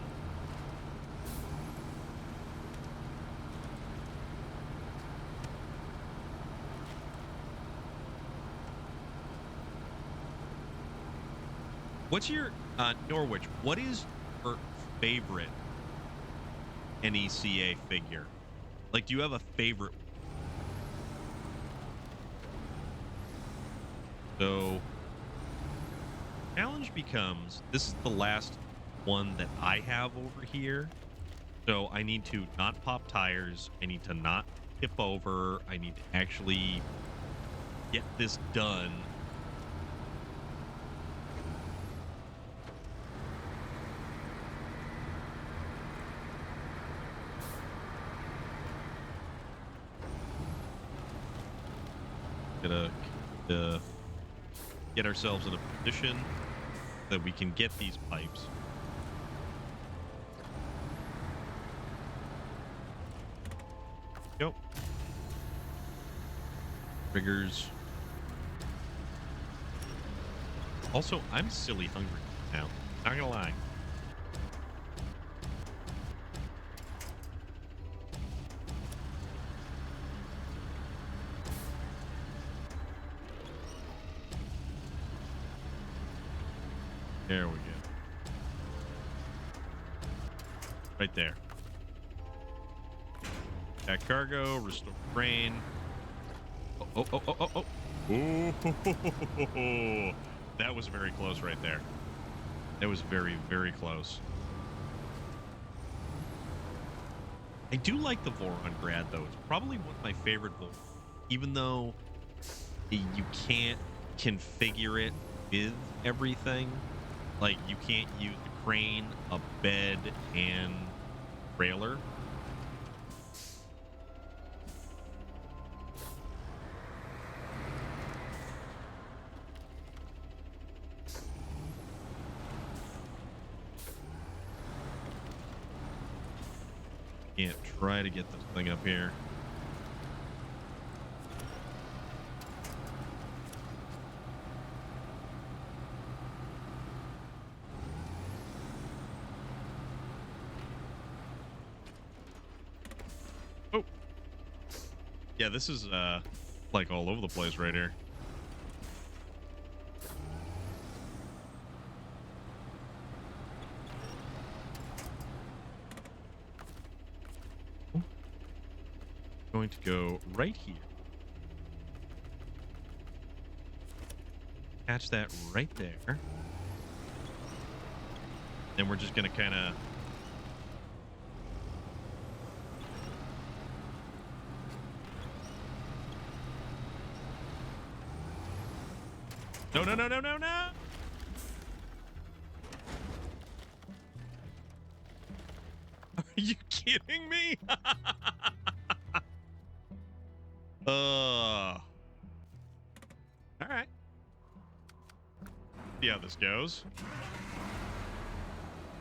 Speaker 1: What's your Norwich? What is your favorite NECA figure? Like, do you have a favorite? So, challenge becomes, this is the last one that I have over here. So I need to not pop tires. I need to not tip over. I need to actually get this done. Gotta get ourselves in a position that we can get these pipes. Yep. Triggers. Also, I'm silly hungry now. Not gonna lie. There we go. Right there. That cargo, restore brain. Oh, oh, oh, oh, oh. Ooh, that was very close right there. That was very, very close. I do like the Voron Grad, though. It's probably one of my favorite Voron, even though you can't configure it with everything. Like, you can't use a crane, a bed, and trailer. Can't try to get this thing up here. Oh. Yeah, this is like all over the place right here. Going to go right here. Catch that right there. Then we're just going to kind of... No, no, no, no, no, no! Are you kidding me? All right. See how this goes.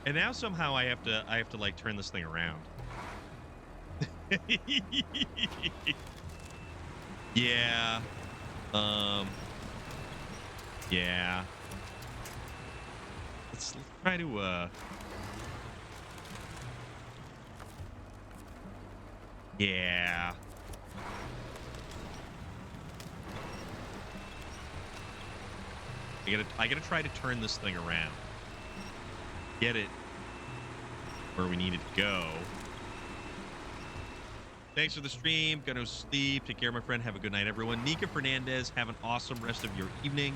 Speaker 1: And now somehow I have to like turn this thing around. Yeah. Yeah. Let's try to yeah. I gotta try to turn this thing around. Get it where we need it to go. Thanks for the stream. Gonna sleep. Take care, my friend. Have a good night, everyone. Nika Fernandez, have an awesome rest of your evening.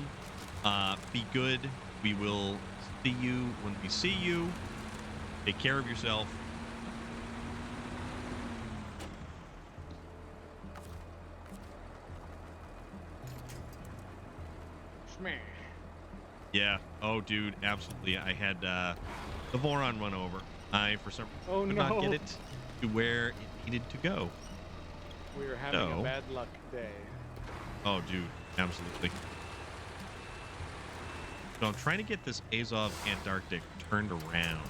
Speaker 1: Be good. We will see you when we see you. Take care of yourself.
Speaker 2: Smash.
Speaker 1: Yeah. Oh, dude, absolutely. I had the Voron run over. I, for some reason, could not get it to where it needed to go.
Speaker 2: We were having a bad luck day.
Speaker 1: Oh, dude, absolutely. So I'm trying to get this Azov Antarctic turned around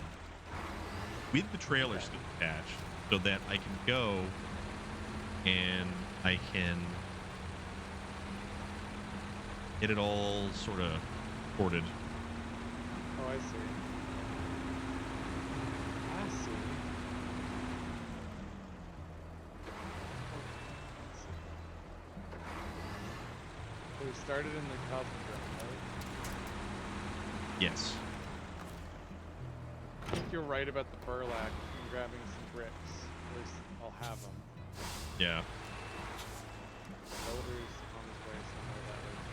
Speaker 1: with the trailer still attached so that I can go and I can get it all sort of ported.
Speaker 2: Oh, I see. I see. So we started in the Cosmodrome, right?
Speaker 1: Yes.
Speaker 2: I think you're right about the burlap and grabbing some bricks. At least I'll have them.
Speaker 1: Yeah.
Speaker 2: Loader's on his way somewhere that way to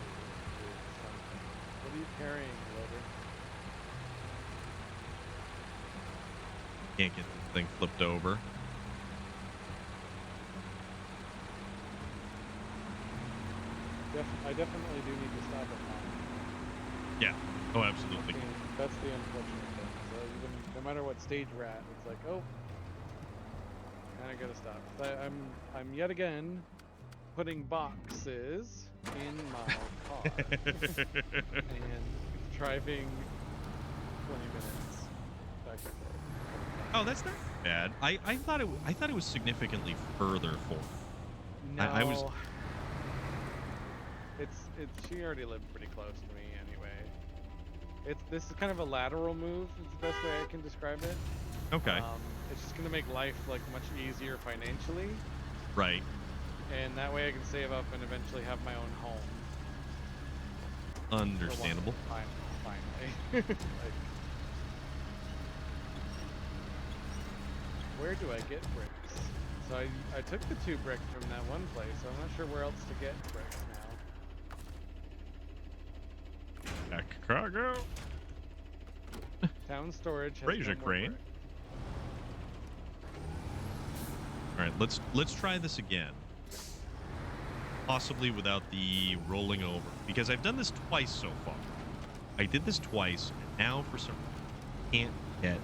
Speaker 2: do something. What are you carrying, Loader?
Speaker 1: Can't get the thing flipped over.
Speaker 2: I definitely do need to stop at mine.
Speaker 1: Yeah. Oh, absolutely.
Speaker 2: That's the unfortunate thing. So even no matter what stage we're at, it's like, oh, kind of gotta stop. I'm yet again putting boxes in my car and driving 20 minutes back and forth.
Speaker 1: Oh, that's not bad. I thought it was significantly further forward.
Speaker 2: No,
Speaker 1: I was.
Speaker 2: It's she already lived pretty close to me anyway. This is kind of a lateral move. Is the best way I can describe it.
Speaker 1: Okay.
Speaker 2: It's just gonna make life like much easier financially.
Speaker 1: Right.
Speaker 2: And that way I can save up and eventually have my own home.
Speaker 1: Understandable.
Speaker 2: Finally. Like, where do I get bricks? So I took the 2 bricks from that one place, so I'm not sure where else to get bricks now.
Speaker 1: Back cargo.
Speaker 2: Town storage has
Speaker 1: Raise
Speaker 2: no
Speaker 1: a
Speaker 2: more
Speaker 1: crane.
Speaker 2: bricks.
Speaker 1: All right, let's try this again. Possibly without the rolling over, because I've done this twice so far. I did this twice, and now for some reason I can't get.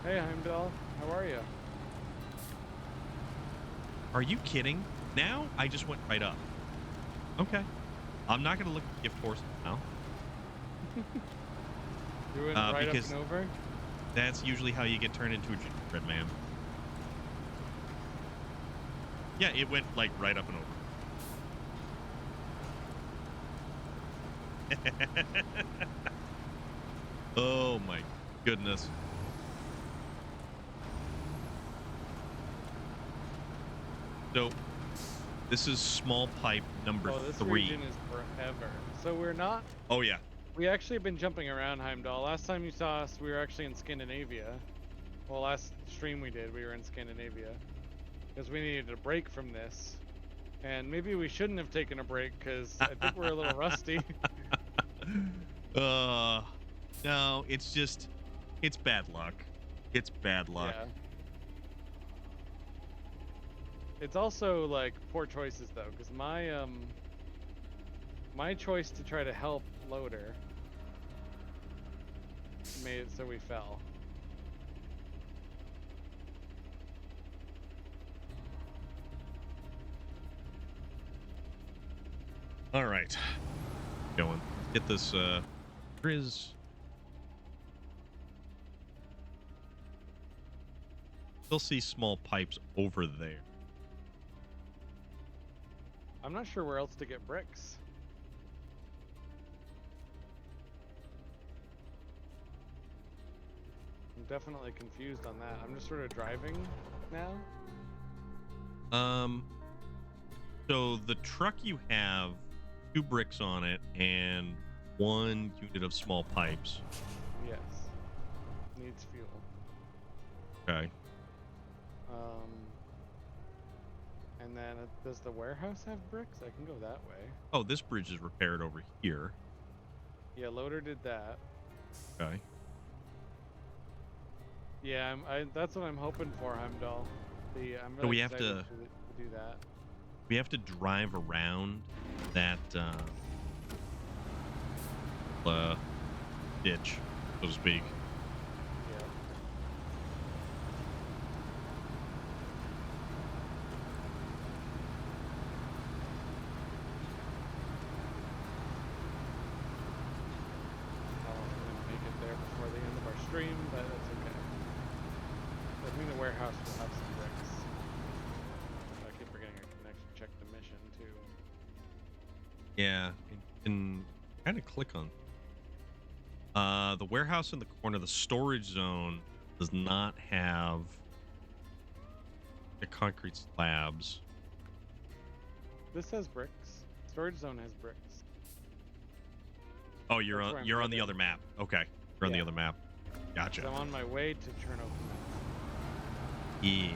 Speaker 2: Hey Heimdall, how are you?
Speaker 1: Are you kidding? Now I just went right up. Okay, I'm not gonna look at the gift horse now.
Speaker 2: You went right up
Speaker 1: because
Speaker 2: and over?
Speaker 1: that's usually how you get turned into a gingerbread man. Yeah, it went like right up and over. Oh my goodness. So, this is small pipe number 3.
Speaker 2: This region is forever. So we're not...
Speaker 1: Oh yeah.
Speaker 2: We actually have been jumping around, Heimdall. Last time you saw us, we were actually in Scandinavia. Well, last stream we did, we were in Scandinavia. Because we needed a break from this. And maybe we shouldn't have taken a break, because I think we're a little rusty.
Speaker 1: No, it's just... It's bad luck. It's bad luck.
Speaker 2: Yeah. It's also, like, poor choices, though, because my choice to try to help Loader made it so we fell.
Speaker 1: All right. Going. Get this, there is... Still see small pipes over there.
Speaker 2: I'm not sure where else to get bricks. I'm definitely confused on that. I'm just sort of driving now.
Speaker 1: So the truck you have 2 bricks on it and 1 unit of small pipes.
Speaker 2: Yes. Needs fuel.
Speaker 1: Okay.
Speaker 2: And then does the warehouse have bricks? I can go that way.
Speaker 1: Oh, this bridge is repaired over here.
Speaker 2: Yeah, Loader did that.
Speaker 1: Okay.
Speaker 2: Yeah, that's what I'm hoping for, Heimdall. I'm really
Speaker 1: So we have
Speaker 2: excited
Speaker 1: to
Speaker 2: do that.
Speaker 1: We have to drive around that ditch, so to speak.
Speaker 2: Yeah. I'll make it there before the end of our stream, but that's okay. I think the warehouse will have some bricks. I keep forgetting I can actually check the mission too.
Speaker 1: Yeah, and kind of click on. The warehouse in the corner, the storage zone, does not have the concrete slabs.
Speaker 2: This has bricks. Storage zone has bricks.
Speaker 1: Oh, you're on the other map. Okay, you're on the other map. Gotcha.
Speaker 2: So I'm on my way to Chernobyl.
Speaker 1: Yeah.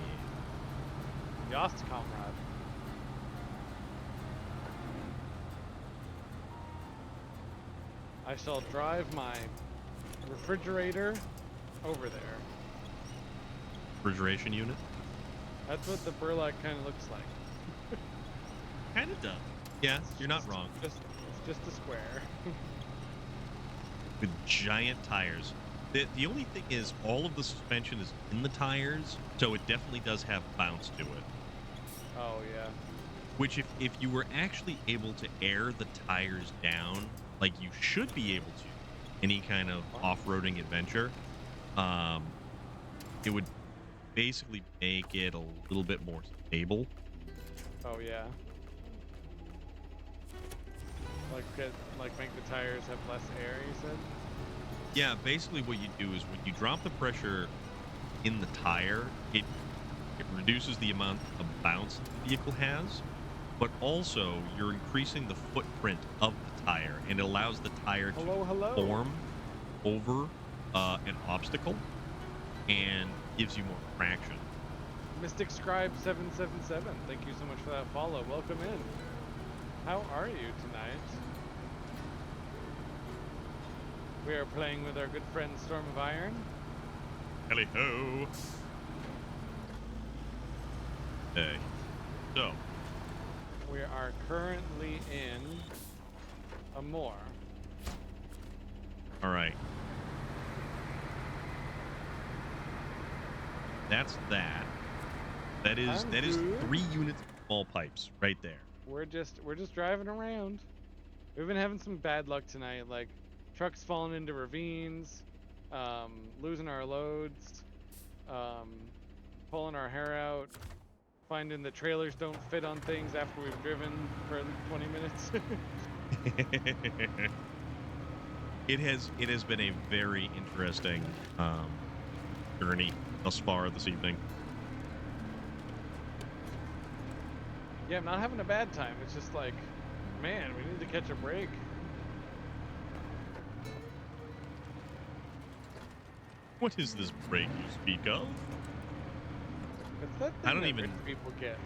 Speaker 2: Yost, comrade. I shall drive my refrigerator over there.
Speaker 1: Refrigeration unit?
Speaker 2: That's what the Burlak kind of looks like.
Speaker 1: Kind of does. Yeah, you're not wrong.
Speaker 2: It's just a square.
Speaker 1: With giant tires. The only thing is all of the suspension is in the tires, so it definitely does have bounce to it.
Speaker 2: Oh, yeah.
Speaker 1: Which if you were actually able to air the tires down, like you should be able to, any kind of off-roading adventure, it would basically make it a little bit more stable.
Speaker 2: Oh, yeah. Like make the tires have less air, you said?
Speaker 1: Yeah, basically what you do is when you drop the pressure in the tire, it reduces the amount of bounce the vehicle has, but also you're increasing the footprint of the tire, and it allows the tire to form over an obstacle and gives you more attraction.
Speaker 2: Mystic Scribe 777, thank you so much for that follow. Welcome in. How are you tonight? We are playing with our good friend Storm of Iron.
Speaker 1: Hello ho. Okay. So.
Speaker 2: We are currently in a moor.
Speaker 1: All right. That's that. That is 3 units of small pipes right there.
Speaker 2: We're just driving around. We've been having some bad luck tonight, like trucks falling into ravines, losing our loads, pulling our hair out, finding the trailers don't fit on things after we've driven for 20 minutes.
Speaker 1: It has been a very interesting journey thus far this evening.
Speaker 2: Yeah, I'm not having a bad time. It's just like, man, we need to catch a break.
Speaker 1: What is this break you speak of?
Speaker 2: It's that thing
Speaker 1: I don't
Speaker 2: that
Speaker 1: even
Speaker 2: rich people get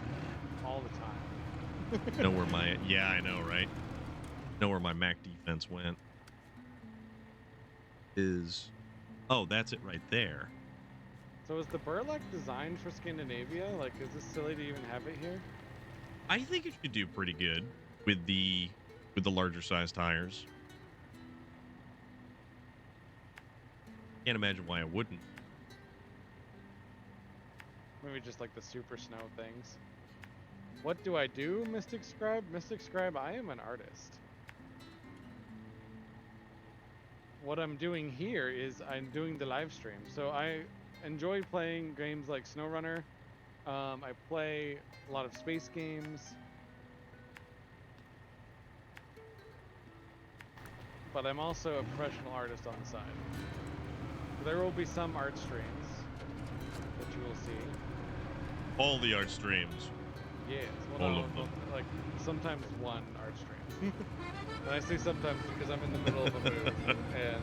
Speaker 2: all the time.
Speaker 1: know where my I know, right? Know where my Mac defense went. Oh, that's it right there.
Speaker 2: So is the Burlak designed for Scandinavia? Like, is this silly to even have it here?
Speaker 1: I think it should do pretty good with the larger size tires. Can't imagine why it wouldn't.
Speaker 2: Maybe just like the super snow things. What do I do, Mystic Scribe? Mystic Scribe, I am an artist. What I'm doing here is I'm doing the live stream. So I enjoy playing games like SnowRunner. I play a lot of space games. But I'm also a professional artist on the side. There will be some art streams that you will see.
Speaker 1: All the art streams.
Speaker 2: Yes, well,
Speaker 1: all of them.
Speaker 2: Like sometimes one art stream. And I say sometimes because I'm in the middle of a move, and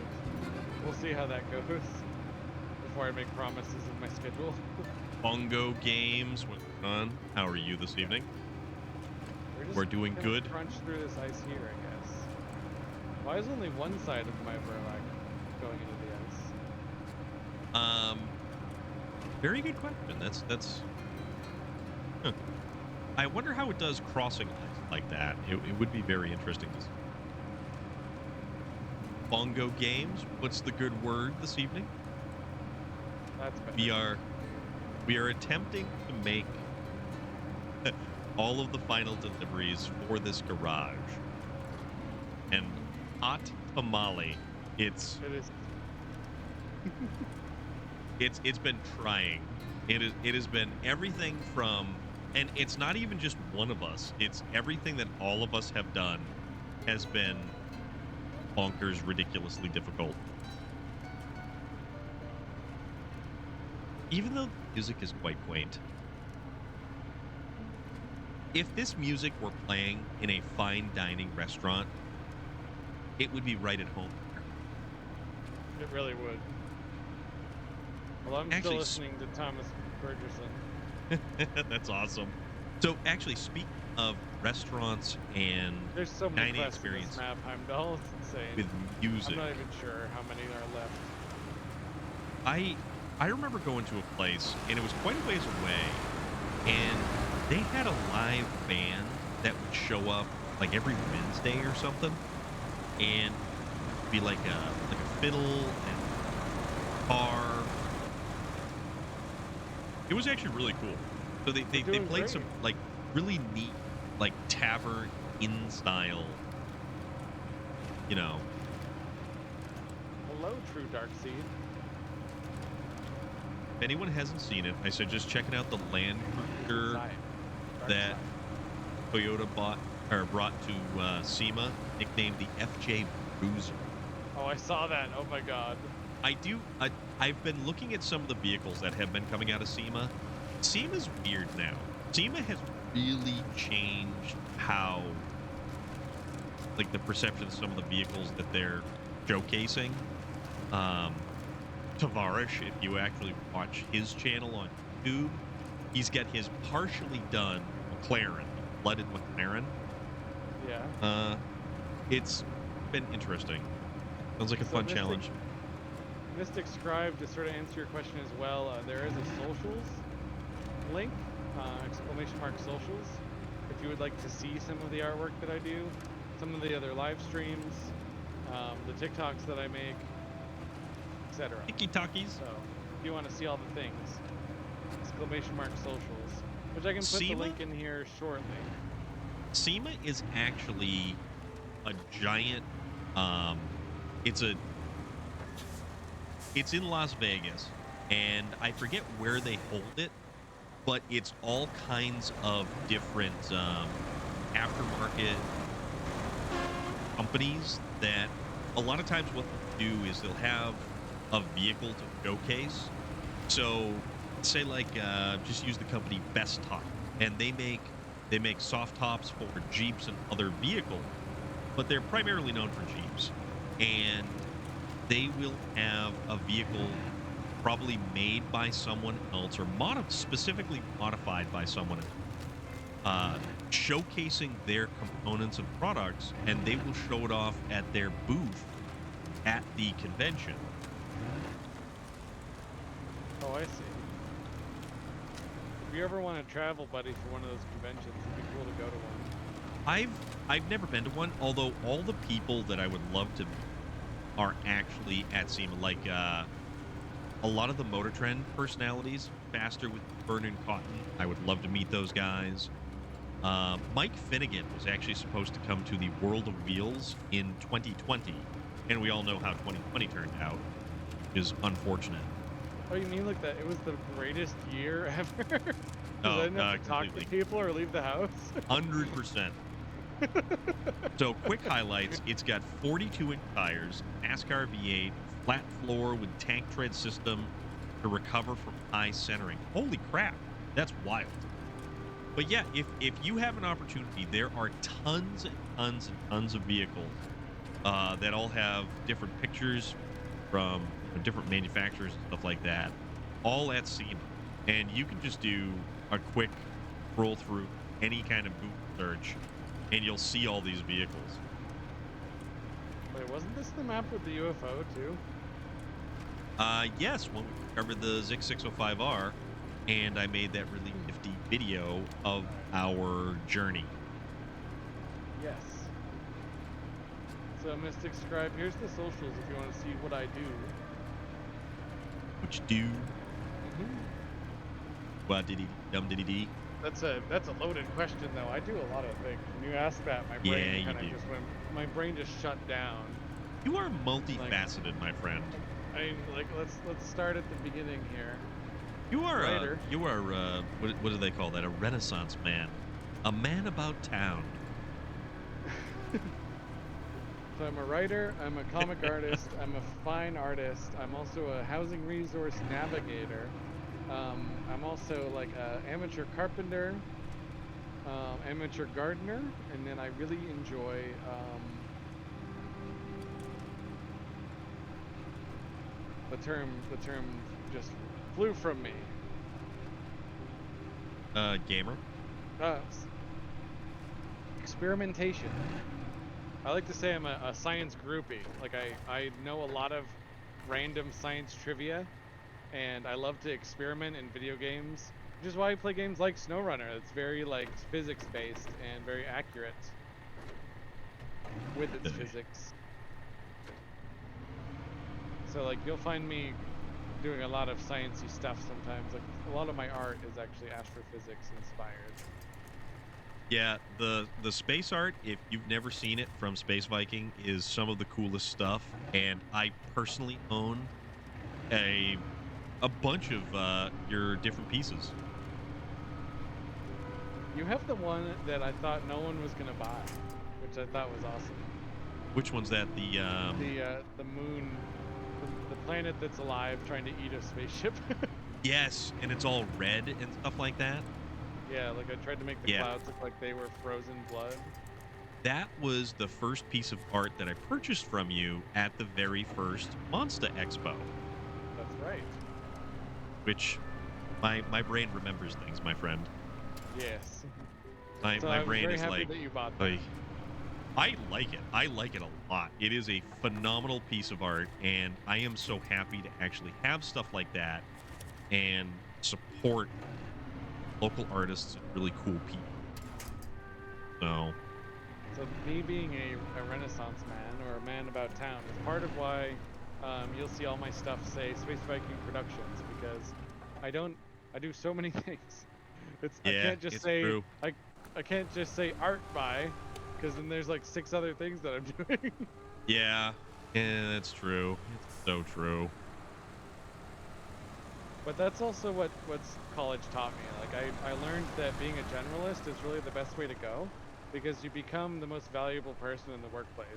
Speaker 2: we'll see how that goes before I make promises of my schedule.
Speaker 1: Bongo games went on. How are you this evening? We're doing good.
Speaker 2: Crunch through this ice here, I guess. Why is only one side of my Burlak going into the ice?
Speaker 1: Very good question. That's. Huh. I wonder how it does crossing ice like that. It would be very interesting to see. Bongo games. What's the good word this evening?
Speaker 2: That's better.
Speaker 1: We are attempting to make all of the final deliveries for this garage. And hot tamale, it is. It's been trying. It has been everything from, and it's not even just one of us. It's everything that all of us have done has been bonkers, ridiculously difficult. Even though the music is quite quaint. If this music were playing in a fine dining restaurant, it would be right at home.
Speaker 2: It really would. Well, I'm still listening to Thomas Burgerson.
Speaker 1: That's awesome. So, actually, speaking of restaurants and
Speaker 2: there's so many
Speaker 1: dining experience
Speaker 2: map, Heimdall, it's insane.
Speaker 1: with music,
Speaker 2: I'm not even sure how many are left.
Speaker 1: I remember going to a place, and it was quite a ways away, and they had a live band that would show up like every Wednesday or something, and be like a fiddle and guitar. It was actually really cool. So they played
Speaker 2: great.
Speaker 1: some like really neat like tavern in style, you know.
Speaker 2: Hello, True Darkseid.
Speaker 1: If anyone hasn't seen it, I suggest checking out the Land Cruiser that Toyota brought to SEMA, nicknamed the FJ Bruiser.
Speaker 2: Oh, I saw that. Oh my god.
Speaker 1: I've been looking at some of the vehicles that have been coming out of SEMA. SEMA's weird now. SEMA has really changed how, like, the perception of some of the vehicles that they're showcasing. Tavarish, if you actually watch his channel on YouTube, he's got his partially done McLaren, blooded McLaren.
Speaker 2: Yeah.
Speaker 1: It's been interesting. Sounds like a fun challenge.
Speaker 2: Mystic Scribe, to sort of answer your question as well, there is a socials link, !socials, if you would like to see some of the artwork that I do, some of the other live streams, the TikToks that I make, etc.
Speaker 1: Tiki-talkies.
Speaker 2: So, if you want to see all the things, !socials, which I can put the link in here shortly.
Speaker 1: SEMA is actually a giant, it's in Las Vegas, and I forget where they hold it, but it's all kinds of different aftermarket companies that a lot of times what they'll do is they'll have a vehicle to showcase. So say like just use the company Best Top, and they make soft tops for Jeeps and other vehicles, but they're primarily known for Jeeps. And they will have a vehicle probably made by someone else or specifically modified by someone else, showcasing their components and products, and they will show it off at their booth at the convention.
Speaker 2: Oh, I see. If you ever want to travel, buddy, for one of those conventions, it'd be cool to go to one.
Speaker 1: I've never been to one, although all the people that I would love to meet are actually at SEMA. Like a lot of the Motor Trend personalities, Faster with Vernon Cotton. I would love to meet those guys. Mike Finnegan was actually supposed to come to the World of Wheels in 2020, and we all know how 2020 turned out. It is unfortunate.
Speaker 2: Oh, you mean like that? It was the greatest year ever?
Speaker 1: No,
Speaker 2: I didn't have to talk to people or leave the house?
Speaker 1: 100%. So, quick highlights. It's got 42-inch tires, NASCAR V8, flat floor with tank tread system to recover from high centering. Holy crap, that's wild. But yeah, if you have an opportunity, there are tons and tons and tons of vehicles that all have different pictures from different manufacturers and stuff like that, all at SEMA. And you can just do a quick roll through any kind of Google search, and you'll see all these vehicles.
Speaker 2: Wait, wasn't this the map with the UFO too?
Speaker 1: Yes, when we covered the Zik 605R, and I made that really nifty video of our journey.
Speaker 2: Yes. So, Mystic Scribe, here's the socials if you want to see what I do.
Speaker 1: What you do? What diddy dum diddy dee?
Speaker 2: That's a loaded question though. I do a lot of things. When you ask that, my brain kind of just went. My brain just shut down.
Speaker 1: You are multifaceted, my friend.
Speaker 2: I mean, like let's start at the beginning here.
Speaker 1: You are what do they call that? A Renaissance man, a man about town.
Speaker 2: So I'm a writer, I'm a comic artist, I'm a fine artist, I'm also a housing resource navigator. I'm also like an amateur carpenter, amateur gardener, and then I really enjoy the term just flew from me.
Speaker 1: Gamer.
Speaker 2: Experimentation. I like to say I'm a science groupie. Like I know a lot of random science trivia, and I love to experiment in video games, which is why I play games like SnowRunner. It's very like physics based and very accurate with its physics. So like you'll find me doing a lot of sciencey stuff sometimes. Like a lot of my art is actually astrophysics inspired.
Speaker 1: Yeah, the space art, if you've never seen it from Space Viking, is some of the coolest stuff, and I personally own a bunch of your different pieces.
Speaker 2: You have the one that I thought no one was gonna buy, which I thought was awesome.
Speaker 1: Which one's that?
Speaker 2: The moon, the planet that's alive trying to eat a spaceship.
Speaker 1: Yes, and it's all red and stuff like that.
Speaker 2: Yeah, like I tried to make the clouds look like they were frozen blood.
Speaker 1: That was the first piece of art that I purchased from you at the very first Monster Expo.
Speaker 2: That's right.
Speaker 1: Which, my brain remembers things, my friend.
Speaker 2: Yes.
Speaker 1: My brain is like,
Speaker 2: that you bought that.
Speaker 1: I like it. I like it a lot. It is a phenomenal piece of art, and I am so happy to actually have stuff like that and support local artists and really cool people.
Speaker 2: So me being a Renaissance man or a man about town is part of why you'll see all my stuff say Space Viking Productions, because I do so many things. I can't just say
Speaker 1: true.
Speaker 2: I can't just say art by, because then there's like 6 other things that I'm doing.
Speaker 1: Yeah, that's true. It's so true.
Speaker 2: But that's also what's college taught me. Like I learned that being a generalist is really the best way to go, because you become the most valuable person in the workplace.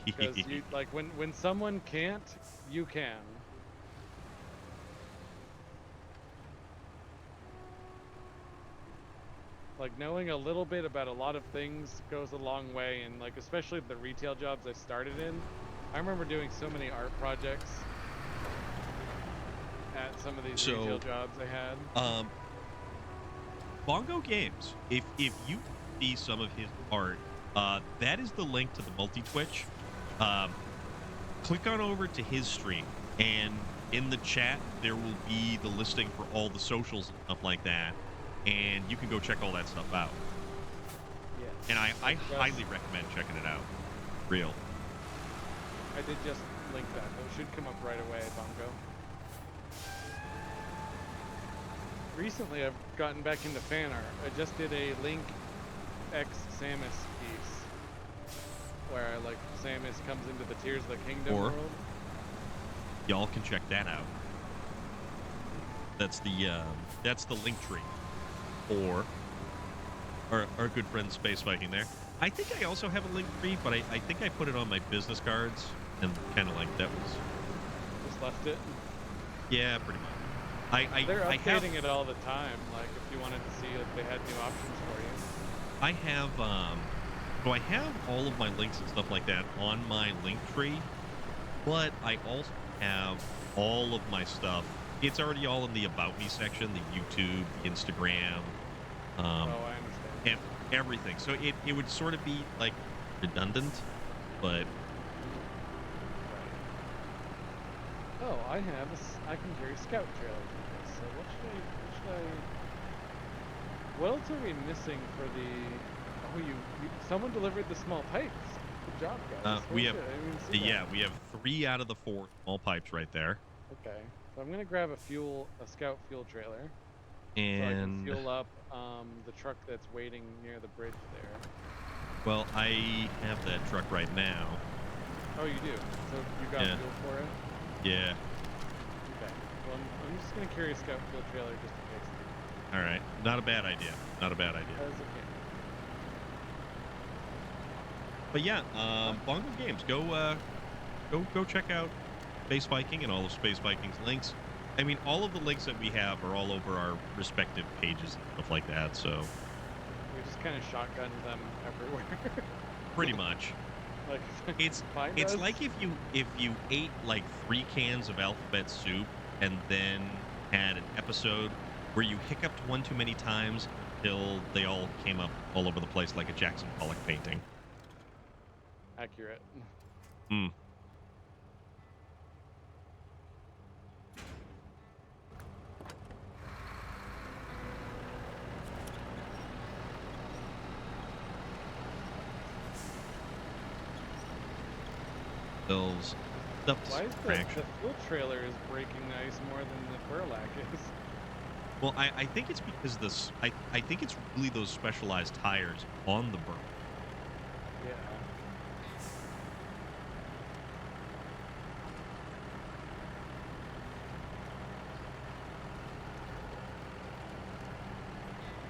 Speaker 2: Because you like when someone can't, you can. Like knowing a little bit about a lot of things goes a long way, and like especially the retail jobs I started in, I remember doing so many art projects at some of these retail jobs I had.
Speaker 1: Bongo Games. If you see some of his art, that is the link to the multi-Twitch. Click on over to his stream, and in the chat there will be the listing for all the socials and stuff like that, and you can go check all that stuff out.
Speaker 2: Yeah.
Speaker 1: And I highly recommend checking it out. Real.
Speaker 2: I did just link that. It should come up right away, Bongo. Recently, I've gotten back into fan art. I just did a Link X Samus piece, where like Samus comes into the Tears of the Kingdom world.
Speaker 1: Y'all can check that out. That's the link tree, or our good friend Space Viking there. I think I also have a link tree, but I think I put it on my business cards, and kind of like that was
Speaker 2: just left it.
Speaker 1: Yeah, pretty much.
Speaker 2: They're updating it all the time. Like if you wanted to see if they had new options for you.
Speaker 1: I have so I have all of my links and stuff like that on my link tree, but I also have all of my stuff. It's already all in the About Me section, the YouTube, the Instagram,
Speaker 2: I understand.
Speaker 1: and everything. So it would sort of be like redundant, but.
Speaker 2: Oh, I can carry scout trailers with this. So what else are we missing for the? Oh, someone delivered the small pipes. Good job, guys.
Speaker 1: We have we have 3 out of the 4 small pipes right there.
Speaker 2: Okay, so I'm gonna grab a scout fuel trailer,
Speaker 1: and
Speaker 2: so I can fuel up the truck that's waiting near the bridge there.
Speaker 1: Well, I have that truck right now.
Speaker 2: Oh, you do? So you got fuel for it?
Speaker 1: Yeah.
Speaker 2: Okay. Well, I'm just gonna carry a scout fuel trailer just in case.
Speaker 1: All right. Not a bad idea. Not a bad idea. But yeah, Bongo Games. Go check out Space Viking and all of Space Viking's links. I mean, all of the links that we have are all over our respective pages and stuff like that. So
Speaker 2: we just kind of shotgun them everywhere.
Speaker 1: Pretty much.
Speaker 2: Like
Speaker 1: it's like if you ate like 3 cans of alphabet soup and then had an episode where you hiccuped one too many times till they all came up all over the place like a Jackson Pollock painting.
Speaker 2: Accurate.
Speaker 1: Hmm.
Speaker 2: Why is the fuel trailer is breaking ice more than the burlap is?
Speaker 1: Well, I think it's because I think it's really those specialized tires on the burlap.
Speaker 2: Yeah.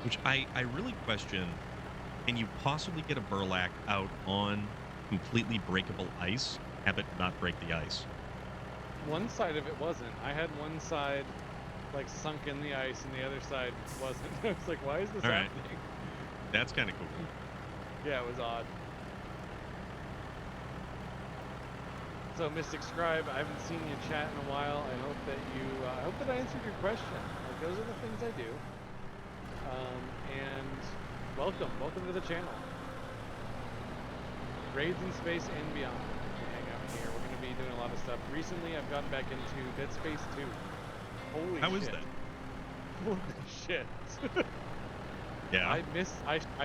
Speaker 1: Which I really question, can you possibly get a burlap out on completely breakable ice? Have it not break the ice?
Speaker 2: One side of it wasn't. I had one side like sunk in the ice and the other side wasn't. I was like, why is this happening?
Speaker 1: That's kind of cool.
Speaker 2: Yeah, it was odd. So Mystic Scribe, I haven't seen you chat in a while. I hope that I hope that I answered your question. Like, those are the things I do. And welcome to the channel. Raids in space and beyond. We hang out here. We're going to be doing a lot of stuff. Recently, I've gotten back into Dead Space 2. Holy shit.
Speaker 1: How is that?
Speaker 2: Holy shit.
Speaker 1: Yeah.
Speaker 2: I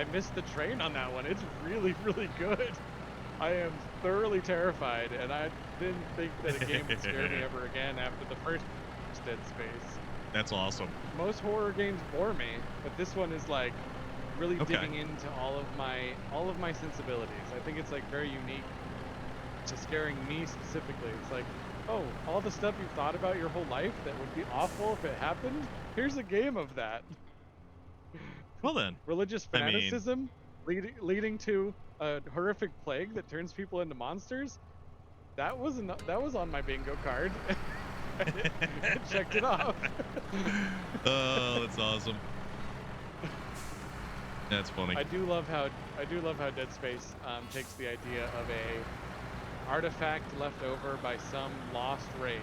Speaker 2: missed the train on that one. It's really, really good. I am thoroughly terrified, and I didn't think that a game would scare me ever again after the first Dead Space.
Speaker 1: That's awesome.
Speaker 2: Most horror games bore me, but this one is like really digging into all of my sensibilities. I think it's like very unique to scaring me specifically. It's like, oh, all the stuff you've thought about your whole life that would be awful if it happened, here's a game of that.
Speaker 1: Well then.
Speaker 2: Religious fanaticism leading to a horrific plague that turns people into monsters. That was on my bingo card. I checked it off.
Speaker 1: Oh, that's awesome. That's funny.
Speaker 2: I do love how Dead Space takes the idea of a artifact left over by some lost race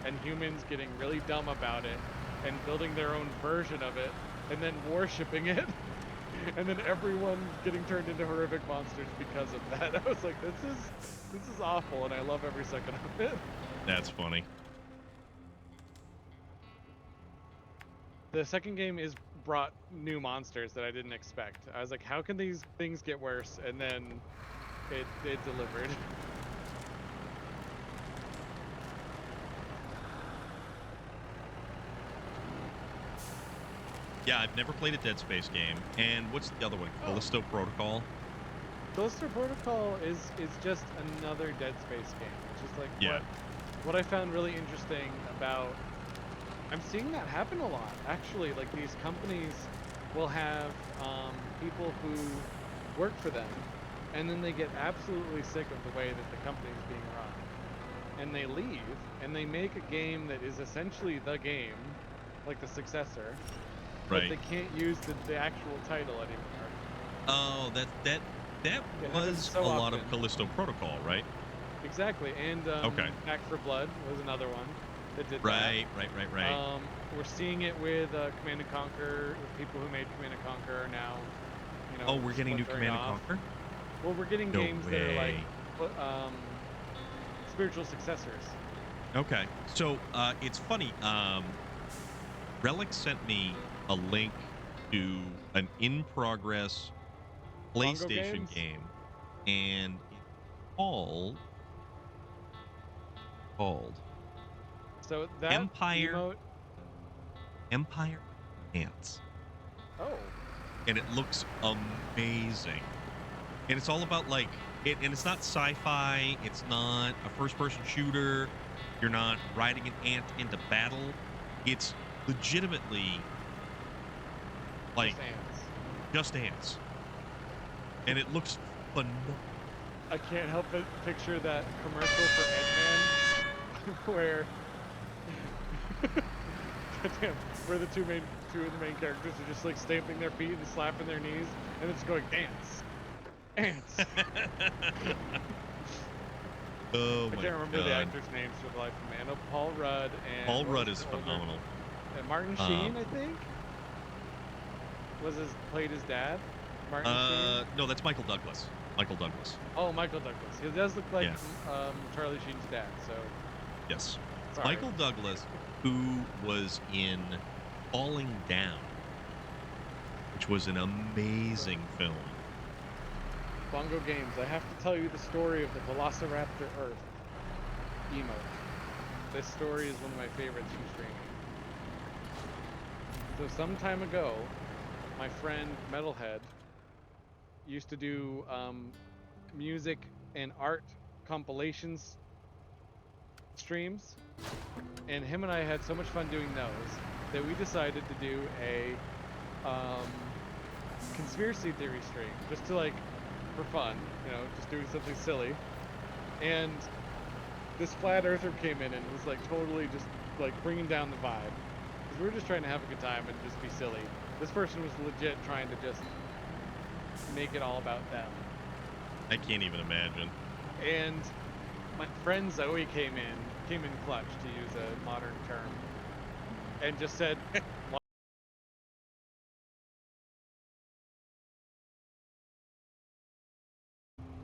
Speaker 2: and humans getting really dumb about it and building their own version of it and then worshipping it and then everyone getting turned into horrific monsters because of that. I was like, this is awful, and I love every second of it.
Speaker 1: That's funny.
Speaker 2: The second game is brought new monsters that I didn't expect. I was like, how can these things get worse? And then it delivered.
Speaker 1: Yeah, I've never played a Dead Space game. And what's the other one? Callisto Protocol?
Speaker 2: Callisto Protocol is just another Dead Space game. It's just like what I found really interesting about... I'm seeing that happen a lot, actually. Like, these companies will have people who work for them, and then they get absolutely sick of the way that the company is being run. And they leave, and they make a game that is essentially the game, like the successor, but they can't use the actual title anymore.
Speaker 1: Oh, that was
Speaker 2: so
Speaker 1: a lot
Speaker 2: often.
Speaker 1: of Callisto Protocol, right?
Speaker 2: Exactly, and Back 4 Blood was another one that did that. Right. We're seeing it with Command & Conquer. The people who made Command & Conquer are now,
Speaker 1: Oh, we're getting new Command & Conquer?
Speaker 2: Well, we're getting games that are like spiritual successors.
Speaker 1: Okay, so it's funny. Relic sent me a link to an in-progress PlayStation game, and it's called
Speaker 2: so that
Speaker 1: Empire Ants.
Speaker 2: Oh.
Speaker 1: And it looks amazing. And it's all about like it, and it's not sci-fi. It's not a first-person shooter. You're not riding an ant into battle. It's legitimately like just ants. And it looks phenomenal.
Speaker 2: I can't help but picture that commercial for Ant-Man where the two of the main characters are just like stamping their feet and slapping their knees and it's going ants.
Speaker 1: Oh
Speaker 2: I
Speaker 1: my
Speaker 2: can't remember
Speaker 1: God.
Speaker 2: the actors' names for the life of me. I know Paul Rudd and
Speaker 1: Paul Rudd is phenomenal.
Speaker 2: And Martin Sheen, I think, played his dad. Martin Sheen.
Speaker 1: No, that's Michael Douglas.
Speaker 2: Oh, Michael Douglas. He does look like Charlie Sheen's dad. So.
Speaker 1: Yes.
Speaker 2: Sorry.
Speaker 1: Michael Douglas, who was in Falling Down, which was an amazing film.
Speaker 2: Bongo Games, I have to tell you the story of the Velociraptor Earth emote. This story is one of my favorites from streaming. So some time ago, my friend Metalhead used to do music and art compilations streams, and him and I had so much fun doing those that we decided to do a conspiracy theory stream, just to like, for fun, just doing something silly. And this flat earther came in and was like totally just like bringing down the vibe, because we were just trying to have a good time and just be silly. This person was legit trying to just make it all about them.
Speaker 1: I can't even imagine.
Speaker 2: And My friend Zoe came in clutch, to use a modern term, and just said,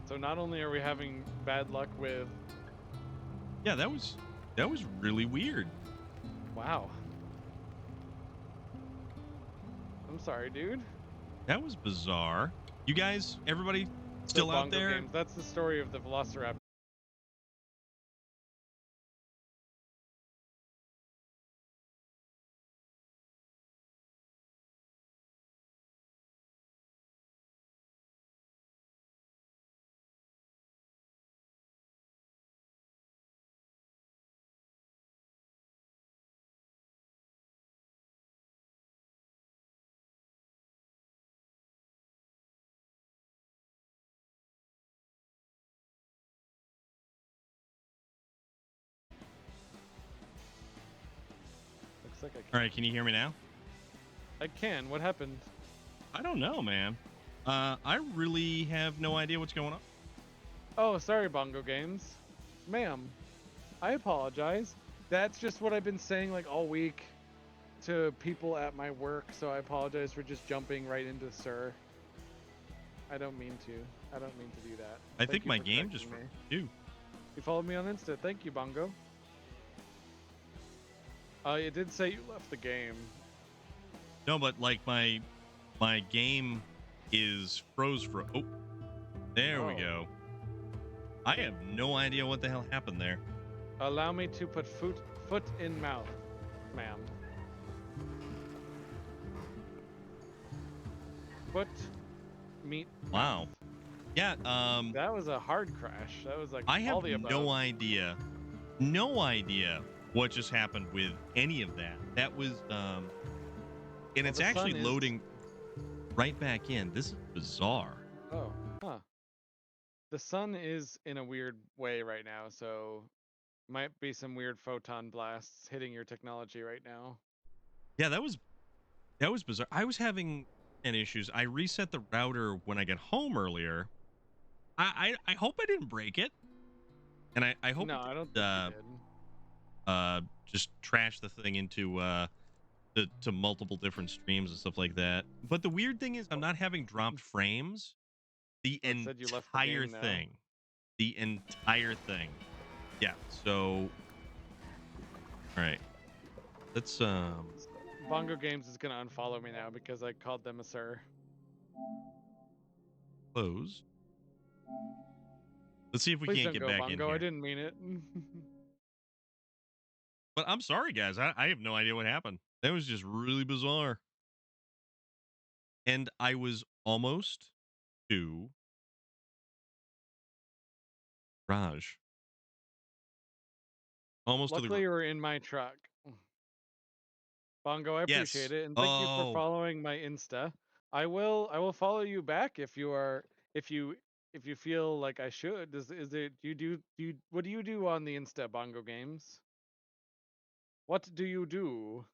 Speaker 2: so not only are we having bad luck with...
Speaker 1: Yeah, that was really weird.
Speaker 2: Wow. I'm sorry, dude.
Speaker 1: That was bizarre. You guys, everybody still out
Speaker 2: Bongo
Speaker 1: there?
Speaker 2: Games. That's the story of the Velociraptor. Looks like I can.
Speaker 1: All right, can you hear me now?
Speaker 2: I can. What happened?
Speaker 1: I don't know, man. I really have no idea what's going on.
Speaker 2: Oh, sorry, Bongo Games. Ma'am, I apologize. That's just what I've been saying like all week to people at my work, so I apologize for just jumping right into sir. I don't mean to. I don't mean to do that.
Speaker 1: I think my game just froze too.
Speaker 2: You followed me on Insta. Thank you, Bongo. It did say you left the game.
Speaker 1: No, but like my game is froze for. Oh, there we go. I have no idea what the hell happened there.
Speaker 2: Allow me to put foot in mouth, ma'am. Foot, meat.
Speaker 1: Wow.
Speaker 2: Mouth.
Speaker 1: Yeah.
Speaker 2: That was a hard crash. That was like
Speaker 1: I have
Speaker 2: all the above.
Speaker 1: no idea what just happened with any of that. That was and it's actually loading right back in. This is bizarre.
Speaker 2: Oh, huh. The sun is in a weird way right now, so might be some weird photon blasts hitting your technology right now.
Speaker 1: Yeah, that was bizarre. I was having issues. I reset the router when I got home earlier. I hope I didn't break it. And I hope
Speaker 2: no, I don't think you did.
Speaker 1: Just trash the thing into to multiple different streams and stuff like that. But the weird thing is I'm not having dropped frames. The entire thing. The entire thing. Yeah, so all right. Let's
Speaker 2: Bongo Games is gonna unfollow me now because I called them a sir.
Speaker 1: Close. Let's see if we
Speaker 2: Please
Speaker 1: can't
Speaker 2: don't
Speaker 1: get
Speaker 2: go,
Speaker 1: back
Speaker 2: Bongo.
Speaker 1: in here.
Speaker 2: I didn't mean it.
Speaker 1: But I'm sorry, guys. I have no idea what happened. That was just really bizarre. And I was almost to Raj. Almost
Speaker 2: Luckily,
Speaker 1: to the.
Speaker 2: you were in my truck. Bongo, I appreciate it, and thank you for following my Insta. I will follow you back if you feel like I should. What do you do on the Insta, Bongo Games? What do you do?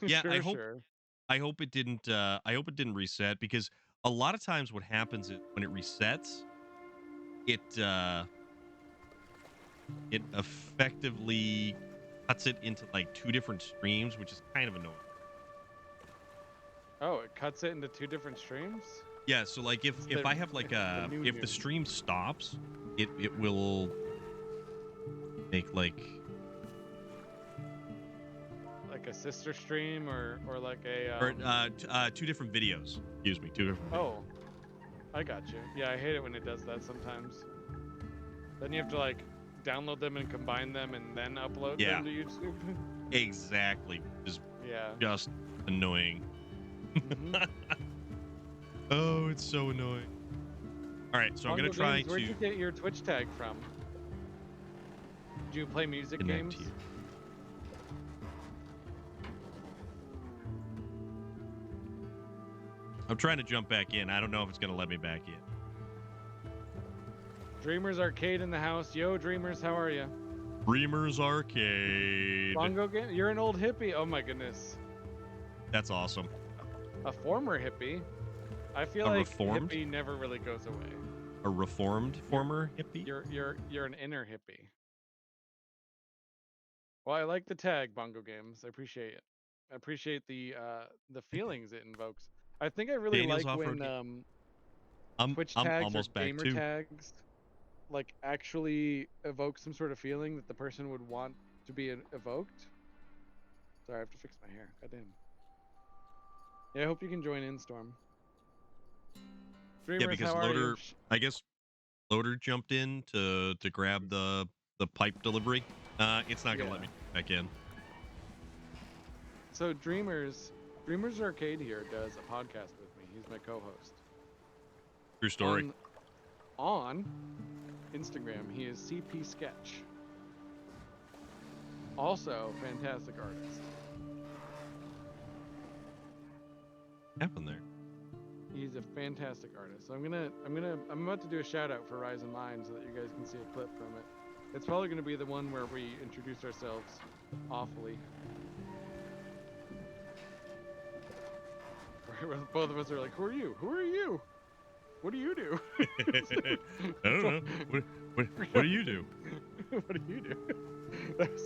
Speaker 1: Yeah,
Speaker 2: Sure.
Speaker 1: I hope it didn't reset, because a lot of times what happens is when it resets, it effectively cuts it into like two different streams, which is kind of annoying.
Speaker 2: Oh, it cuts it into two different streams?
Speaker 1: Yeah, so like if I have like if the stream stops, it will make like
Speaker 2: a sister stream or like a
Speaker 1: or two different videos. Excuse me, two different videos.
Speaker 2: Oh, I got you. Yeah, I hate it when it does that sometimes. Then you have to like download them and combine them and then upload them to YouTube.
Speaker 1: Exactly. Just annoying.
Speaker 2: Mm-hmm.
Speaker 1: Oh, it's so annoying. All right, so I'm gonna try to.
Speaker 2: Where'd you get your Twitch tag from? Do you play music games?
Speaker 1: Here. I'm trying to jump back in. I don't know if it's gonna let me back in.
Speaker 2: Dreamers Arcade in the house. Yo, Dreamers, how are you?
Speaker 1: Dreamers Arcade.
Speaker 2: Bongo game. You're an old hippie. Oh my goodness.
Speaker 1: That's awesome.
Speaker 2: A former hippie. I feel like hippie never really goes away.
Speaker 1: A reformed former hippie?
Speaker 2: You're an inner hippie. Well, I like the tag, Bongo Games. I appreciate it. I appreciate the feelings it invokes. I think I really
Speaker 1: Daniel's
Speaker 2: like when Twitch tags or gamer tags like actually evoke some sort of feeling that the person would want to be evoked. Sorry, I have to fix my hair. Goddamn. Yeah, I hope you can join in, Storm. Dreamers,
Speaker 1: yeah, because Loader, I guess Loader jumped in to grab the pipe delivery. It's not gonna let me back in.
Speaker 2: So Dreamers Arcade here does a podcast with me. He's my co-host.
Speaker 1: True story.
Speaker 2: On Instagram, he is CP Sketch. Also, fantastic artist.
Speaker 1: What happened there?
Speaker 2: He's a fantastic artist. So I'm about to do a shout out for Rise in Mind so that you guys can see a clip from it. It's probably gonna be the one where we introduce ourselves awfully. Both of us are like, who are you? Who are you? What do you do?
Speaker 1: I don't know. What do you do?
Speaker 2: What do you do? That's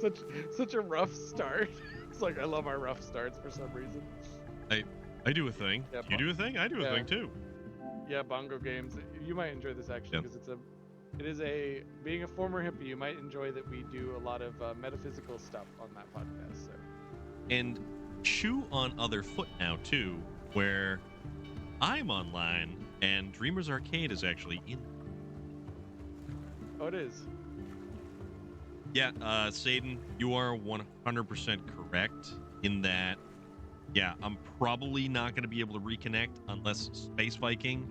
Speaker 2: such a rough start. It's like I love our rough starts for some reason.
Speaker 1: I do a thing. Yeah, you do a thing. I do a thing too.
Speaker 2: Yeah, Bongo Games. You might enjoy this actually because being a former hippie. You might enjoy that we do a lot of metaphysical stuff on that podcast. So.
Speaker 1: And Shoe on other foot now too, where I'm online and Dreamers Arcade is actually in.
Speaker 2: Oh, it is.
Speaker 1: Yeah, Satan, you are 100% correct in that. Yeah, I'm probably not going to be able to reconnect unless Space Viking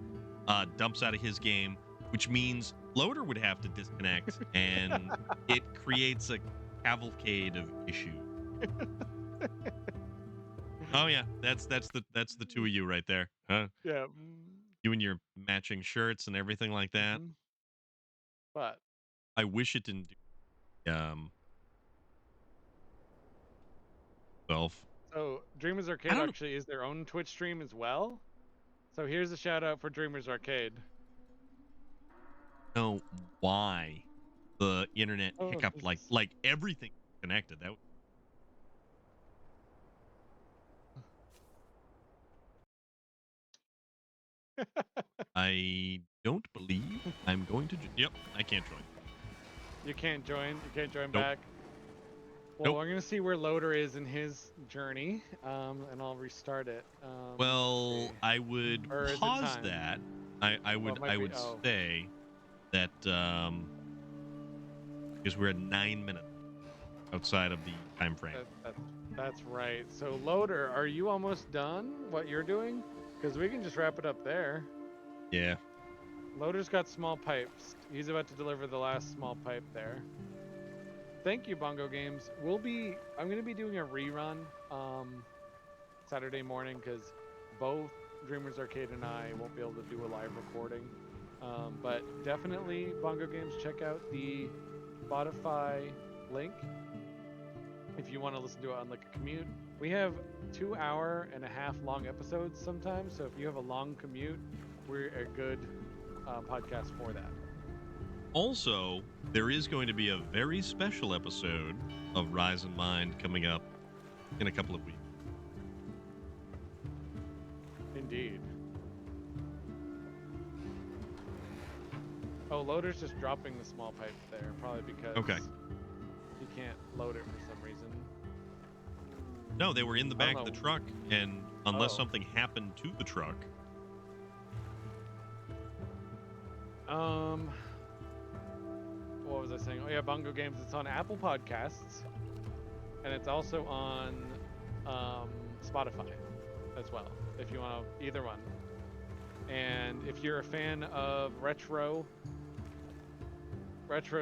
Speaker 1: dumps out of his game, which means Loader would have to disconnect, and it creates a cavalcade of issues. Oh yeah, that's the two of you right there, huh?
Speaker 2: Yeah.
Speaker 1: You and your matching shirts and everything like that.
Speaker 2: Mm-hmm. But
Speaker 1: I wish it didn't do 12.
Speaker 2: So Dreamers Arcade actually is their own Twitch stream as well. So here's a shout out for Dreamers Arcade.
Speaker 1: Know why the internet hiccuped like everything connected. That. I don't believe I'm going to. Yep, I can't join.
Speaker 2: You can't join. You can't join back. Well, we're gonna see where Loader is in his journey, and I'll restart it.
Speaker 1: Well, I would pause that. I would say that because we're at 9 minutes outside of the time frame.
Speaker 2: That's right. So Loader, are you almost done? What you're doing? Because we can just wrap it up there.
Speaker 1: Yeah.
Speaker 2: Loader's got small pipes. He's about to deliver the last small pipe there. Thank you, Bongo Games. I'm gonna be doing a rerun Saturday morning because both Dreamers Arcade and I won't be able to do a live recording. But definitely, Bongo Games, check out the Spotify link if you want to listen to it on like a commute. We have 2.5-hour long episodes sometimes, so if you have a long commute, we're a good podcast for that.
Speaker 1: Also, there is going to be a very special episode of Rise in Mind coming up in a couple of weeks.
Speaker 2: Indeed. Oh, Loader's just dropping the small pipe there, probably because he can't load it for some reason.
Speaker 1: No, they were in the back of the truck, and unless something happened to the truck.
Speaker 2: What was I saying? Oh yeah, Bongo Games. It's on Apple Podcasts, and it's also on Spotify as well. If you want to, either one. And if you're a fan of retro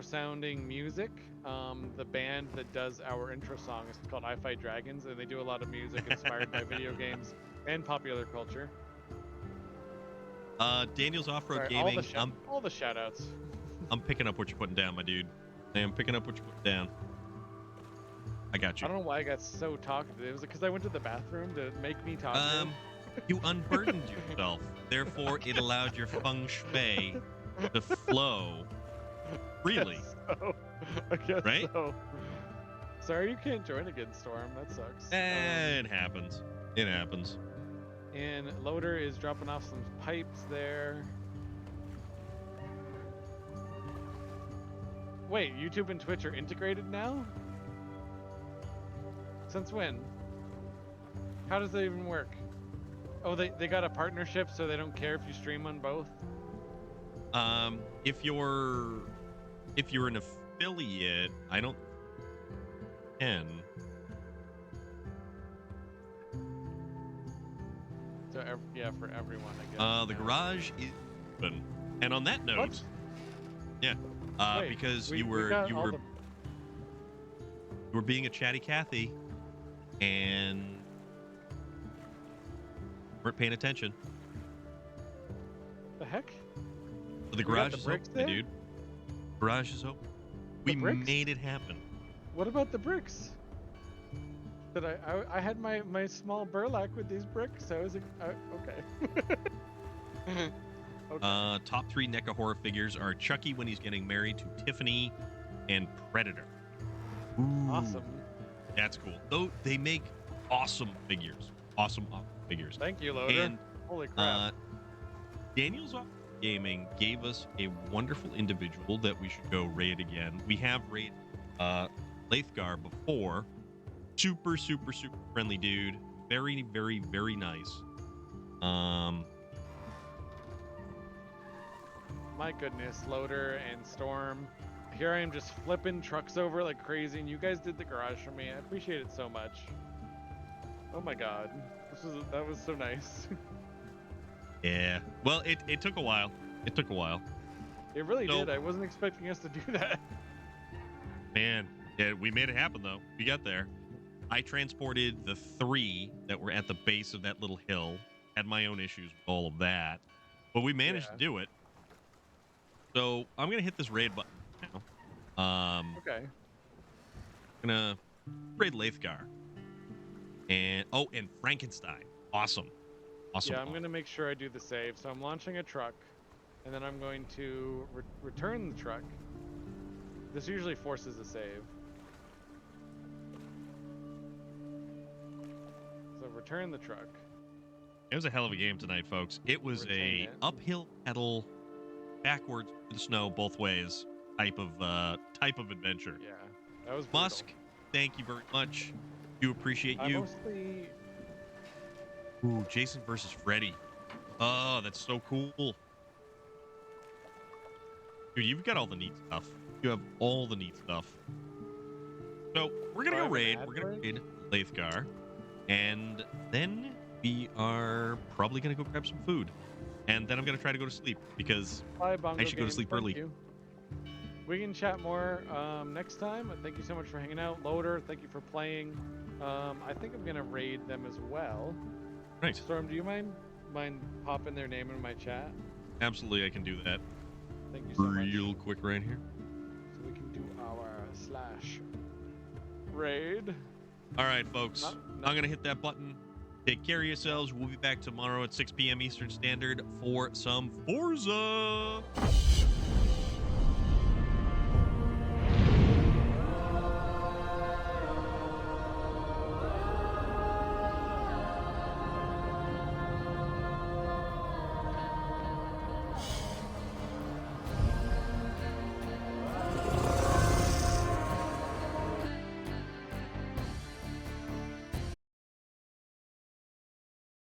Speaker 2: sounding music, the band that does our intro song is called I Fight Dragons, and they do a lot of music inspired by video games and popular culture.
Speaker 1: Daniel's Off-Road Gaming.
Speaker 2: All the shout outs.
Speaker 1: I'm picking up what you're putting down, my dude. I am picking up what you're putting down. I got you.
Speaker 2: I don't know why I got so talkative. It was because I went to the bathroom to make me talkative.
Speaker 1: You unburdened yourself. Therefore, it allowed your feng shui to flow freely.
Speaker 2: I guess
Speaker 1: right?
Speaker 2: so. Sorry you can't join again, Storm. That sucks.
Speaker 1: It happens. It happens.
Speaker 2: And Loader is dropping off some pipes there. Wait, YouTube and Twitch are integrated now? Since when? How does that even work? Oh, they got a partnership, so they don't care if you stream on both?
Speaker 1: If you're an affiliate, I don't can.
Speaker 2: So yeah, for everyone, I guess.
Speaker 1: The garage is open. And on that note,
Speaker 2: What?
Speaker 1: yeah,
Speaker 2: Wait,
Speaker 1: because
Speaker 2: we
Speaker 1: you were
Speaker 2: got all the-
Speaker 1: you were being a chatty Cathy and weren't paying attention.
Speaker 2: The heck?
Speaker 1: So the
Speaker 2: We got
Speaker 1: garage
Speaker 2: the
Speaker 1: is
Speaker 2: bricks
Speaker 1: open,
Speaker 2: there?
Speaker 1: dude. Garage is open. We
Speaker 2: bricks?
Speaker 1: made it happen.
Speaker 2: What about the bricks? Did I had my small burlap with these bricks. I was okay. Okay.
Speaker 1: Top 3 NECA horror figures are Chucky when he's getting married to Tiffany and Predator. Ooh,
Speaker 2: Awesome.
Speaker 1: that's cool. Though they make awesome figures. Awesome figures.
Speaker 2: Thank you, Loader.
Speaker 1: And
Speaker 2: Holy crap.
Speaker 1: Daniel's Off Gaming gave us a wonderful individual that we should go raid again. We have raided Lathgar before. Super friendly dude. Very, very, very nice.
Speaker 2: My goodness, Loader and Storm. Here I am just flipping trucks over like crazy, and you guys did the garage for me. I appreciate it so much. Oh my god. That was so nice.
Speaker 1: Yeah. Well, it took a while. It took a while.
Speaker 2: It really did. I wasn't expecting us to do that.
Speaker 1: Man, yeah, we made it happen though. We got there. I transported the 3 that were at the base of that little hill. Had my own issues with all of that, but we managed to do it. So I'm gonna hit this raid button now.
Speaker 2: Okay.
Speaker 1: I'm gonna raid Lathgar. And Frankenstein. Awesome.
Speaker 2: Yeah, I'm gonna make sure I do the save. So I'm launching a truck, and then I'm going to return the truck. This usually forces a save. So return the truck.
Speaker 1: It was a hell of a game tonight, folks. It was a uphill pedal, backwards through the snow both ways type of adventure.
Speaker 2: Yeah, that was brutal.
Speaker 1: Musk, thank you very much. Do appreciate you.
Speaker 2: Mostly...
Speaker 1: Ooh, Jason versus Freddy. Oh, that's so cool. Dude, you've got all the neat stuff. You have all the neat stuff. So we're gonna go raid. We're gonna raid Lathgar, and then we are probably gonna go grab some food, and then I'm gonna try to go to sleep because I should go to sleep early.
Speaker 2: We can chat more next time. Thank you so much for hanging out, Loader. Thank you for playing. I think I'm gonna raid them as well.
Speaker 1: Right.
Speaker 2: Storm, do you mind popping their name in my chat?
Speaker 1: Absolutely, I can do that.
Speaker 2: Thank you so much.
Speaker 1: Real quick right here.
Speaker 2: So we can do our /raid.
Speaker 1: All right, folks. I'm going to hit that button. Take care of yourselves. We'll be back tomorrow at 6 p.m. Eastern Standard for some Forza.